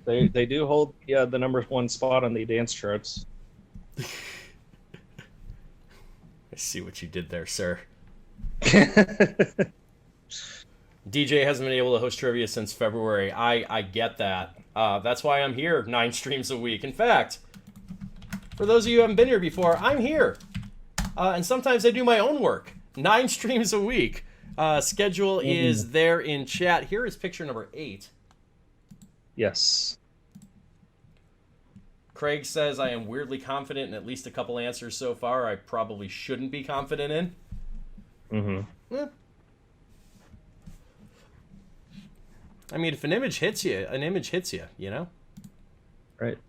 They do hold the number 1 spot on the dance charts. I see what you did there, sir. DJ hasn't been able to host trivia since February. I get that. That's why I'm here 9 streams a week. In fact, for those of you who haven't been here before, I'm here. And sometimes I do my own work. 9 streams a week. Schedule is there in chat. Here is picture number 8. Yes. Craig says, I am weirdly confident in at least a couple answers so far I probably shouldn't be confident in. Mm-hmm. I mean, if an image hits you, an image hits you, you know? Right.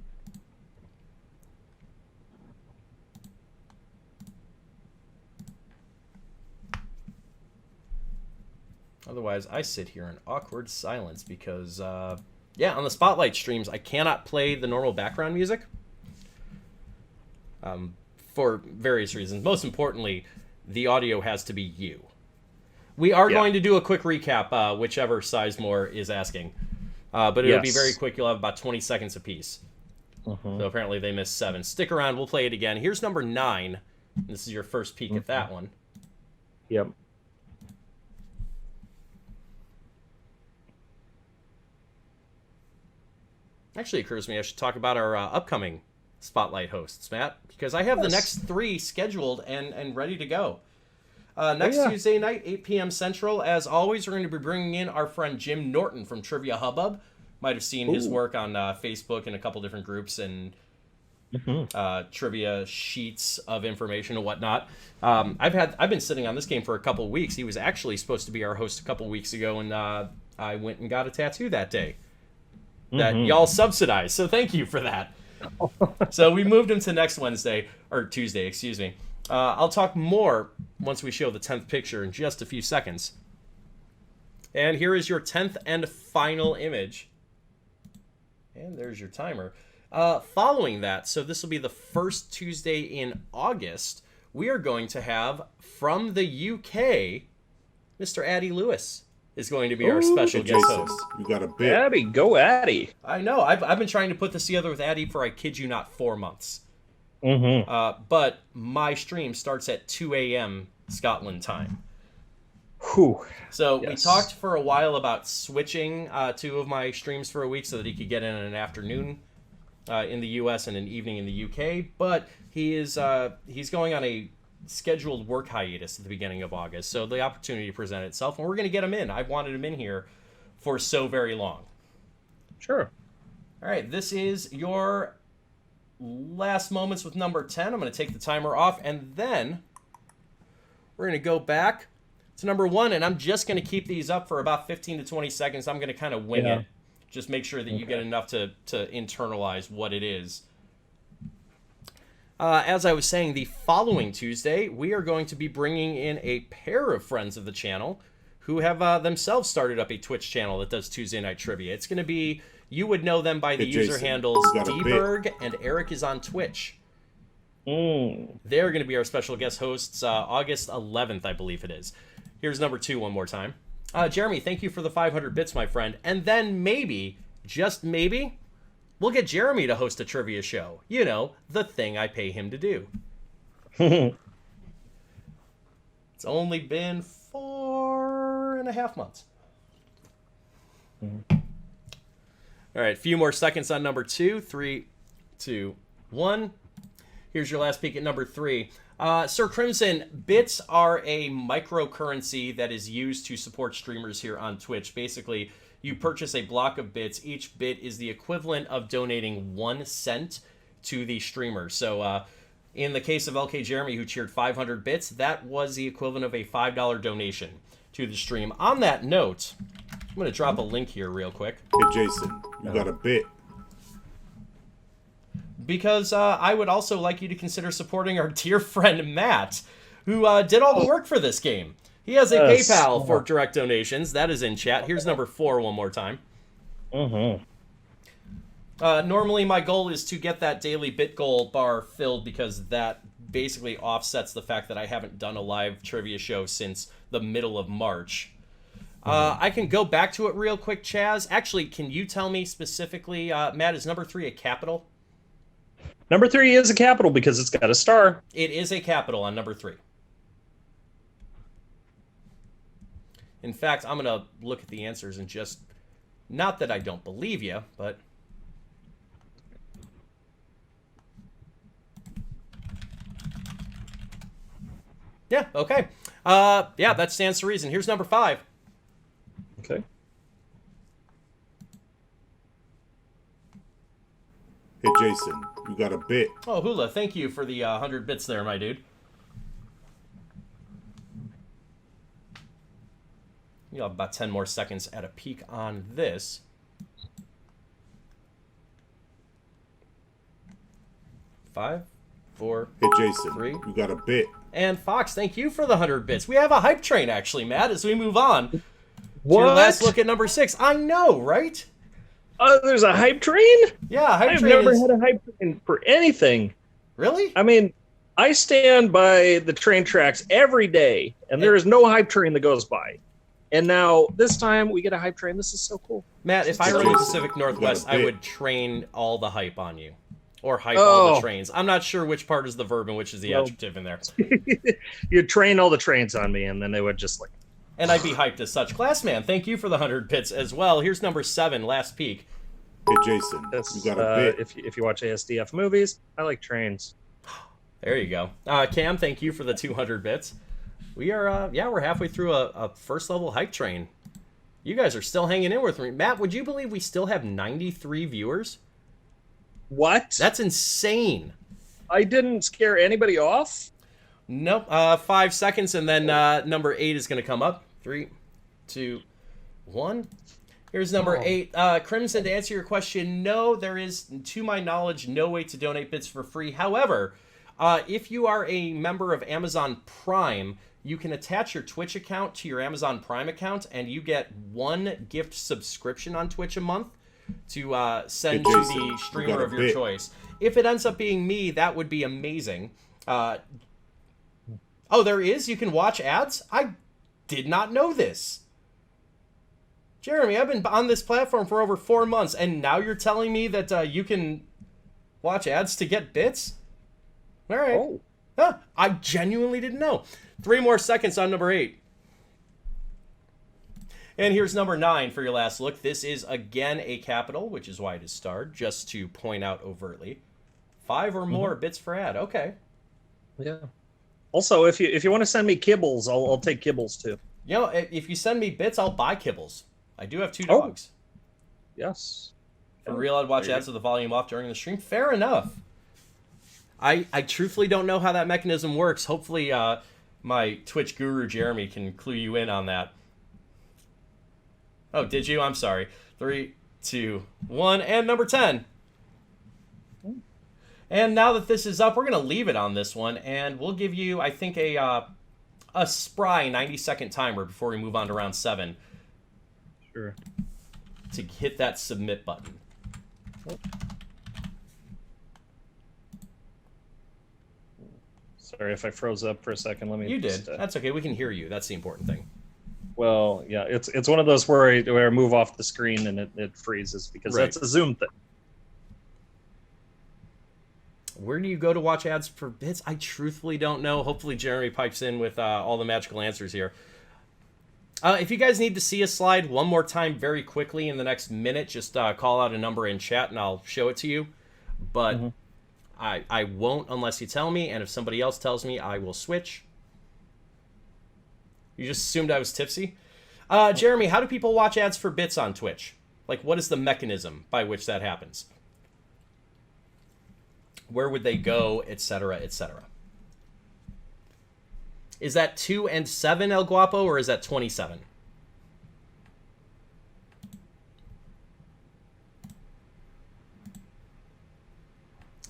Otherwise, I sit here in awkward silence because, yeah, on the Spotlight streams, I cannot play the normal background music for various reasons. Most importantly, the audio has to be you. We are going to do a quick recap, whichever Sizemore is asking. But it'll be very quick. You'll have about 20 seconds apiece. So apparently they missed 7. Stick around. We'll play it again. Here's number 9. This is your first peek at that one. Yep. Actually, it occurs to me I should talk about our upcoming Spotlight hosts, Matt, because I have the next 3 scheduled and ready to go. Next Tuesday night, 8 p.m. Central. As always, we're going to be bringing in our friend Jim Norton from Trivia Hubbub. Might have seen his work on Facebook in a couple different groups and trivia sheets of information and whatnot. I've been sitting on this game for a couple weeks. He was actually supposed to be our host a couple weeks ago, and I went and got a tattoo that day that y'all subsidized. So thank you for that. So we moved him to next Wednesday, or Tuesday, excuse me. I'll talk more once we show the 10th picture in just a few seconds. And here is your 10th and final image. And there's your timer. Following that, so this will be the first Tuesday in August, we are going to have, from the UK, Mr. Addy Lewis is going to be our special guest host. You got a bit. Addy, go Addy. I know. I've been trying to put this together with Addy for, I kid you not, 4 months. But my stream starts at 2 a.m. Scotland time. Whew. So we talked for a while about switching 2 of my streams for a week so that he could get in an afternoon in the U.S. and an evening in the U.K. But he's going on a scheduled work hiatus at the beginning of August. So the opportunity presented itself, and we're going to get him in. I've wanted him in here for so very long. Sure. All right, this is your last moments with number 10. I'm going to take the timer off, and then we're going to go back to number 1, and I'm just going to keep these up for about 15 to 20 seconds. I'm going to kind of wing it. Just make sure that you get enough to internalize what it is. As I was saying, the following Tuesday, we are going to be bringing in a pair of friends of the channel who have themselves started up a Twitch channel that does Tuesday Night Trivia. It's going to be, you would know them by the user handles D-Berg and Eric is on Twitch. They're going to be our special guest hosts August 11th, I believe it is. Here's number 2 one more time. Jeremy, thank you for the 500 bits, my friend. And then maybe, just maybe, we'll get Jeremy to host a trivia show. You know, the thing I pay him to do. It's only been 4.5 months. All right, a few more seconds on number 2. 3, 2, 1. Here's your last peek at number 3. Sir Crimson, bits are a microcurrency that is used to support streamers here on Twitch. Basically, you purchase a block of bits. Each bit is the equivalent of donating 1 cent to the streamer. So in the case of LK Jeremy, who cheered 500 bits, that was the equivalent of a $5 donation to the stream. On that note, I'm going to drop a link here real quick. Hey, Jason, you got a bit. Because I would also like you to consider supporting our dear friend Matt, who did all the work for this game. He has a PayPal for direct donations. That is in chat. Here's number 4 one more time. Normally my goal is to get that daily bit goal bar filled because that basically offsets the fact that I haven't done a live trivia show since the middle of March. I can go back to it real quick, Chaz. Actually, can you tell me specifically, Matt, is number 3 a capital? Number 3 is a capital because it's got a star. It is a capital on number 3. In fact, I'm going to look at the answers and just... Not that I don't believe you, but... Yeah, okay. Yeah, that stands to reason. Here's number 5. Okay. Hey, Jason, you got a bit. Oh, Hula, thank you for the 100 bits there, my dude. You'll have about 10 more seconds at a peek on this. 5, 4, Hey, Jason, 3. you got a bit. And Fox, thank you for the 100 bits. We have a hype train, actually, Matt, as we move on. What? Your last look at number 6. I know, right? There's a hype train? Yeah, hype I've train never is... had a hype train for anything. Really? I mean, I stand by the train tracks every day, and there is no hype train that goes by. And now, this time, we get a hype train. This is so cool. Matt, if I were in the Pacific Northwest, I bit. would train all the hype on you. Or hype all the trains. I'm not sure which part is the verb and which is the adjective in there. You'd train all the trains on me, and then they would just like... And I'd be hyped as such. Glassman, thank you for the 100 bits as well. Here's number 7, last peek. Hey, Jason, you got a bit. If you watch ASDF movies, I like trains. There you go. Cam, thank you for the 200 bits. We are, we're halfway through a first level hype train. You guys are still hanging in with me. Matt, would you believe we still have 93 viewers? What? That's insane. I didn't scare anybody off? Nope. 5 seconds, and then number 8 is going to come up. 3, 2, 1. Here's number 8. Crimson, to answer your question, no, there is, to my knowledge, no way to donate bits for free. However, if you are a member of Amazon Prime, you can attach your Twitch account to your Amazon Prime account, and you get 1 gift subscription on Twitch a month to send to the streamer of your choice. If it ends up being me, that would be amazing. Oh, there is? You can watch ads? I did not know this. Jeremy, I've been on this platform for over 4 months, and now you're telling me that you can watch ads to get bits? All right. Oh. Huh, I genuinely didn't know. 3 more seconds on number 8. And here's number 9 for your last look. This is, again, a capital, which is why it is starred, just to point out overtly. 5 or more bits for ad. Okay. Yeah. Also, if you want to send me kibbles, I'll take kibbles too. You know, if you send me bits, I'll buy kibbles. I do have 2 dogs. Yes. For real, I'd watch ads with the volume off during the stream. Fair enough. I truthfully don't know how that mechanism works. Hopefully, my Twitch guru Jeremy can clue you in on that. Oh, did you? I'm sorry. 3, 2, 1, and number 10. And now that this is up, we're going to leave it on this one, and we'll give you, I think, a spry 90-second timer before we move on to round 7. Sure. To hit that submit button. Sorry if I froze up for a second. Let me. You did. That's okay. We can hear you. That's the important thing. Well, yeah, it's one of those where I move off the screen and it freezes because Right. that's a Zoom thing. Where do you go to watch ads for bits? I truthfully don't know. Hopefully Jeremy pipes in with all the magical answers here. If you guys need to see a slide one more time very quickly in the next minute, just call out a number in chat and I'll show it to you. But I won't unless you tell me, and if somebody else tells me, I will switch. You just assumed I was tipsy? Jeremy, how do people watch ads for bits on Twitch? Like, what is the mechanism by which that happens? Where would they go, etc., etc.? Is that 2 and 7, El Guapo, or is that 27?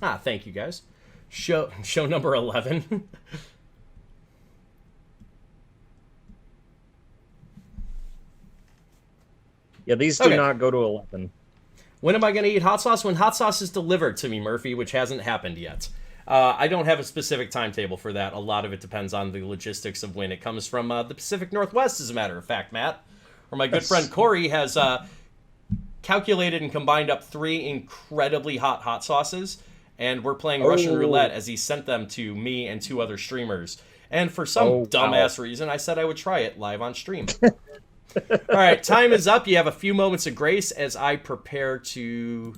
Thank you, guys. Show number 11. Yeah, these do not go to 11. When am I going to eat hot sauce? When hot sauce is delivered to me, Murphy, which hasn't happened yet. I don't have a specific timetable for that. A lot of it depends on the logistics of when it comes from the Pacific Northwest, as a matter of fact, Matt. Or my good friend Corey has calculated and combined up 3 incredibly hot sauces, and we're playing Russian roulette as he sent them to me and 2 other streamers. And for some dumbass reason, I said I would try it live on stream. All right, time is up. You have a few moments of grace as I prepare to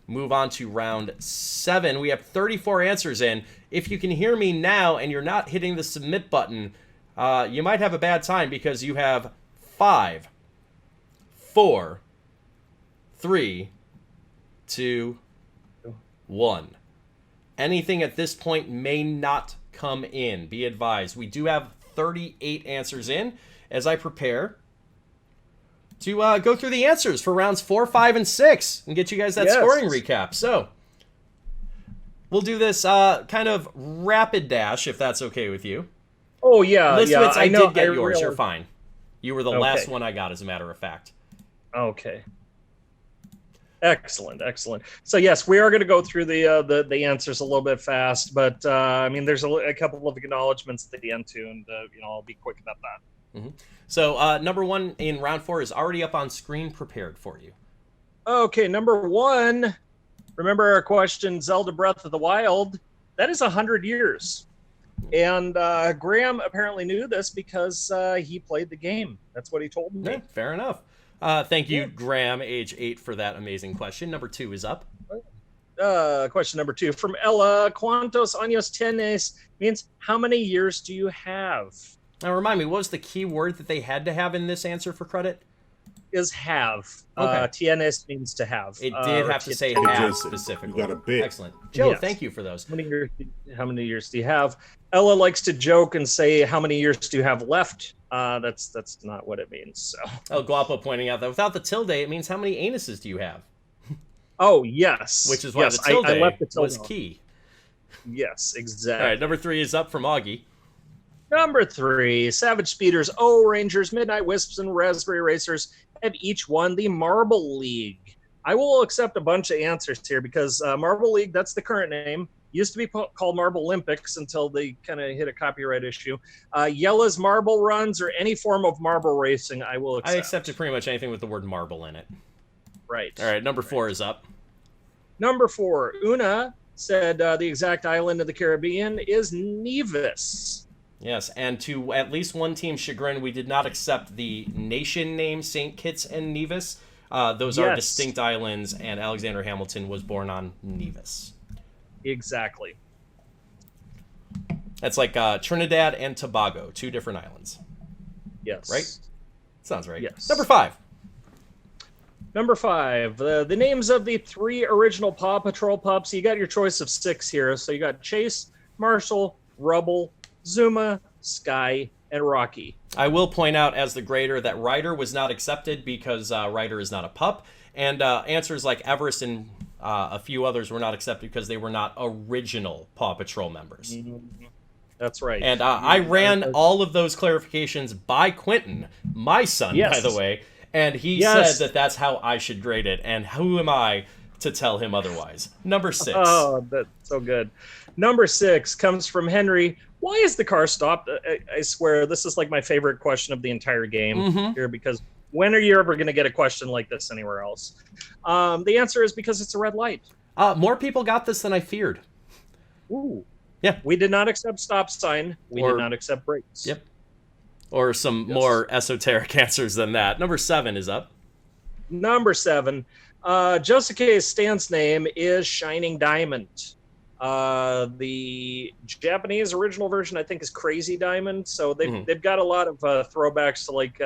move on to round 7. We have 34 answers in. If you can hear me now and you're not hitting the submit button, you might have a bad time because you have 5, 4, 3, 2, 1. Anything at this point may not come in. Be advised. We do have 38 answers in as I prepare to go through the answers for rounds 4, 5, and 6 and get you guys that scoring recap. So we'll do this kind of rapid dash, if that's okay with you. Oh, yeah. Listwitz, I know, did get yours. You're fine. You were the last one I got, as a matter of fact. Okay. Excellent. So yes, we are going to go through the answers a little bit fast, but I mean, there's a couple of acknowledgments at the end too, and I'll be quick about that. Mm-hmm. So number 1 in round 4 is already up on screen, prepared for you. Okay, number 1. Remember our question, Zelda Breath of the Wild? That is 100 years, and Graham apparently knew this because he played the game. That's what he told me. Yeah, fair enough. Thank you, Graham, age 8, for that amazing question. Number 2 is up. Question number 2 from Ella. ¿Cuántos años tienes means how many years do you have? Now, remind me, what was the key word that they had to have in this answer for credit? Is have. Okay. Tienes means to have. It did have to say have specifically. You got a bit. Excellent. Joe, thank you for those. How many years do you have? Ella likes to joke and say, how many years do you have left? That's not what it means. So. El Guapo pointing out that without the tilde, it means how many anuses do you have? Oh, yes. Which is why the tilde I left the tilde was key. Yes, exactly. All right, number 3 is up from Augie. Number 3, Savage Speeders, O-Rangers, Midnight Wisps, and Raspberry Racers have each won the Marble League. I will accept a bunch of answers here because Marble League, that's the current name. Used to be called Marble Olympics until they kind of hit a copyright issue. Yella's Marble Runs or any form of marble racing, I will accept. I accepted pretty much anything with the word marble in it. Right. All right, number 4 is up. Number 4, Una said the exact island of the Caribbean is Nevis. Yes, and to at least one team's chagrin, we did not accept the nation name St. Kitts and Nevis. Those are distinct islands, and Alexander Hamilton was born on Nevis. Exactly. That's like Trinidad and Tobago, 2 different islands. Yes. Right? Sounds right. Yes. Number 5. Number 5, the names of the 3 original Paw Patrol pups. You got your choice of 6 here. So you got Chase, Marshall, Rubble, Zuma, Sky, and Rocky. I will point out as the grader that Ryder was not accepted because Ryder is not a pup. And answers like Everest and a few others were not accepted because they were not original Paw Patrol members. Mm-hmm. That's right. And I ran all of those clarifications by Quentin, my son, Yes. by the way. And he Yes. said that that's how I should grade it. And who am I to tell him otherwise? Number 6. Oh, that's so good. Number 6 comes from Henry. Why is the car stopped? I swear, this is like my favorite question of the entire game here, because when are you ever going to get a question like this anywhere else? The answer is because it's a red light. More people got this than I feared. Ooh. Yeah. We did not accept stop sign. We did not accept brakes. Yep. Or some more esoteric answers than that. Number 7 is up. Number 7. Josuke's stance name is Shining Diamond. The Japanese original version, I think, is Crazy Diamond. So they've got a lot of throwbacks to like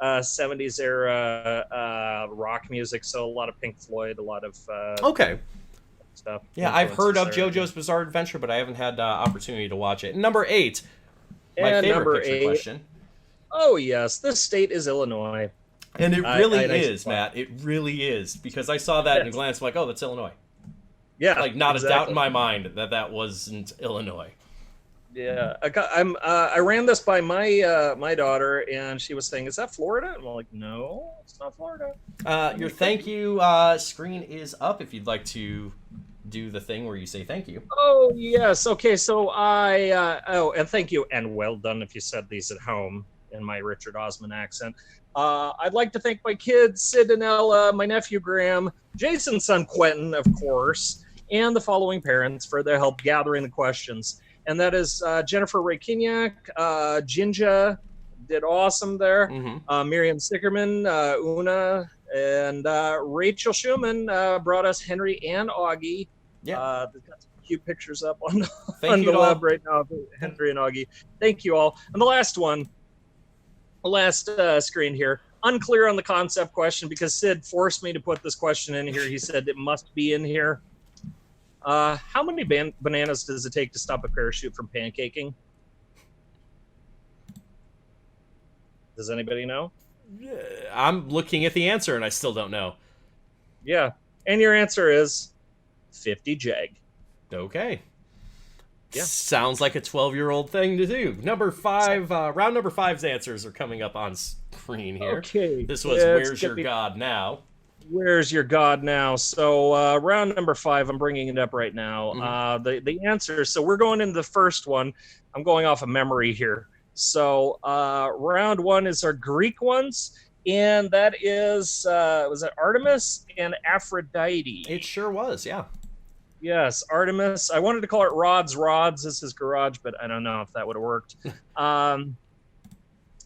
70s era rock music. So a lot of Pink Floyd, a lot of stuff. Yeah, I've heard of JoJo's Bizarre Adventure, but I haven't had opportunity to watch it. Number 8, my favorite picture question. Oh yes, this state is Illinois. And it really is, Matt. It really is. Because I saw that in a glance, I'm like, oh, that's Illinois. Yeah, like not a doubt in my mind that wasn't Illinois. Yeah, I ran this by my daughter, and she was saying, "Is that Florida?" And I'm like, "No, it's not Florida." Your thank you screen is up if you'd like to do the thing where you say thank you. Oh yes, okay. So and thank you, and well done if you said these at home in my Richard Osman accent. I'd like to thank my kids, Sid and Ella, my nephew Graham, Jason's son Quentin, of course, and the following parents for their help gathering the questions. And that is Jennifer Raykinyak, Jinja did awesome there, Miriam Sickerman, Una, and Rachel Schumann brought us Henry and Augie. Yeah. They've got some cute pictures up on the web right now of Henry and Augie. Thank you all. And the last one, the last screen here, unclear on the concept question because Sid forced me to put this question in here. He said it must be in here. How many bananas does it take to stop a parachute from pancaking? Does anybody know? I'm looking at the answer and I still don't know. Yeah. And your answer is 50 jag. Okay. Yeah. Sounds like a 12-year-old thing to do. Number 5, round number 5's answers are coming up on screen here. Okay. This was Where's Your God Now? Where's Your God Now? So round number 5, I'm bringing it up right now. The answer, so we're going into the first one. I'm going off of memory here. So round 1 is our Greek ones, and that is, was it Artemis and Aphrodite? It sure was, yeah. Yes, Artemis. I wanted to call it Rods. This is Garage, but I don't know if that would have worked.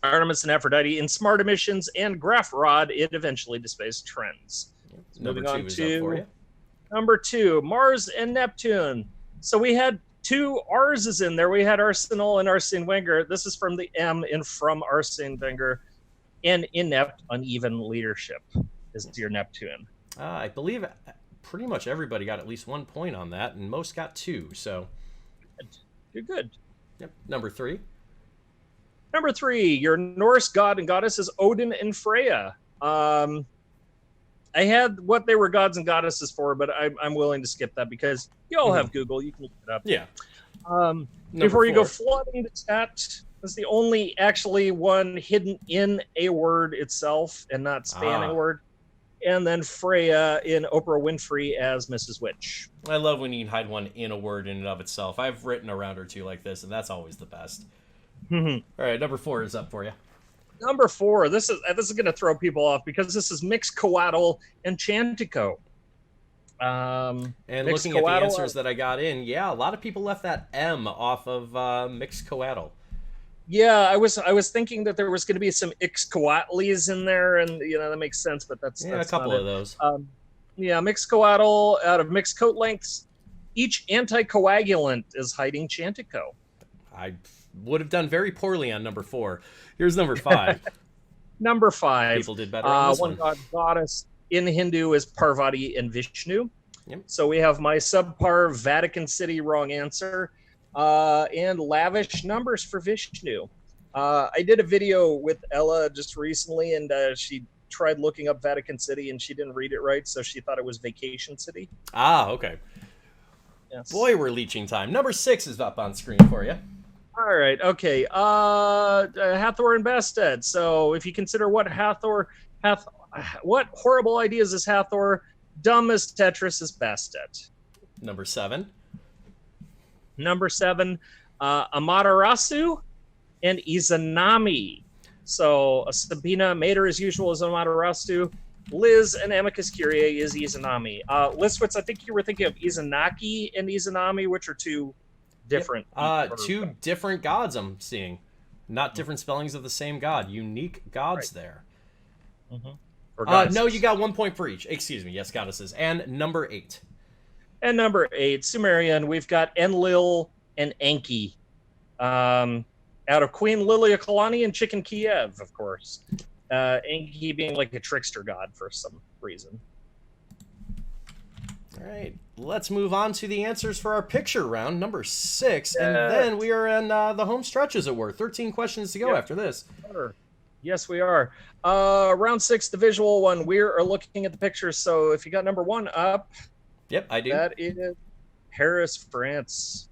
Artemis and Aphrodite in Smart Emissions and Graph Rod, it eventually displays trends. Moving on to number 2, Mars and Neptune. So we had 2 R's in there. We had Arsenal and Arsene Wenger. This is from the M in From Arsene Wenger. And inept, uneven leadership is your Neptune. I believe pretty much everybody got at least 1 point on that, and most got 2, so. You're good. Yep. Number 3. Number 3, your Norse god and goddess is Odin and Freya. I had what they were gods and goddesses for, but I'm willing to skip that because you all have Google. You can look it up. Yeah. Before you go flooding the chat, that's the only actually one hidden in a word itself and not spanning a word. And then Freya in Oprah Winfrey as Mrs. Witch. I love when you can hide one in a word in and of itself. I've written a round or 2 like this, and that's always the best. All right, number 4 is up for you. Number 4, this is going to throw people off because this is Mixcoatl and Chantico. And looking at the answers that I got in, yeah, a lot of people left that M off of Mixcoatl. Yeah, I was thinking that there was going to be some Ixcoatlis in there, and that makes sense, but that's a couple of those. Mixcoatl out of mixed coat lengths. Each anticoagulant is hiding Chantico. I would have done very poorly on number 4. Here's number 5. Number 5. People did better on this one. God goddess. in Hindu is Parvati and Vishnu. Yep. So we have my subpar Vatican City wrong answer, and lavish numbers for Vishnu. I did a video with Ella just recently, and she tried looking up Vatican City, and she didn't read it right, so she thought it was Vacation City. Ah, okay. Yes. Boy, we're leeching time. Number 6 is up on screen for you. All right. Okay. Hathor and Bastet. So if you consider what what horrible ideas is Hathor, dumb as Tetris is Bastet. Number 7. Number 7, Amaterasu and Izanami. So Sabina Mater as usual is Amaterasu. Liz and Amicus Curiae is Izanami. Listwitz, I think you were thinking of Izanaki and Izanami, which are two different. Two different gods I'm seeing. Not different spellings of the same god. Unique gods there. Mm-hmm. No, you got 1 point for each. Excuse me. Yes, goddesses. And number 8. And number 8, Sumerian, we've got Enlil and Enki. Out of Queen Lilia Kalani and Chicken Kiev, of course. Enki being like a trickster god for some reason. All right, let's move on to the answers for our picture round, number 6. And then we are in the home stretch, as it were. 13 questions to go after this. Sure. Yes, we are. Round 6, the visual one. We are looking at the pictures. So if you got number 1 up. Yep, I do. That is Paris, France.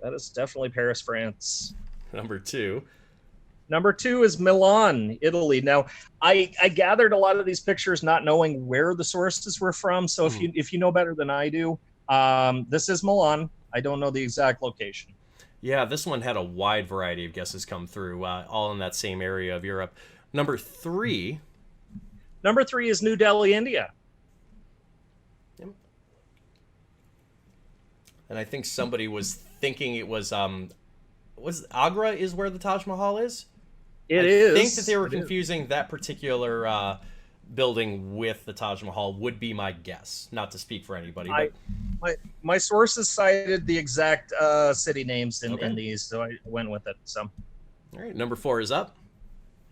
That is definitely Paris, France. Number 2. Number 2 is Milan, Italy. Now, I gathered a lot of these pictures not knowing where the sources were from. So if you know better than I do, this is Milan. I don't know the exact location. Yeah, this one had a wide variety of guesses come through, all in that same area of Europe. Number 3. Number 3 is New Delhi, India. Yep. And I think somebody was thinking it was Agra is where the Taj Mahal is? I think that they were confusing that particular building with the Taj Mahal would be my guess. Not to speak for anybody. But... My sources cited the exact city names in these, so I went with it. So, all right, number 4 is up.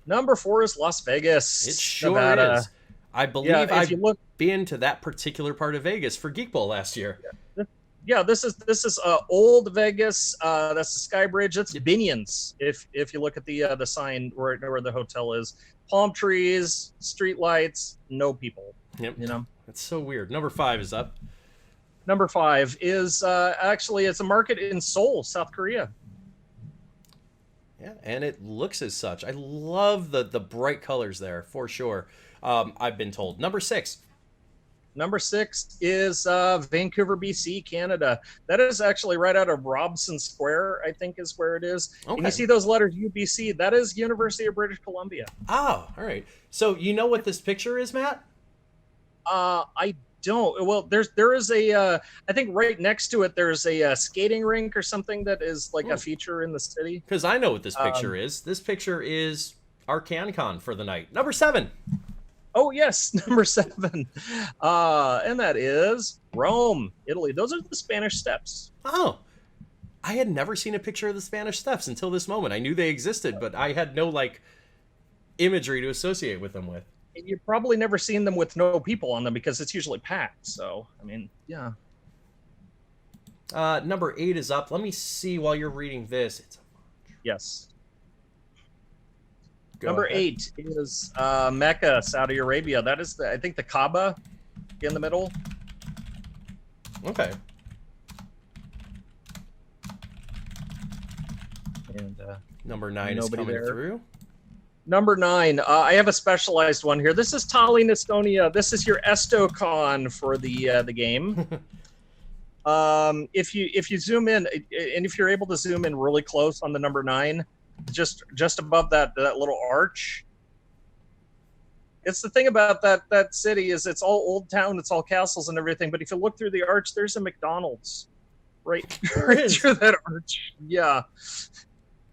Number 4 is Las Vegas. It sure Nevada. is. I believe I've been to that particular part of Vegas for Geek Bowl last year. Yeah, this is old Vegas. That's the Sky Bridge. That's Binions. If you look at the sign where the hotel is, palm trees, street lights, no people. Yep. You know, that's so weird. Number 5 is up. Number 5 is actually it's a market in Seoul, South Korea. Yeah, and it looks as such. I love the bright colors there for sure. I've been told. Number 6. Number 6 is Vancouver, BC, Canada. That is actually right out of Robson Square, I think is where it is. Okay. And you see those letters UBC, that is University of British Columbia. Oh, all right. So you know what this picture is, Matt? I don't. Well, there is a, I think right next to it, there's a skating rink or something that is like a feature in the city. Because I know what this picture is. This picture is our CanCon for the night. Number 7. Oh, yes, number 7. And that is Rome, Italy. Those are the Spanish Steps. Oh, I had never seen a picture of the Spanish Steps until this moment. I knew they existed, but I had no, imagery to associate with them with. And you've probably never seen them with no people on them because it's usually packed. So, I mean, yeah. Number 8 is up. Let me see while you're reading this. Yes. Go Number ahead. 8 is Mecca, Saudi Arabia. That is, I think, the Kaaba in the middle. Okay. And number 9 is coming through. Number 9, I have a specialized one here. This is Tallinn, Estonia. This is your Estocon for the game. If you zoom in, and if you're able to zoom in really close on the number 9, just above that little arch. It's the thing about that city is it's all old town, it's all castles and everything. But if you look through the arch, there's a McDonald's right through that arch. Yeah,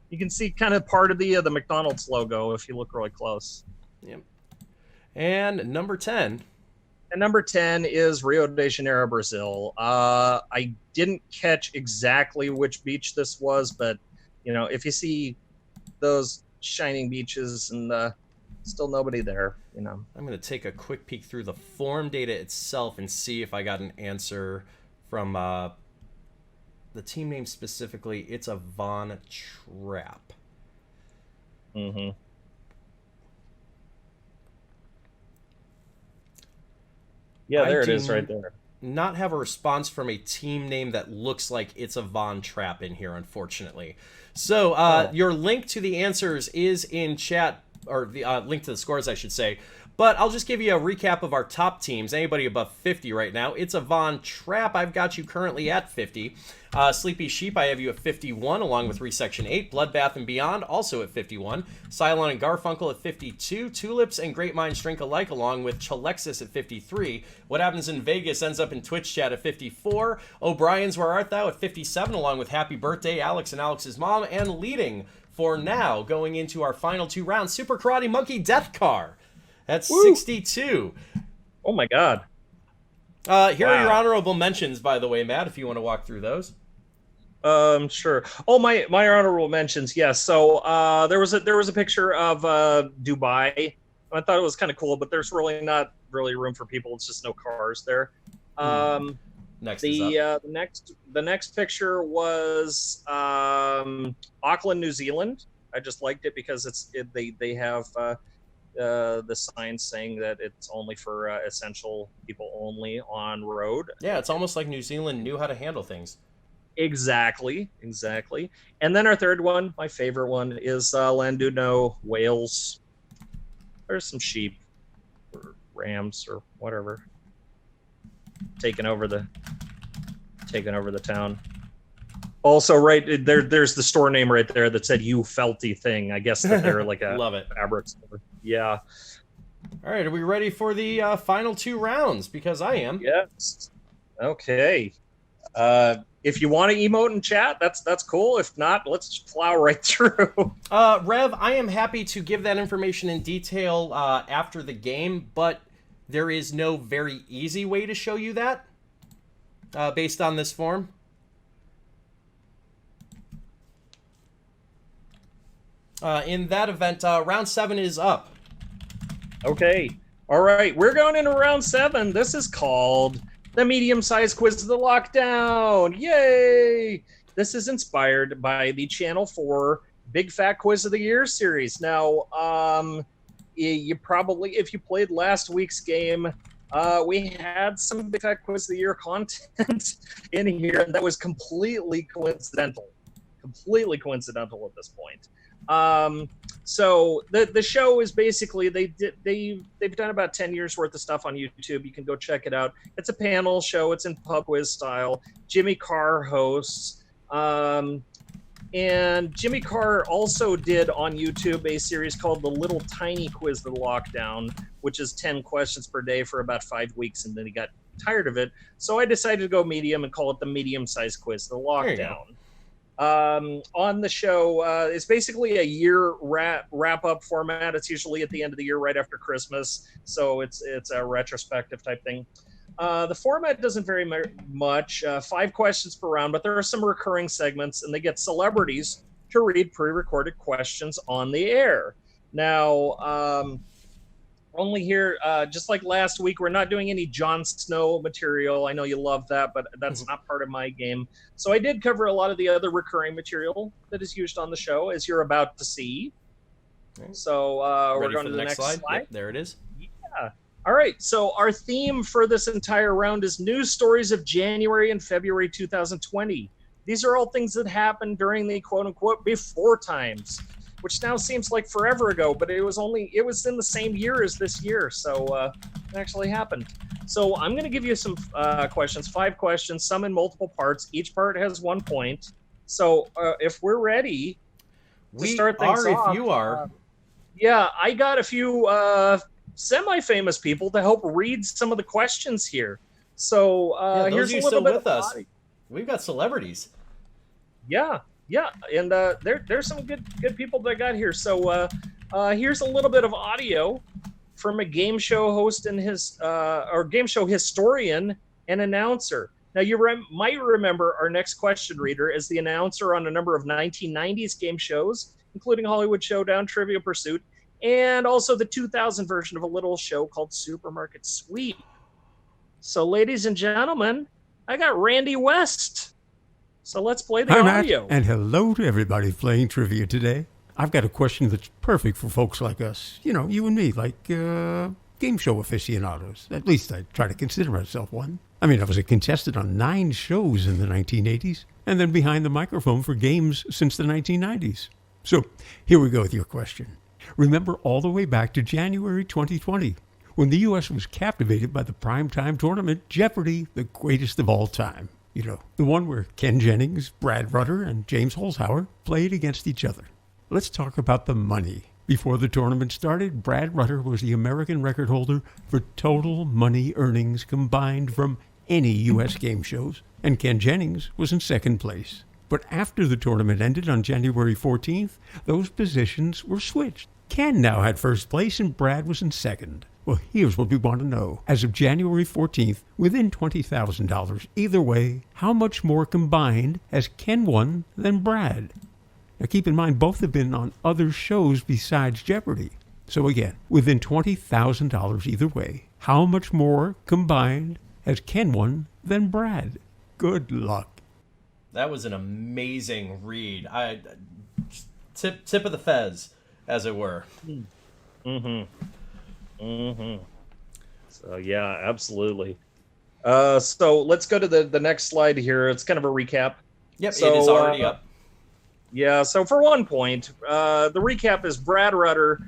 you can see kind of part of the McDonald's logo if you look really close. Yep. And number 10. And number 10 is Rio de Janeiro, Brazil. I didn't catch exactly which beach this was, but if you see those shining beaches and Still nobody there, you know. I'm going to take a quick peek through the form data itself and see if I got an answer from the team name specifically. It's a Von Trapp. Mm-hmm. Yeah, there it is right there. Not have a response from a team name that looks like it's a Von Trapp in here, unfortunately. So your link to the answers is in chat, or the link to the scores, I should say. But I'll just give you a recap of our top teams. Anybody above 50 right now. It's a Von Trapp. I've got you currently at 50. Sleepy Sheep, I have you at 51, along with Resection 8. Bloodbath and Beyond, also at 51. Cylon and Garfunkel at 52. Tulips and Great Minds Drink Alike, along with Chalexis at 53. What Happens in Vegas ends up in Twitch chat at 54. O'Brien's Where Art Thou at 57, along with Happy Birthday, Alex and Alex's mom. And leading for now, going into our final 2 rounds, Super Karate Monkey Death Car. That's 62. Oh my God. Here are your honorable mentions, by the way, Matt, if you want to walk through those. Sure. Oh, my honorable mentions. Yes. So there was a picture of Dubai. I thought it was kind of cool, but there's really not really room for people. It's just no cars there. Next the next picture was Auckland, New Zealand. I just liked it because they have the sign saying that it's only for essential people only on road. Yeah, it's almost like New Zealand knew how to handle things. Exactly. And then our third one, my favorite one, is Llandudno, Wales. There's some sheep or rams or whatever taking over the town. Also, right there's the store name right there that said "You Felty Thing." I guess that they're like a love it fabric store. Yeah. All right, are we ready for the final 2 rounds? Because I am. Yes. Okay. If you want to emote in chat, that's cool. If not, let's just plow right through. Rev, I am happy to give that information in detail after the game, but there is no very easy way to show you that based on this form. In that event, round 7 is up. Okay. All right. We're going into round 7. This is called the medium-sized quiz of the lockdown. Yay! This is inspired by the Channel 4 Big Fat Quiz of the Year series. Now, you probably, if you played last week's game, we had some Big Fat Quiz of the Year content in here, and that was completely coincidental. Completely coincidental at this point. So the show is basically they've done about 10 years worth of stuff on YouTube. You can go check it out. It's a panel show. It's in pub quiz style. Jimmy Carr hosts. And Jimmy Carr also did on YouTube a series called The Little Tiny Quiz of the Lockdown, which is 10 questions per day for about 5 weeks, and then he got tired of it. So I decided to go medium and call it the medium-sized quiz of the lockdown. On the show, it's basically a year wrap-up format. It's usually at the end of the year, right after Christmas, so it's a retrospective type thing. The format doesn't vary much, 5 questions per round, but there are some recurring segments, and they get celebrities to read pre-recorded questions on the air. Now, only here, just like last week, we're not doing any Jon Snow material. I know you love that, but that's not part of my game. So I did cover a lot of the other recurring material that is used on the show, as you're about to see. Okay. So we're going to the next slide. Yep, there it is. Yeah. All right. So our theme for this entire round is news stories of January and February 2020. These are all things that happened during the quote-unquote before times, which now seems like forever ago, but it was in the same year as this year, so it actually happened. So I'm going to give you some questions, 5 questions, some in multiple parts. Each part has 1 point. So if we're ready to start things off. If you are. Yeah, I got a few semi-famous people to help read some of the questions here. So here's a little bit with us. We've got celebrities. Yeah, and there's some good people that got here. So here's a little bit of audio from a game show host and his or game show historian and announcer. Now you might remember our next question reader as the announcer on a number of 1990s game shows, including Hollywood Showdown, Trivial Pursuit, and also the 2000 version of a little show called Supermarket Sweep. So, ladies and gentlemen, I got Randy West. So let's play the audio. Matt, and hello to everybody playing trivia today. I've got a question that's perfect for folks like us. You know, you and me, like game show aficionados. At least I try to consider myself one. I mean, I was a contestant on 9 shows in the 1980s, and then behind the microphone for games since the 1990s. So, here we go with your question. Remember all the way back to January 2020, when the U.S. was captivated by the primetime tournament Jeopardy, the greatest of all time. You know, the one where Ken Jennings, Brad Rutter, and James Holzhauer played against each other. Let's talk about the money. Before the tournament started, Brad Rutter was the American record holder for total money earnings combined from any U.S. game shows, and Ken Jennings was in second place. But after the tournament ended on January 14th, those positions were switched. Ken now had first place and Brad was in second. Well, here's what we want to know. As of January 14th, within $20,000 either way, how much more combined has Ken won than Brad? Now keep in mind, both have been on other shows besides Jeopardy. So again, within $20,000 either way, how much more combined has Ken won than Brad? Good luck. That was an amazing read. Tip of the fez, as it were. So yeah, absolutely. So let's go to the next slide here. It's kind of a recap. Yep, so, it is already up. Yeah, so for 1 point, the recap is Brad Rutter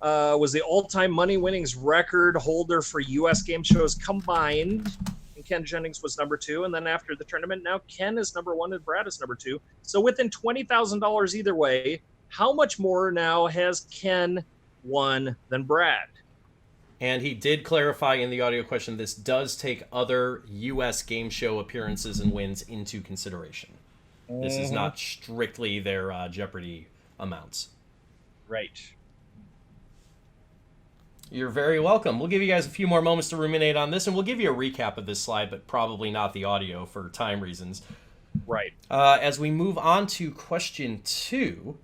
was the all-time money winnings record holder for U.S. game shows combined. And Ken Jennings was number 2. And then after the tournament, now Ken is number 1 and Brad is number 2. So within $20,000 either way, how much more now has Ken won than Brad? And he did clarify in the audio question, this does take other U.S. game show appearances and wins into consideration. This is not strictly their Jeopardy amounts. Right. You're very welcome. We'll give you guys a few more moments to ruminate on this, and we'll give you a recap of this slide, but probably not the audio for time reasons. Right. As we move on to question 2.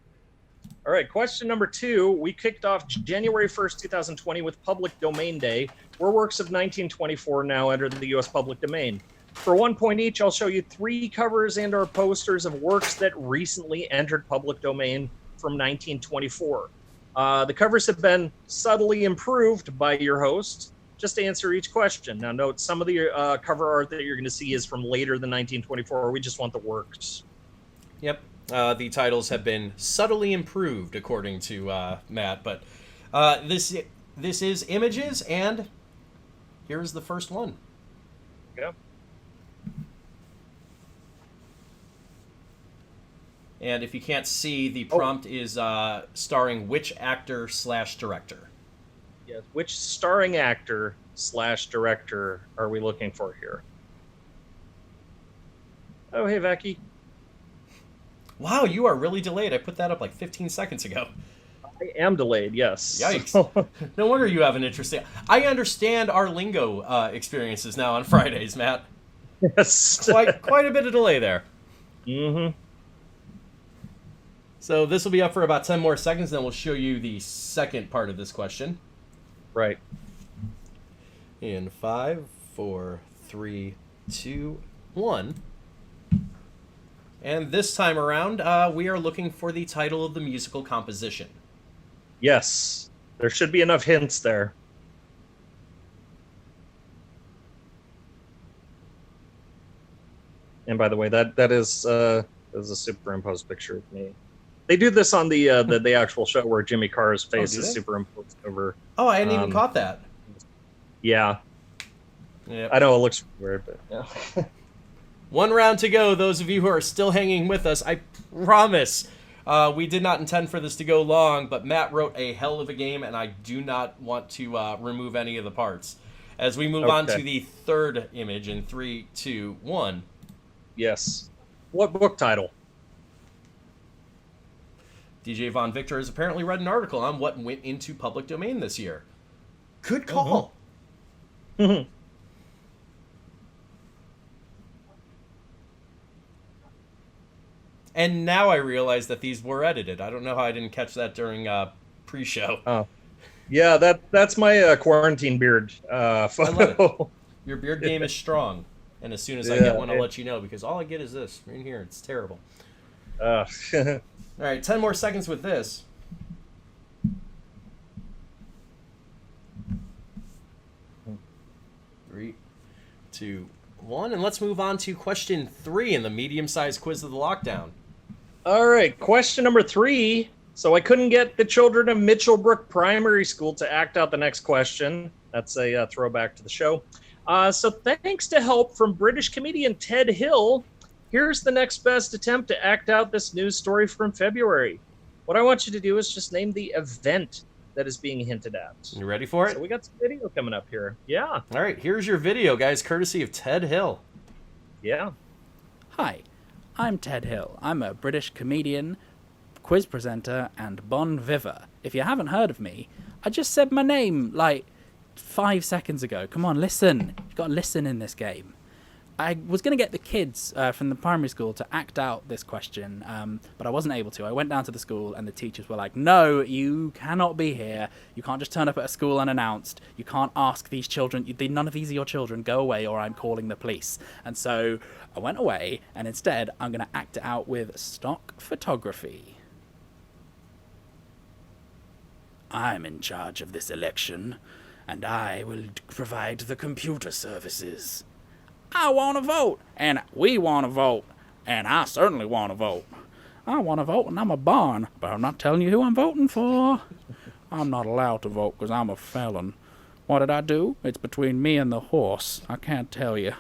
All right, question number 2. We kicked off January 1st, 2020 with Public Domain Day, where works of 1924 now enter the U.S. public domain. For 1 point each, I'll show you 3 covers and or posters of works that recently entered public domain from 1924. The covers have been subtly improved by your host, just to answer each question. Now note, some of the cover art that you're going to see is from later than 1924. We just want the works. Yep. The titles have been subtly improved, according to Matt. But this is images, and here's the first one. Yep. And if you can't see, the prompt is starring which actor/director? Yes. Which starring actor/director are we looking for here? Oh, hey, Vaki. Wow, you are really delayed. I put that up like 15 seconds ago. I am delayed, yes. Yikes. No wonder you have an interesting... I understand our lingo experiences now on Fridays, Matt. Yes. Quite a bit of delay there. Mm-hmm. So this will be up for about 10 more seconds, then we'll show you the second part of this question. Right. In 5, 4, 3, 2, 1. And this time around, we are looking for the title of the musical composition. Yes. There should be enough hints there. And by the way, that is a superimposed picture of me. They do this on the actual show where Jimmy Carr's face is superimposed over. Oh, I hadn't even caught that. Yeah. Yep. I know it looks weird, but yeah. 1 round to go. Those of you who are still hanging with us, I promise we did not intend for this to go long, but Matt wrote a hell of a game, and I do not want to remove any of the parts. As we move on to the third image in 3, 2, 1. Yes. What book title? DJ Von Victor has apparently read an article on what went into public domain this year. Good call. Mm-hmm. And now I realize that these were edited. I don't know how I didn't catch that during pre-show. Oh, yeah, that's my quarantine beard photo. I love it. Your beard game is strong, and as soon as I get one, I'll let you know, because all I get is this right here. It's terrible. All right, 10 more seconds with this. 3, 2, 1, and let's move on to question 3 in the medium-sized quiz of the lockdown. All right, question number 3. So I couldn't get the children of Mitchellbrook Primary School to act out the next question. That's a throwback to the show. So thanks to help from British comedian Ted Hill, here's the next best attempt to act out this news story from February. What I want you to do is just name the event that is being hinted at. You ready for it? So we got some video coming up here. Yeah. All right, here's your video, guys, courtesy of Ted Hill. Yeah. Hi, I'm Ted Hill. I'm a British comedian, quiz presenter, and bon vivant. If you haven't heard of me, I just said my name like 5 seconds ago. Come on, listen. You've got to listen in this game. I was going to get the kids from the primary school to act out this question, but I wasn't able to. I went down to the school and the teachers were like, no, you cannot be here. You can't just turn up at a school unannounced. You can't ask these children. None of these are your children. Go away or I'm calling the police. And so I went away, and instead I'm going to act it out with stock photography. I'm in charge of this election, and I will provide the computer services. I want to vote, and we want to vote, and I certainly want to vote. I want to vote, and I'm a barn, but I'm not telling you who I'm voting for. I'm not allowed to vote because I'm a felon. What did I do? It's between me and the horse. I can't tell you.